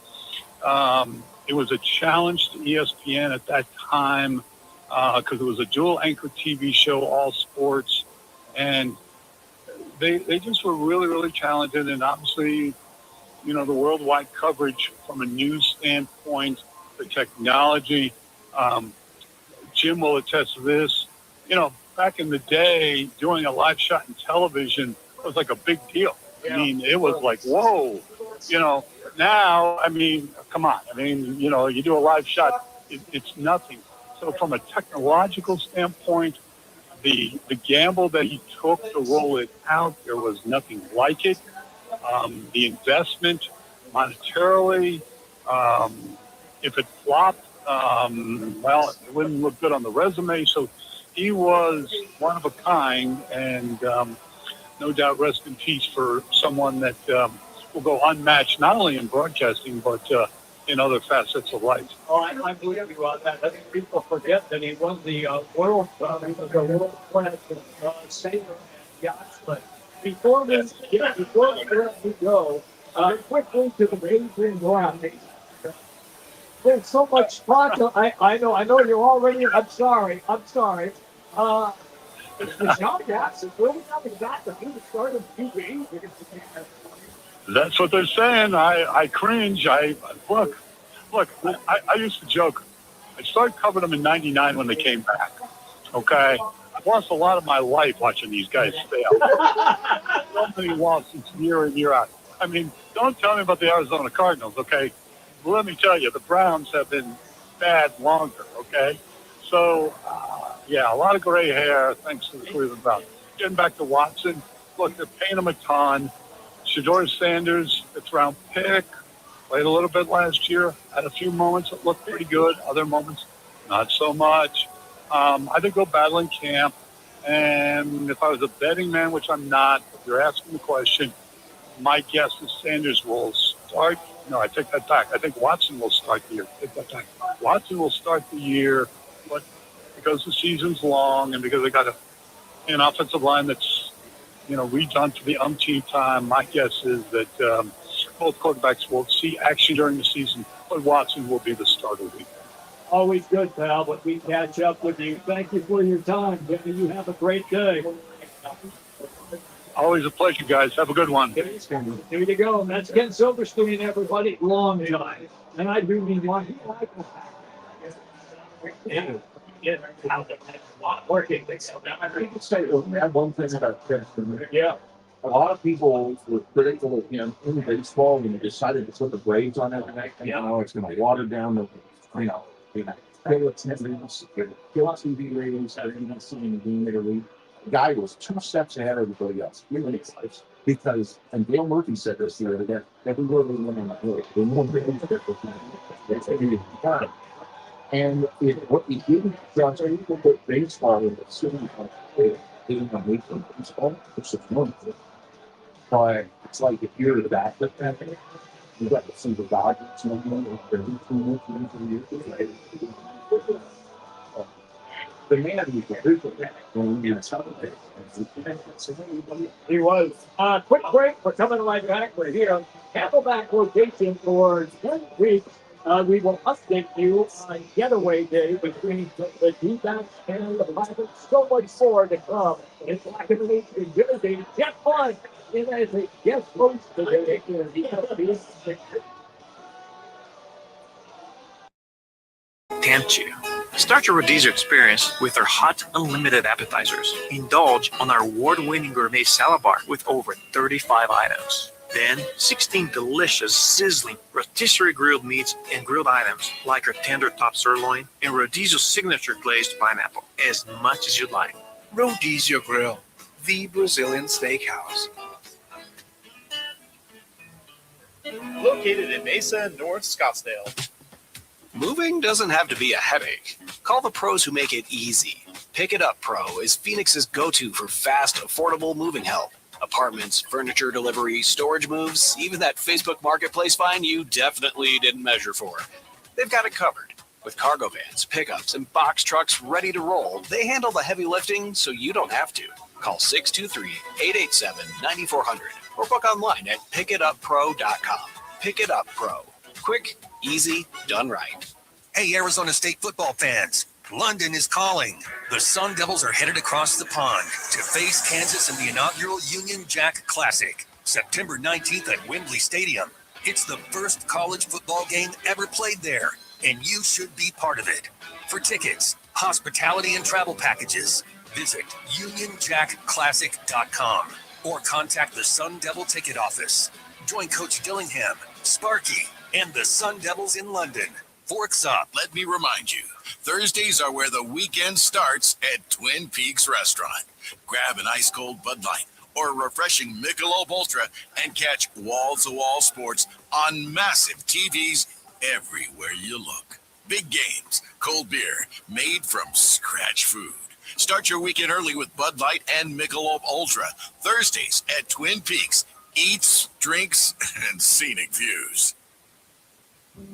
It was a challenge to ESPN at that time because it was a dual anchor TV show, all sports, and they just were really, really talented. And obviously, the worldwide coverage from a news standpoint, the technology. Jim will attest to this. Back in the day, doing a live shot in television was like a big deal. I mean, it was like, whoa, now, I mean, come on. I mean, you do a live shot, it's nothing. So from a technological standpoint, the gamble that he took to roll it out, there was nothing like it. The investment monetarily. If it flopped, well, it wouldn't look good on the resume. So he was one of a kind, and no doubt rest in peace for someone that will go unmatched not only in broadcasting but in other facets of life. Oh, I believe you on that. I think people forget that he was the world class sailor and yachtsman. Before we let you go, quickly to the Raging Rock. There's so much talk. I know you're already. I'm sorry. The John Watson really haven't got to be the start of TV. That's what they're saying. I cringe. Look. I used to joke. I started covering them in '99 when they came back. Okay, I've lost a lot of my life watching these guys fail. So many losses year in year out. I mean, don't tell me about the Arizona Cardinals. Okay, let me tell you, the Browns have been bad longer. Okay, so yeah, a lot of gray hair thanks to the Cleveland Browns. Getting back to Watson, look, they're paying him a ton. Shedeur Sanders, fifth round pick. Played a little bit last year. Had a few moments that looked pretty good. Other moments, not so much. I think they'll battle in camp. And if I was a betting man, which I'm not, if you're asking the question, my guess is Sanders will start. No, I take that back. I think Watson will start the year. Take that back. Watson will start the year, but because the season's long and because they got an offensive line that's, redone for the umpteenth time, my guess is that both quarterbacks will see action during the season, but Watson will be the starter week. Always good, pal, but we catch up with you. Thank you for your time. You have a great day. Always a pleasure, guys. Have a good one. There you go. That's Ken Silverstein, everybody. Long time. And I do mean one. Yeah, working. I think it's say one thing about Chris. Yeah. A lot of people were critical of him in baseball when they decided to put the Braves on everything. It's going to water down the, kill attendance, kill TV ratings. I didn't see any game literally. The guy was 2 steps ahead of everybody else. Really excited. Because, and Dale Murphy said this the other day, everywhere they went on the field, they won the and what he didn't, John, so you put baseball in the city, they didn't make them baseball, which is wonderful. But it's like if you're the back of that, you got to see the Dodgers, the man who can do that when we celebrate. He was. Quick break. We're coming right back. We're here. Camelback rotation for 1 week. We will update you on Getaway Day between the D-backs and the Pirates. So much more to come. It's Black and White New Jersey. Jeff Hunt is as a guest host today. Tempt you. Start your Rhodesia experience with our hot, unlimited appetizers. Indulge on our award-winning gourmet salad bar with over 35 items. Then, 16 delicious, sizzling rotisserie grilled meats and grilled items like our tender top sirloin and Rhodesia's signature glazed pineapple, as much as you'd like. Rhodesia Grill, the Brazilian steakhouse. Located in Mesa, North Scottsdale. Moving doesn't have to be a headache. Call the pros who make it easy. Pick It Up Pro is Phoenix's go-to for fast, affordable moving help. Apartments, furniture delivery, storage moves, even that Facebook Marketplace find you definitely didn't measure for. They've got it covered. With cargo vans, pickups, and box trucks ready to roll, they handle the heavy lifting so you don't have to. Call 623-887-9400 or book online at pickituppro.com. Pick It Up Pro. Quick, easy, done right. Hey, Arizona State football fans. London is calling. The Sun Devils are headed across the pond to face Kansas in the inaugural Union Jack Classic, September 19th at Wembley Stadium. It's the first college football game ever played there, and you should be part of it. For tickets, hospitality, and travel packages, visit UnionJackClassic.com or contact the Sun Devil ticket office. Join Coach Dillingham, Sparky, and the Sun Devils in London. Forks up. Let me remind you, Thursdays are where the weekend starts at Twin Peaks Restaurant. Grab an ice-cold Bud Light or refreshing Michelob Ultra and catch wall-to-wall sports on massive TVs everywhere you look. Big games, cold beer, made from scratch food. Start your weekend early with Bud Light and Michelob Ultra. Thursdays at Twin Peaks. Eats, drinks, and scenic views.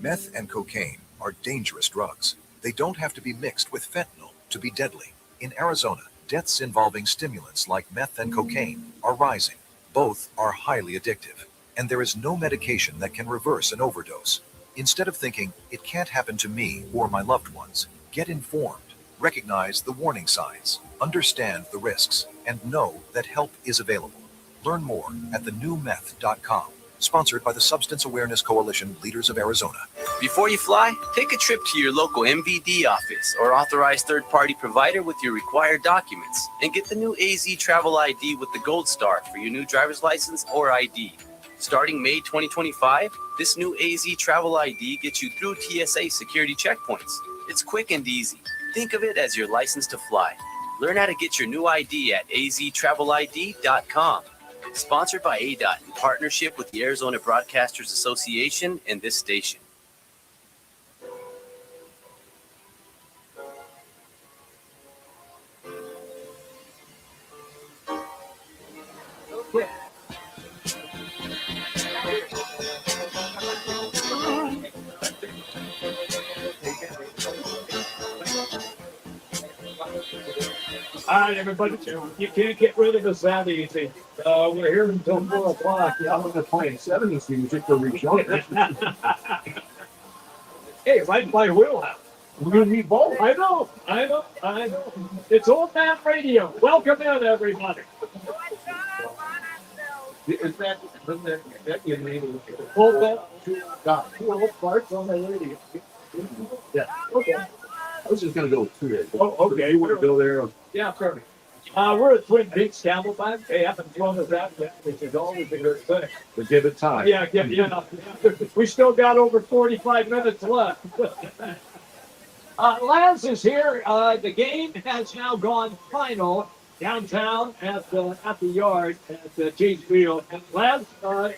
Meth and cocaine are dangerous drugs. They don't have to be mixed with fentanyl to be deadly. In Arizona, deaths involving stimulants like meth and cocaine are rising. Both are highly addictive, and there is no medication that can reverse an overdose. Instead of thinking, it can't happen to me or my loved ones, get informed. Recognize the warning signs, understand the risks, and know that help is available. Learn more at thenewmeth.com. Sponsored by the Substance Awareness Coalition Leaders of Arizona. Before you fly, take a trip to your local MVD office or authorized third-party provider with your required documents and get the new AZ Travel ID with the Gold Star for your new driver's license or ID. Starting May 2025, this new AZ Travel ID gets you through TSA security checkpoints. It's quick and easy. Think of it as your license to fly. Learn how to get your new ID at aztravelid.com. Sponsored by ADOT in partnership with the Arizona Broadcasters Association and this station. Okay. All right, everybody, you can't get rid of us that easy. We're here until 4 o'clock. Yeah, I'm going to play 70s music for regional. Hey, right by wheelhouse. We need both. I know. It's Old Man Radio. Welcome in, everybody. Is that your name? Old Man. Got Two parts on the radio. Yeah. Okay. I was just going to go with 2 days. Oh, okay. You want to go there? Yeah, perfect. We're at Twin Peaks Camelback. They haven't thrown us out yet, which is always a good thing. But give it time. Yeah. We still got over 45 minutes left. Laz is here. The game has now gone final downtown at the yard at Chase Field. And Laz,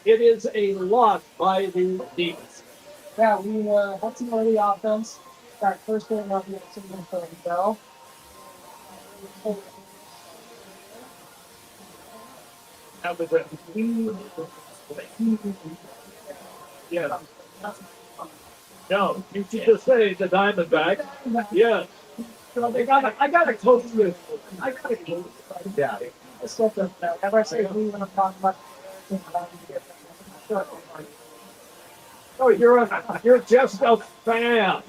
it is a loss by the Demons. Yeah, we had some early offense. Got first game up next to Bell. That was it. Yeah. No, you should just say the Diamondback. Yeah. So I gotta coach this. Yeah. Ever say we want to talk about Oh, you're just a fan.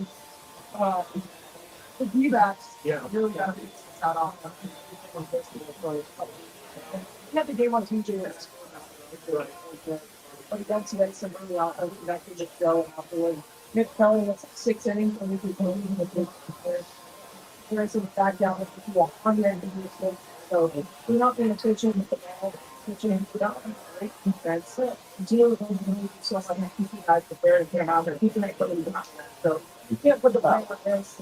the D-backs. Yeah. Really got to be shot off. You have the game on TJ. But against some early on, I think that could just go afterward. Nick Kelly was 6 innings, and we could go in with the players. There's some back down with 100 and so we're not paying attention with the ball, pitching down, right? That's it. Deal with them, so I can keep you guys prepared and get them out there. Keep them at the so you can't put the ball with this.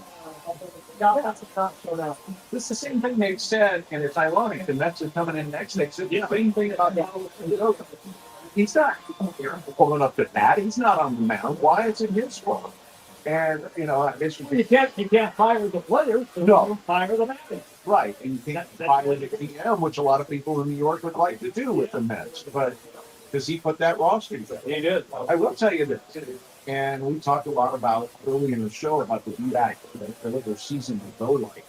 That's a tough show now. This is the same thing they've said, and it's ironic. The Mets are coming in next. They said the same thing about the He's not pulling up the bat. He's not on the mound. Why? It's in his fault. And I guess you can't fire the players. So no, fire the manager. Right, and you can't fire the GM, which a lot of people in New York would like to do with the Mets. But does he put that roster together? He did. I will tell you this, and we talked a lot about early in the show about the D-back, the regular season would go like.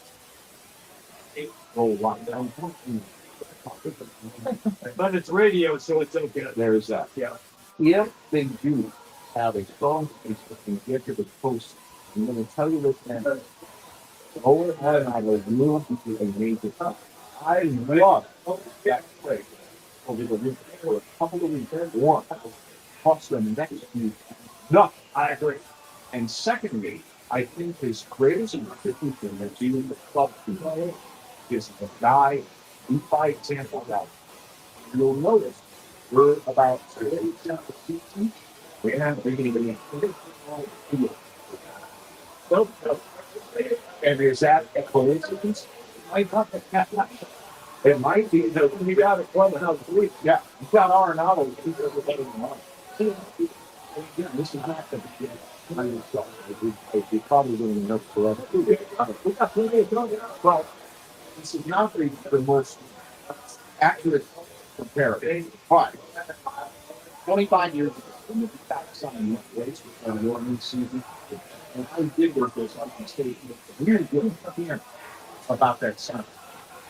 But it's radio, so it's okay. There's that. Yeah. If they do have a strong case that can get to the post, I'm going to tell you this, man. Over and I was moved into a major cup. I love that play over the weekend for a couple of weekends. One, cost them next week. No, I agree. And secondly, I think his greatest contribution that's even the club today is the guy who, by example, that you'll notice we're about 8 of the season. We have really and is that a coincidence? I thought that It might be that when you got a clubhouse week, yeah, you got Arenado, he's everybody in line. Again, this is not going to be we probably going to enough for us. We got plenty of time. Well, this is not the most accurate comparison, but 25 years ago, when the Sox signed the race for the World season, and I did work this on the state, we were getting here about that sign.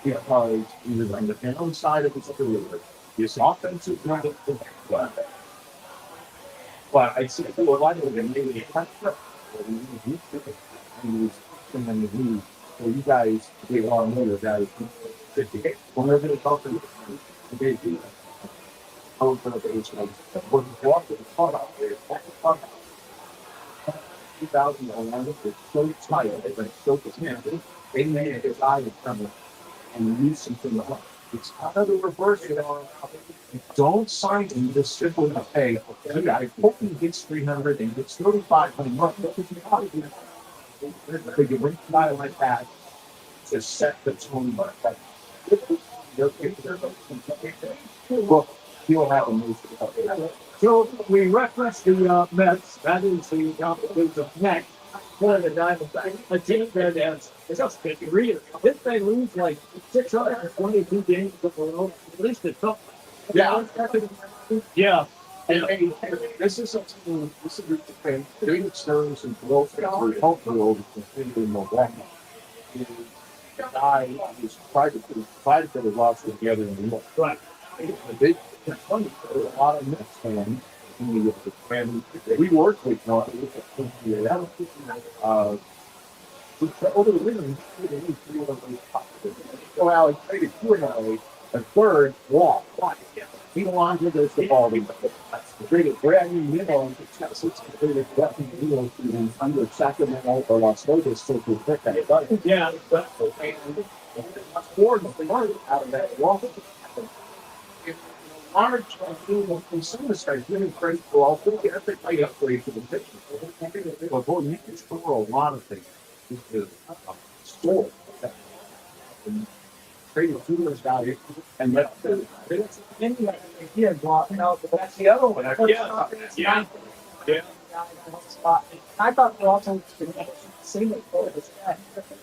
Because he was on the downside of his career. His offensive running, but I see a lot of them maybe he was in the league. So you guys, they are more guys. Whenever they talk to they do. Over the age of when you walk to the car out there, 2011 was so tight, it was so contaminated. They made his eye come and use him from the heart. It's kind of the reverse. Don't sign him just simply to pay. I hope he gets 300 and gets 35 a month. But you bring a guy like that to set the tone. Well, he'll have a move. So we referenced the Mets. That is the next one of the Diamondbacks. A team that has just been real. Didn't they lose like 622 games in a row? At least a couple. Yeah. Yeah. And this is a team. This is a thing. David Stearns and Wilson were hopeful to continue in Milwaukee. The guy who's tried to put his lives together in New York. Right. The big funny, a lot of Mets fans. And we worked with one. Over the winter, so Alex traded 2 in a third walk. He wanted this the ball. He traded brand new middle. Traded under Sacramento or Las Vegas to pick that. Yeah, but Ford learned out of that walk. Large consumers are giving credit for all the every upgrade to the picture. But boy, you can store a lot of things. Store. Trading tumors value and that's the other one. Yeah. I thought we also seen it for the shed.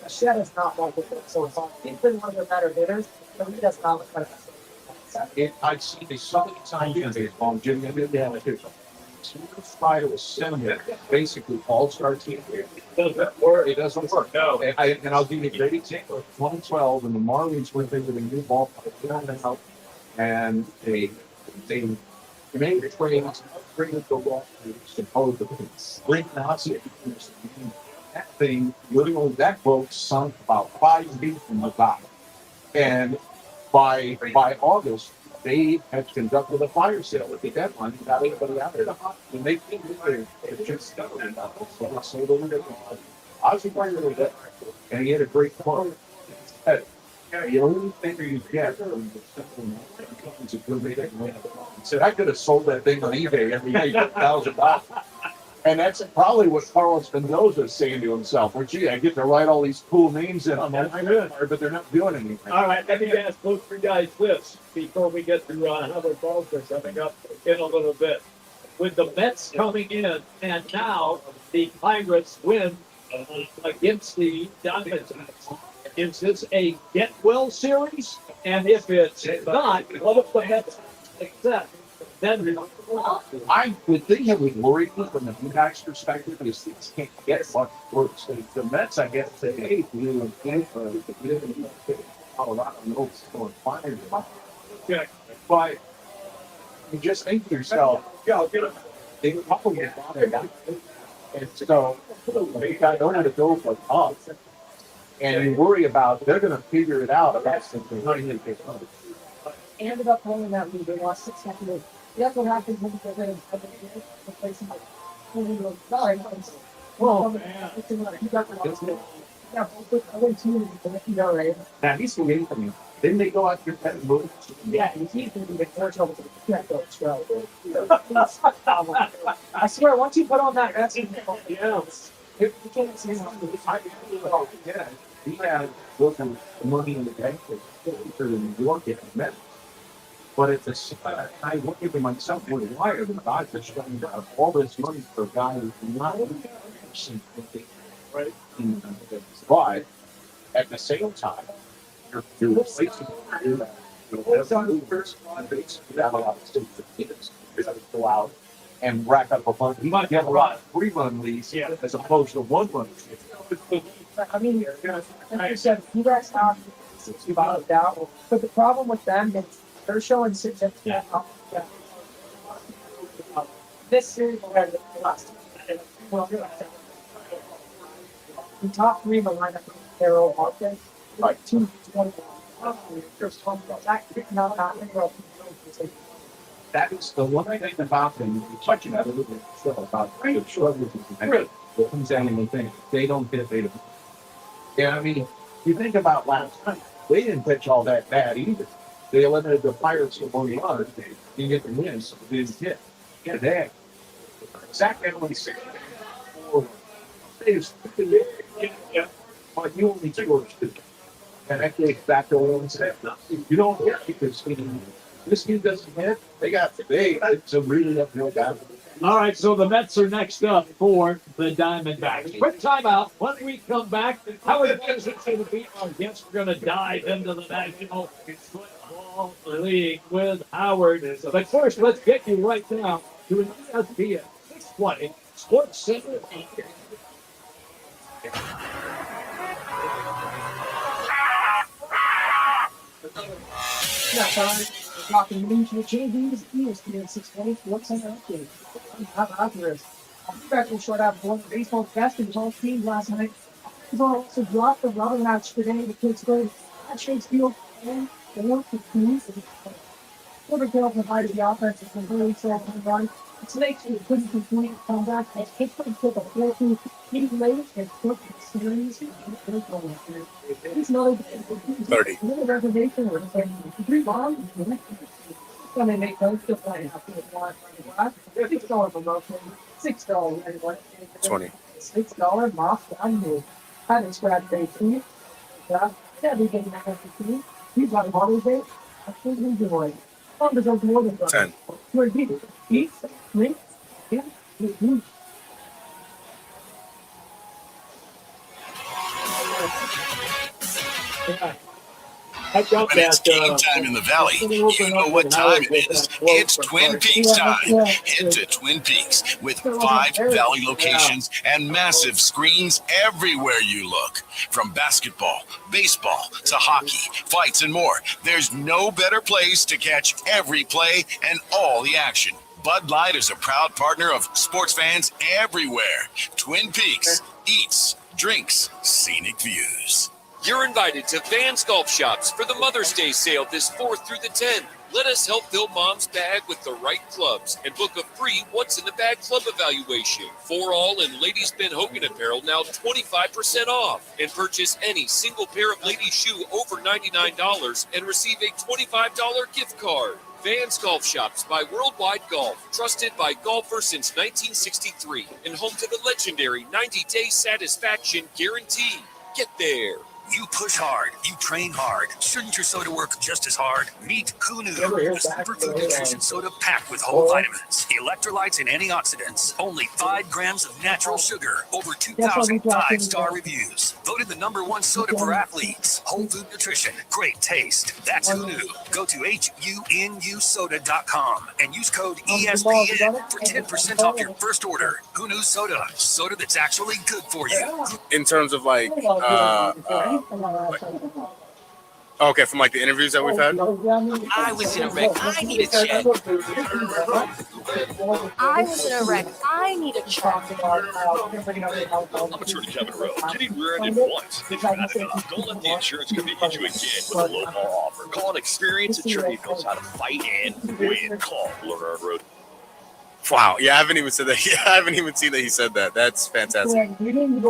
The shed is not like it, so it's on. He's been one of their better hitters, but he does not look like I've seen this so many times in baseball. Jim, they have a picture. Spider was sending basically all-star team. It doesn't work. No. And I'll give you a great example. 2012, and the Marlins went into the new ballpark, and they made a trade, upgraded the ball supposedly. Great Nazi. That thing, literally, that boat sunk about 5 feet from the bottom. And by August, they had conducted a fire sale at the deadline and got everybody out of there. And they came in there just so I sold over there. I was inquiring with that, and he had a great quote. The only thing you get from the simple is a good way to win. He said, I could have sold that thing on eBay every day for $1,000. And that's probably what Carlos Mendoza is saying to himself. Well, gee, I get to write all these cool names in on my card, but they're not doing anything. All right, let me ask both three guys this before we get to how the balls are coming up in a little bit. With the Mets coming in, and now the Pirates win against the Diamondbacks, is this a get well series? And if it's not, what if the Mets accept? Then the thing that would worry me from the D-backs perspective is things can't get much worse. The Mets, I guess, say, hey, we live in Colorado, I know it's going fine. But you just think to yourself, they probably get bothered. And so they got nowhere to go but up. And you worry about they're going to figure it out. That's something. How do you think ended up playing that league. They lost 6 seconds. That's what happens when you get rid of the place in sorry. Oh, man. He got the I went 2 ERA. Now he's still waiting for me. Didn't they go out there and move? Yeah, he's going to get more trouble. I swear, once you put on that, that's yeah. You can't see him. he had wasn't money in the bank for New York at the Met. But at the same time, I look at myself with why are the Dodgers spending all this money for a guy who's not right? But at the same time, you're replacing without a lot of state for kids. You're going to go out and rack up a bunch. You might get a lot of 3-run leads as opposed to 1-run. I mean, like I said, you guys have about that, but the problem with them is they're showing significant. This series has the last. Well, the top 3 of the lineup, they're all offense, like 2-21. That is the one thing about them. You're touching that a little bit still about struggling to what comes down and thing. They don't hit. They don't. Yeah, I mean, you think about last night, they didn't pitch all that bad either. They eliminated the Pirates to 1 run. You get the wins, so they didn't hit. Yeah, they Zach Emily 64 saves. Yeah, but you only scored 2. And that goes back to what I said. You don't hit because this team doesn't hit. It's a really uphill battle. All right, so the Mets are next up for the Diamondbacks. Quick timeout. When we come back, Howard Benson going to be our guest. We're going to dive into the National Football League with Howard. But first, let's get you right now to an ESPN 620 Sports Center. Talking regional changes, ESPN 620 Sports Center update. How about this? Back in short out one of the baseball basketball team last night. He's also dropped the rubber match today. The kids go at Shakespeare and they work with teams. Quarterback provided the offense has been really slow on the run. The Snakes couldn't complete a comeback. They Pittsburgh took a 4-2 lead late and took the series. He's another 30. Another reservation or 3 bombs. When they make those, still playing up to the $1. $6 promotion. $6 20. $6 moss down here. Had a scratch day team. Yeah, we getting that team. He's got a holiday day. I think we do it. 10. Where did it? Eat, drink, yeah, When it's game time in the Valley, you know what time it is. It's Twin Peaks time. Head to Twin Peaks with 5 Valley locations and massive screens everywhere you look. From basketball, baseball, to hockey, fights, and more, there's no better place to catch every play and all the action. Bud Light is a proud partner of sports fans everywhere. Twin Peaks, eats, drinks, scenic views. You're invited to Vans Golf Shops for the Mother's Day sale this 4th through the 10th. Let us help fill Mom's bag with the right clubs and book a free What's in the Bag club evaluation. For all in ladies' Ben Hogan apparel, now 25% off. And purchase any single pair of ladies' shoe over $99 and receive a $25 gift card. Vans Golf Shops by Worldwide Golf, trusted by golfers since 1963 and home to the legendary 90-day satisfaction guarantee. Get there. You push hard, you train hard. Shouldn't your soda work just as hard? Meet Who Knew, the superfood nutrition soda packed with whole vitamins, electrolytes, and antioxidants. Only 5 grams of natural sugar. Over 2,000 5-star reviews. Voted the #1 soda for athletes. Whole food nutrition, great taste. That's Who Knew. Go to HUNUsoda.com and use code ESPN for 10% off your first order. Who Knew Soda. Soda that's actually good for you. In terms of okay, from the interviews that we've had. I was in a wreck. I need a check. I was in a wreck. I need a check. I'm attorney Kevin Rowe. Getting rear-ended once. If you're not enough, don't let the insurance company hit you again with a low-ball offer. Call an experienced attorney who knows how to fight and win. Call Lerner Road. Wow, yeah, I haven't even said that. Yeah, I haven't even seen that he said that. That's fantastic. Living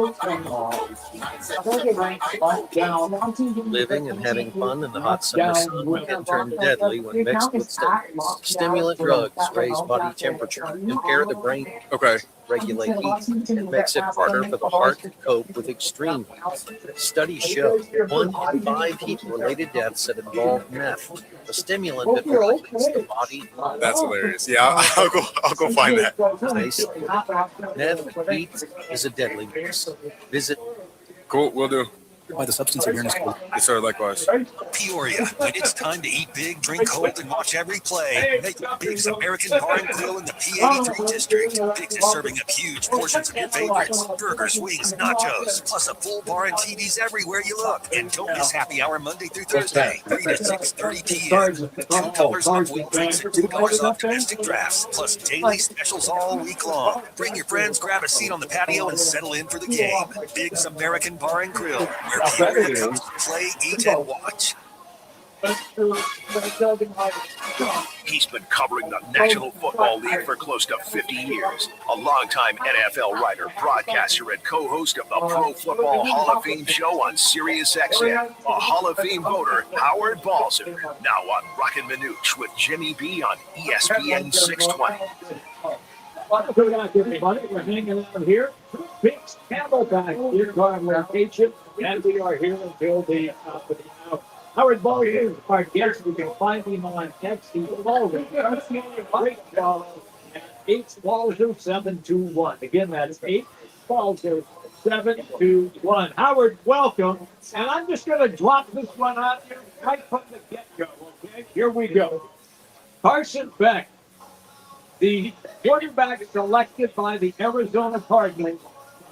and having fun in the hot summer sun can turn deadly when mixed with stimulants. Stimulant drugs raise body temperature, impair the brain. Okay. regulate heat. It makes it harder for the heart to cope with extreme heat. Studies show 1 in 5 heat-related deaths that involve meth, a stimulant that regulates the body. That's hilarious. Yeah, I'll go find that. Stay safe. Meth heat is a deadly mix. Visit. Cool, we'll do. By the Substance Awareness Board. Yes, sir, likewise. Peoria, when it's time to eat big, drink cold, and watch every play, make Big's American Bar and Grill in the P83 district. Big's is serving up huge portions of your favorites: burgers, wings, nachos, plus a full bar and TVs everywhere you look. And don't miss happy hour Monday through Thursday, 3 to 6:30 p.m. $2 off wing drinks and $2 off domestic drafts, plus daily specials all week long. Bring your friends, grab a seat on the patio, and settle in for the game. Big's American Bar and Grill, where Peoria comes to play, eat, and watch. He's been covering the National Football League for close to 50 years. A longtime NFL writer, broadcaster, and co-host of the Pro Football Hall of Fame show on SiriusXM. A Hall of Fame voter, Howard Balzer. Now on Roc and Manuch with Jimmy B on ESPN 620. Good night, everybody. We're hanging out here. Big Camelback here on location, and we are here until the top of the hour. Howard Balzer, our guest. You can find him on X. He's always right at 8-721. Again, that's 8-721. Howard, welcome. And I'm just going to drop this one out here right from the get-go. Okay, here we go. Carson Beck, the quarterback selected by the Arizona Cardinals,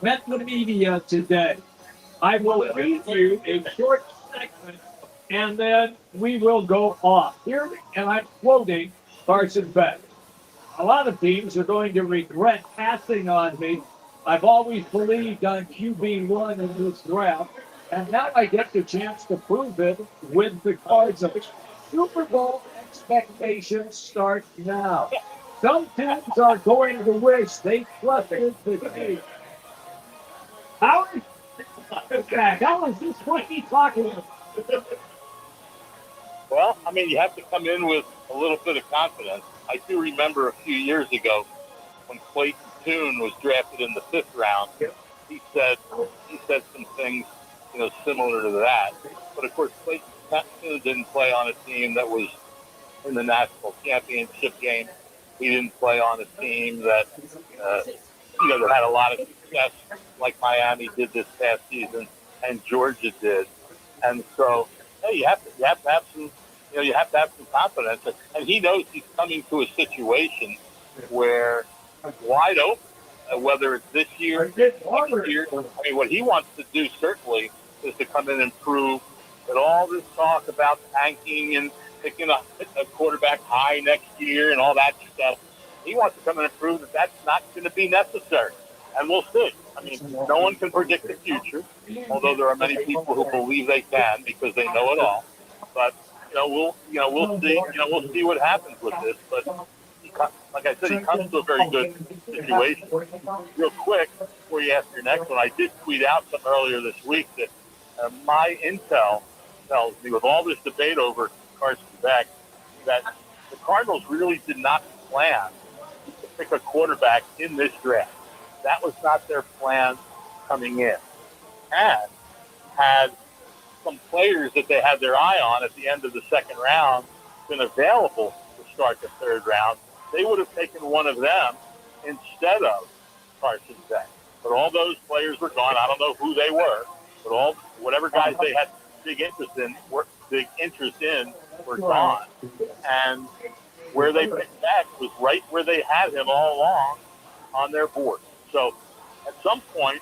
met the media today. I will read you a short segment, and then we will go off. Here, and I'm quoting Carson Beck. A lot of teams are going to regret passing on me. I've always believed on QB1 in this draft, and now I get the chance to prove it with the Cardinals. Super Bowl expectations start now. Some teams are going to wish they trusted the team. Howard? How is this what he's talking about? Well, I mean, you have to come in with a little bit of confidence. I do remember a few years ago when Clayton Tune was drafted in the 5th round. He said some things, similar to that. But of course, Clayton Tune didn't play on a team that was in the national championship game. He didn't play on a team that, that had a lot of success like Miami did this past season and Georgia did. And so, you have to have some, you have to have some confidence. And he knows he's coming to a situation where wide open, whether it's this year, next year. I mean, what he wants to do certainly is to come in and prove that all this talk about tanking and picking a quarterback high next year and all that stuff, he wants to come in and prove that that's not going to be necessary. And we'll see. I mean, no one can predict the future, although there are many people who believe they can because they know it all. But we'll see. We'll see what happens with this. But like I said, he comes to a very good situation. Real quick, before you ask your next one, I did tweet out something earlier this week that my intel tells me, with all this debate over Carson Beck, that the Cardinals really did not plan to pick a quarterback in this draft. That was not their plan coming in. And had some players that they had their eye on at the end of the 2nd round been available to start the 3rd round, they would have taken one of them instead of Carson Beck. But all those players were gone. I don't know who they were, but whatever guys they had big interest in were gone. And where they picked Beck was right where they had him all along on their board. So at some point,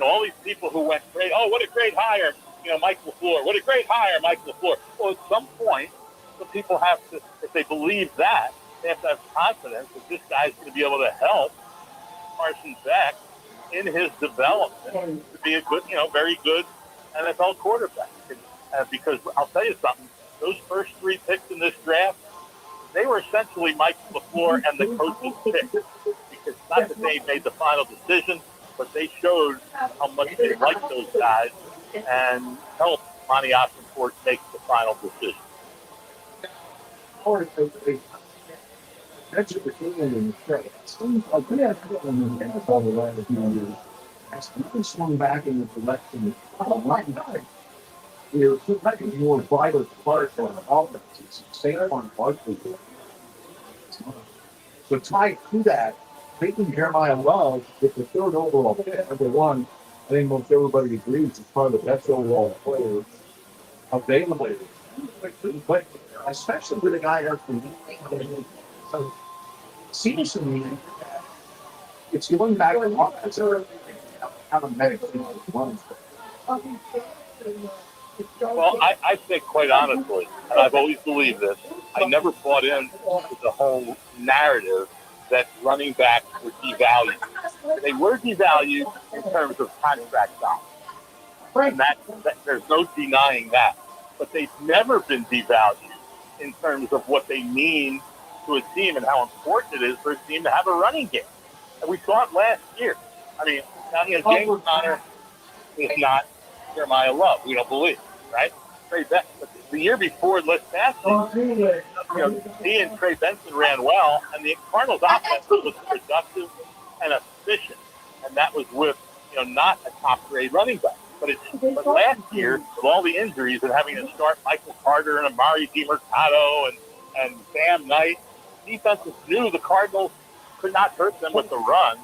all these people who went great, what a great hire, Mike LaFleur, what a great hire, Mike LaFleur. Well, at some point, the people have to, if they believe that, they have to have confidence that this guy's going to be able to help Carson Beck in his development to be a good, very good NFL quarterback. Because I'll tell you something, those first 3 picks in this draft, they were essentially Mike LaFleur and the coach's picks. Because not that they made the final decision, but they showed how much they liked those guys and helped Monty Ossenfort make the final decision. That's what the feeling in the straight. It seems like we have to in the NFL the last few years. As you can swing back in the direction of one guy. You're making more vital part for an offense. It's Saquon Barkley. So tied to that, taking Jeremiah Love with the third overall pick, number one, I think most everybody agrees is probably the best overall player available. But especially with a guy that's the leading. So it seems to me that it's going back to offense. How the medics runs. Well, I think quite honestly, and I've always believed this, I never bought into the whole narrative that running backs were devalued. They were devalued in terms of contract dollars. And that there's no denying that. But they've never been devalued in terms of what they mean to a team and how important it is for a team to have a running game. And we saw it last year. I mean, now, James Conner is not Jeremiah Love. We don't believe, right? Trey Benson. But the year before, past season, he and Trey Benson ran well, and the Cardinals' offense was productive and efficient. And that was with, not a top-grade running back. But last year, with all the injuries and having to start Michael Carter and Amari DiMercato and Bam Knight, defenses knew the Cardinals could not hurt them with the run,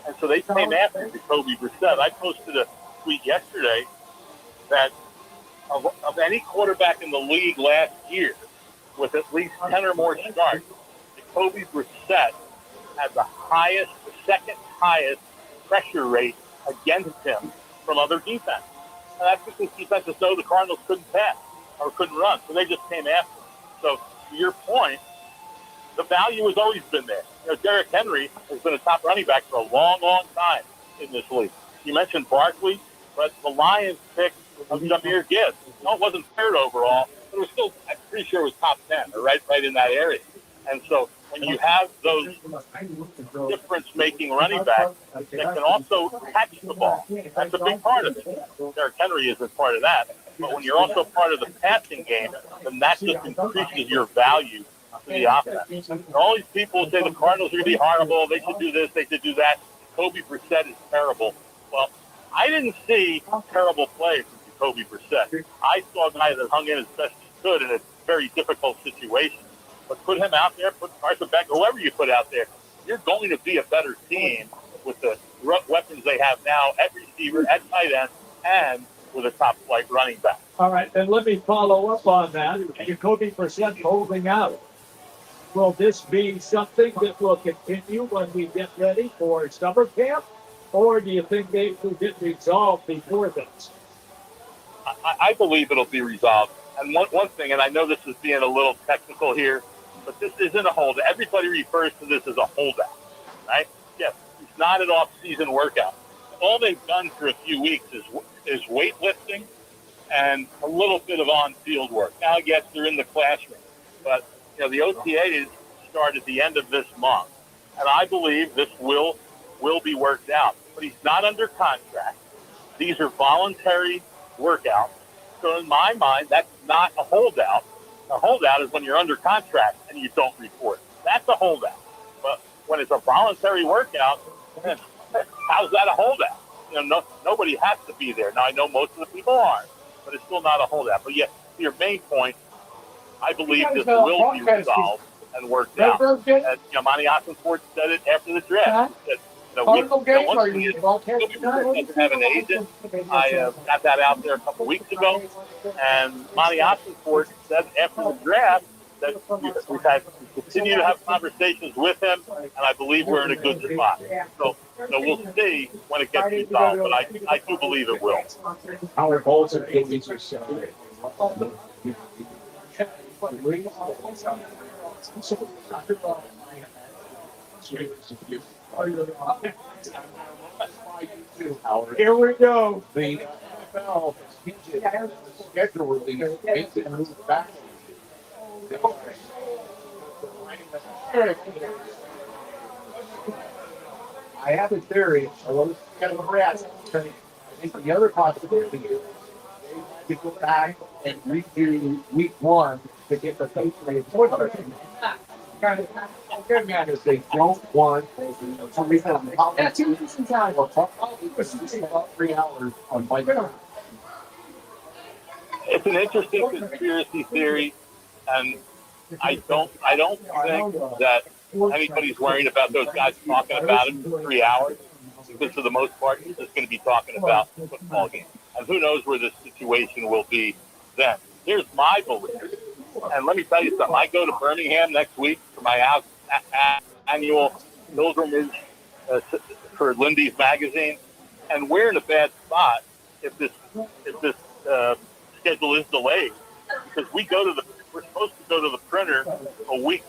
and so they came after Jacoby Brissett. I posted a tweet yesterday that of any quarterback in the league last year with at least 10 or more starts, Jacoby Brissett had the second highest pressure rate against him from other defenses. And that's because defenses know the Cardinals couldn't pass or couldn't run, so they just came after him. So to your point, the value has always been there. Derrick Henry has been a top running back for a long, long time in this league. You mentioned Barkley, but the Lions picked Jahmyr Gibbs. No, it wasn't third overall, but it was still, I'm pretty sure it was top 10, or right in that area. And so when you have those difference-making running backs that can also catch the ball, that's a big part of it. Derrick Henry isn't part of that. But when you're also part of the passing game, then that just increases your value to the offense. And all these people say the Cardinals are going to be horrible, they should do this, they should do that. Jacoby Brissett is terrible. Well, I didn't see terrible play from Jacoby Brissett. I saw a guy that hung in as best he could in a very difficult situation. But put him out there, put Carson Beck, whoever you put out there, you're going to be a better team with the weapons they have now at receiver, at tight end, and with a top-flight running back. All right, then let me follow up on that. Jacoby Brissett holding out. Will this be something that will continue when we get ready for summer camp? Or do you think they will get resolved before this? I believe it'll be resolved. And one thing, and I know this is being a little technical here, but this isn't a holdout. Everybody refers to this as a holdout, right? Yes, it's not an off-season workout. All they've done for a few weeks is weightlifting and a little bit of on-field work. Now, yes, they're in the classroom, but the OTAs start at the end of this month, and I believe this will be worked out. But he's not under contract. These are voluntary workouts. So in my mind, that's not a holdout. A holdout is when you're under contract and you don't report. That's a holdout. But when it's a voluntary workout, how's that a holdout? Nobody has to be there. Now, I know most of the people aren't, but it's still not a holdout. But yeah, to your main point, I believe this will be resolved and worked out. And Monty Ossenfort said it after the draft. He said, doesn't have an agent. I got that out there a couple weeks ago, and Monty Ossenfort said after the draft that we continue to have conversations with him, and I believe we're in a good spot. So we'll see when it gets resolved, but I do believe it will. Our goals are Here we go. The NFL schedule release makes it move back. I have a theory. I want to kind of rest. I think the other possibility is to go back and redo week one to get the Patriots. Because they don't want to become That's 2 weeks in time. 3 hours on bike. It's an interesting conspiracy theory, and I don't think that anybody's worried about those guys talking about it for 3 hours, because for the most part, you're just going to be talking about the football game. And who knows where this situation will be then. Here's my belief. And let me tell you something. I go to Birmingham next week for my annual pilgrimage for Lindy's magazine, and we're in a bad spot if this schedule is delayed, because we're supposed to go to the printer a week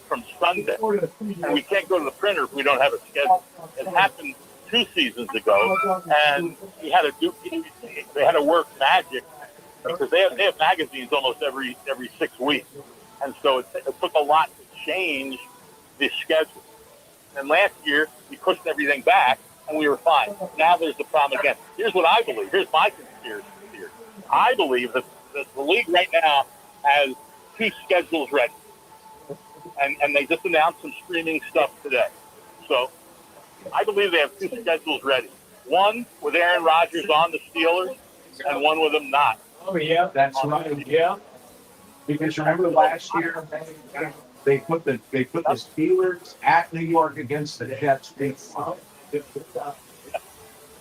from Sunday, and we can't go to the printer if we don't have a schedule. It happened 2 seasons ago, and they had to work magic, because they have magazines almost every 6 weeks, and so it took a lot to change the schedule. And last year we pushed everything back, and we were fine. Now there's the problem again. Here's what I believe. Here's my conspiracy theory. I believe that the league right now has 2 schedules ready, and they just announced some streaming stuff today. So I believe they have 2 schedules ready. One with Aaron Rodgers on the Steelers, and one with him not. Oh yeah, that's right. Yeah, because remember last year they put the Steelers at New York against the Jets.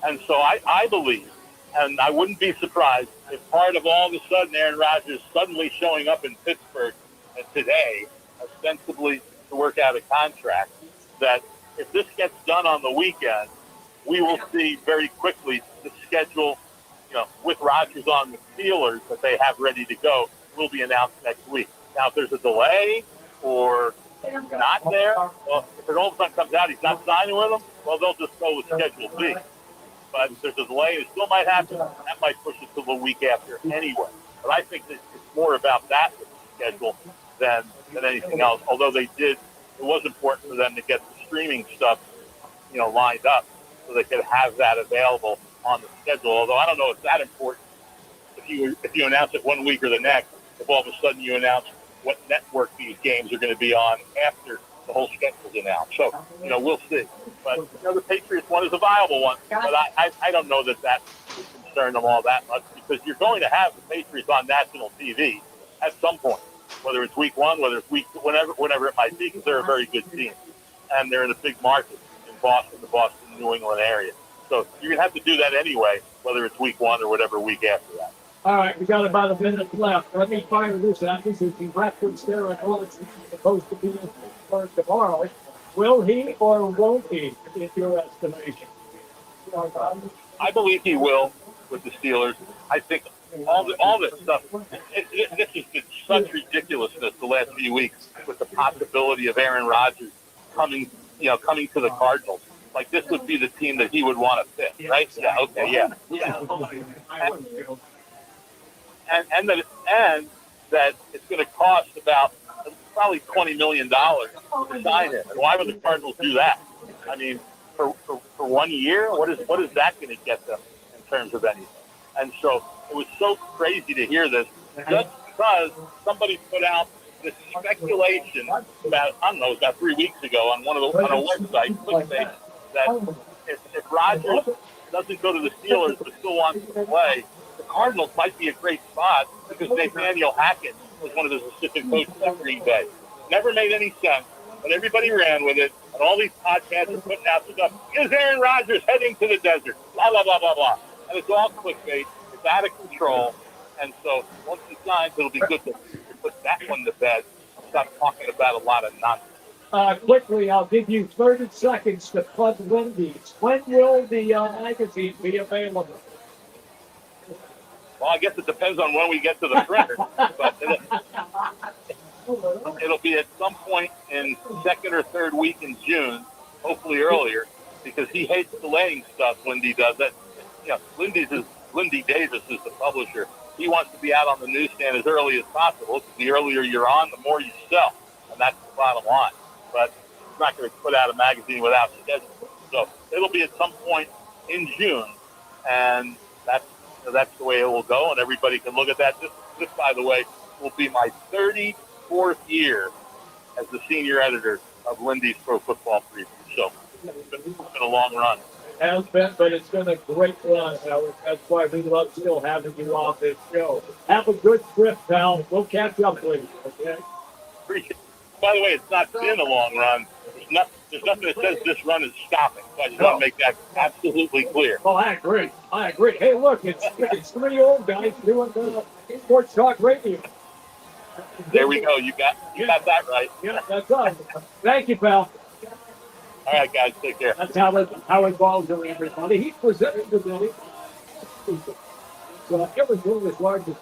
And so I believe, and I wouldn't be surprised if part of all of a sudden Aaron Rodgers suddenly showing up in Pittsburgh today, ostensibly to work out a contract, that if this gets done on the weekend, we will see very quickly the schedule, with Rodgers on the Steelers that they have ready to go, will be announced next week. Now, if there's a delay or not there, well, if it all of a sudden comes out he's not signing with them, well, they'll just go with Schedule B. But if there's a delay, it still might happen. That might push it to the week after anyway. But I think that it's more about that with the schedule than anything else. Although it was important for them to get the streaming stuff, lined up so they could have that available on the schedule. Although I don't know if that important if you announce it 1 week or the next, if all of a sudden you announce what network these games are going to be on after the whole schedule's announced. So, we'll see. But, the Patriots one is a viable one. But I don't know that would concern them all that much, because you're going to have the Patriots on national TV at some point, whether it's week 1, whether it's whenever it might be, because they're a very good team. And they're in a big market in Boston, the Boston, New England area. So you're going to have to do that anyway, whether it's week 1 or whatever week after that. All right, we got about a minute left. Let me fire this out. This is the reference there, and all it's supposed to be in Pittsburgh tomorrow. Will he or won't he, in your estimation? I believe he will with the Steelers. I think all this stuff, this has been such ridiculousness the last few weeks, with the possibility of Aaron Rodgers coming to the Cardinals. Like, this would be the team that he would want to pick, right? Yeah, okay, yeah. And that it's going to cost about probably $20 million to sign him. And why would the Cardinals do that? I mean, for 1 year, what is that going to get them in terms of anything? And so it was so crazy to hear this, just because somebody put out this speculation about 3 weeks ago on a website, clickbait, that if Rodgers doesn't go to the Steelers but still wants to play, the Cardinals might be a great spot, because Nathaniel Hackett was one of his assistant coaches at Green Bay. Never made any sense, but everybody ran with it, and all these podcasts are putting out stuff. Is Aaron Rodgers heading to the desert? Blah, blah, blah, blah, blah. And it's all clickbait. It's out of control. And so once he signs, it'll be good to put that one to bed and stop talking about a lot of nonsense. Quickly, I'll give you 30 seconds to plug Wendy's. When will the magazine be available? Well, I guess it depends on when we get to the printer, but it'll be at some point in second or third week in June, hopefully earlier, because he hates delaying stuff. Lindy does that. Lindy Davis is the publisher. He wants to be out on the newsstand as early as possible, because the earlier you're on, the more you sell, and that's the bottom line. But he's not going to put out a magazine without schedule. So it'll be at some point in June, and that's the way it will go, and everybody can look at that. This, by the way, will be my 34th year as the senior editor of Lindy's Pro Football Preview. So it's been a long run. Has been, but it's been a great run, Howard. That's why we love still having you on this show. Have a good trip, pal. We'll catch up later, okay? By the way, it's not been a long run. There's nothing that says this run is stopping. So I just want to make that absolutely clear. Oh, I agree. Hey, look, it's 3 old guys doing sports talk radio. There we go. You got that right. Yeah, that's us. Thank you, pal. All right, guys, take care. That's how it balls to everybody. He presented today. So Arizona's largest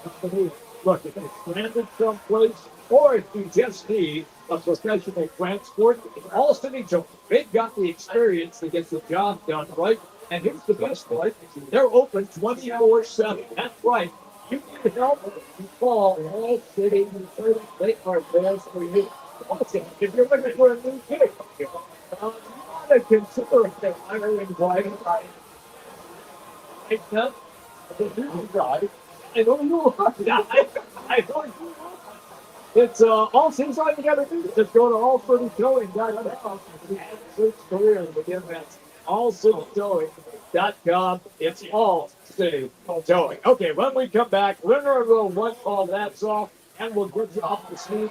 company. Look, if it's stranded someplace, or if you just need a professional transport, all City Jones, they've got the experience to get the job done, right? And here's the best part. They're open 24/7. That's right. You can help you call All City. They are there for you. Also, if you're looking for a new vehicle, you want to consider hiring driving. Take them. Drive. I don't know. I don't know. It's all things all you gotta do. Just go to all30towing.com and search careers within that. All30towing.com. It's all city towing. Okay, when we come back, winner of the one call that's off, and we'll get you up to speed.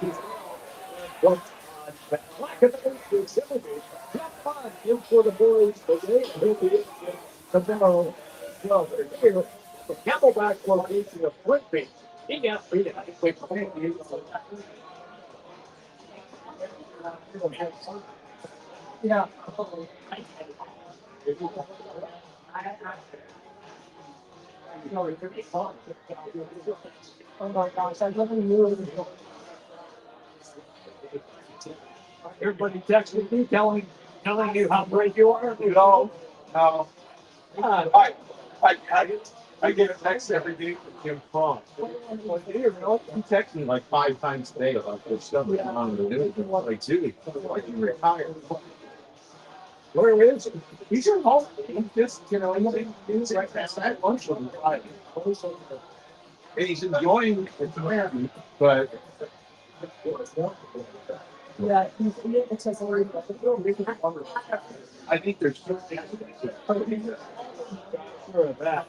Black and White Facility. Come on, in for the boys today. He'll be in tomorrow. Well, here, the Camelback location of Flint Beach. He got beat out. Yeah. Oh my gosh, I never knew. Everybody texting me, telling you how great you are. No. I get a text every day from Jim Fong. He texts me like 5 times a day about this stuff that's on the news. I'm like, dude, why did you retire? Where is he? He's at home. He's just, he's right past that lunch on the Friday. And he's enjoying the command, but Yeah, it's a I think there's Sure of that.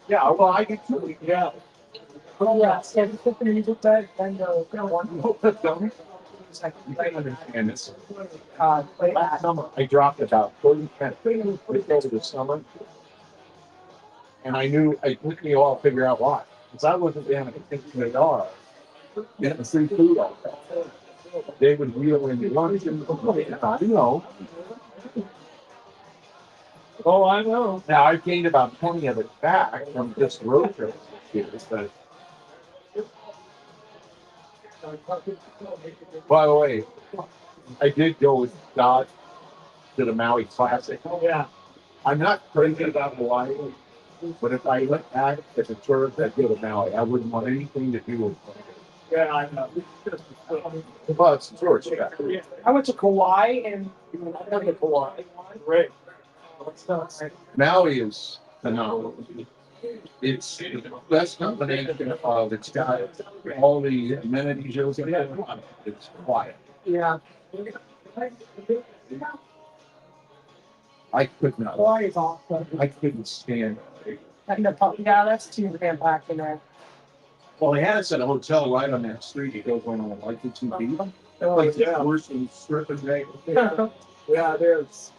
yeah, well, I get too. Yeah. Oh, yeah, so if you put the music bed, then the one. I understand this. Last summer, I dropped about 30 pounds over the summer. And I knew it took me a while to figure out why. Because I wasn't being a particular dog. Getting free food all the time. They would wheel in lunch and Oh, I know. Now I've gained about 20 of it back from just road trips. But by the way, I did go with Dodge to the Maui Classic. Oh, yeah. I'm not crazy about Hawaii, but if I went back as a tourist, I'd go to Maui. I wouldn't want anything to do with it. Yeah, I know. Well, it's a tourist trap. I went to Kauai and I went to Kauai. Great. Maui is phenomenal. It's the best combination of it's got all the amenities you'll get. It's quiet. Yeah. I could not. Kauai is awesome. I couldn't stand it. Yeah, that's too damn packed in there. Well, they had us at a hotel right on that street. It goes on like the 2 feet. Like yeah. worse than stripping day. Yeah, it is.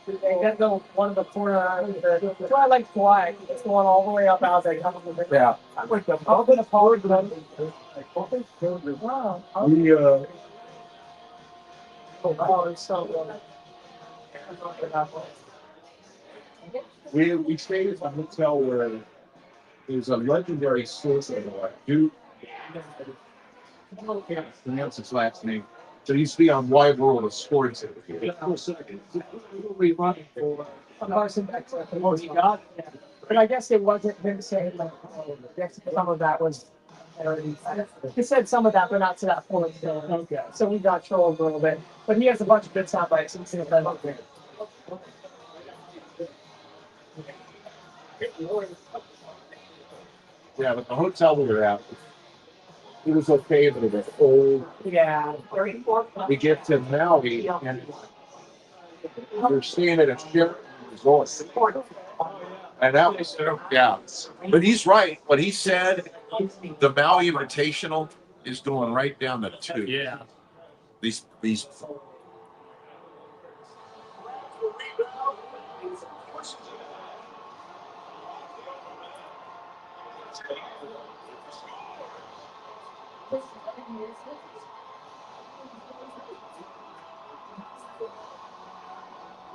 They got the one in the corner. That's why I like Kauai. It's the one all the way up out there. Yeah. I went to Up in the park. Wow. We stayed at a hotel where there's a legendary source of Duke. I can't pronounce his last name. So he used to be on Wide World of Sports. But I guess it wasn't him saying like, I guess some of that was. He said some of that, but not to that full extent. Okay. So we got trolled a little bit. But he has a bunch of good sound bites. And see if that up there. Yeah, but the hotel we were at, It was okay, but it was old. Yeah. We get to Maui, and we're staying at a Sheraton resort. And that was, yeah. But he's right. What he said, the Maui Invitational is going right down the tube. Yeah. These.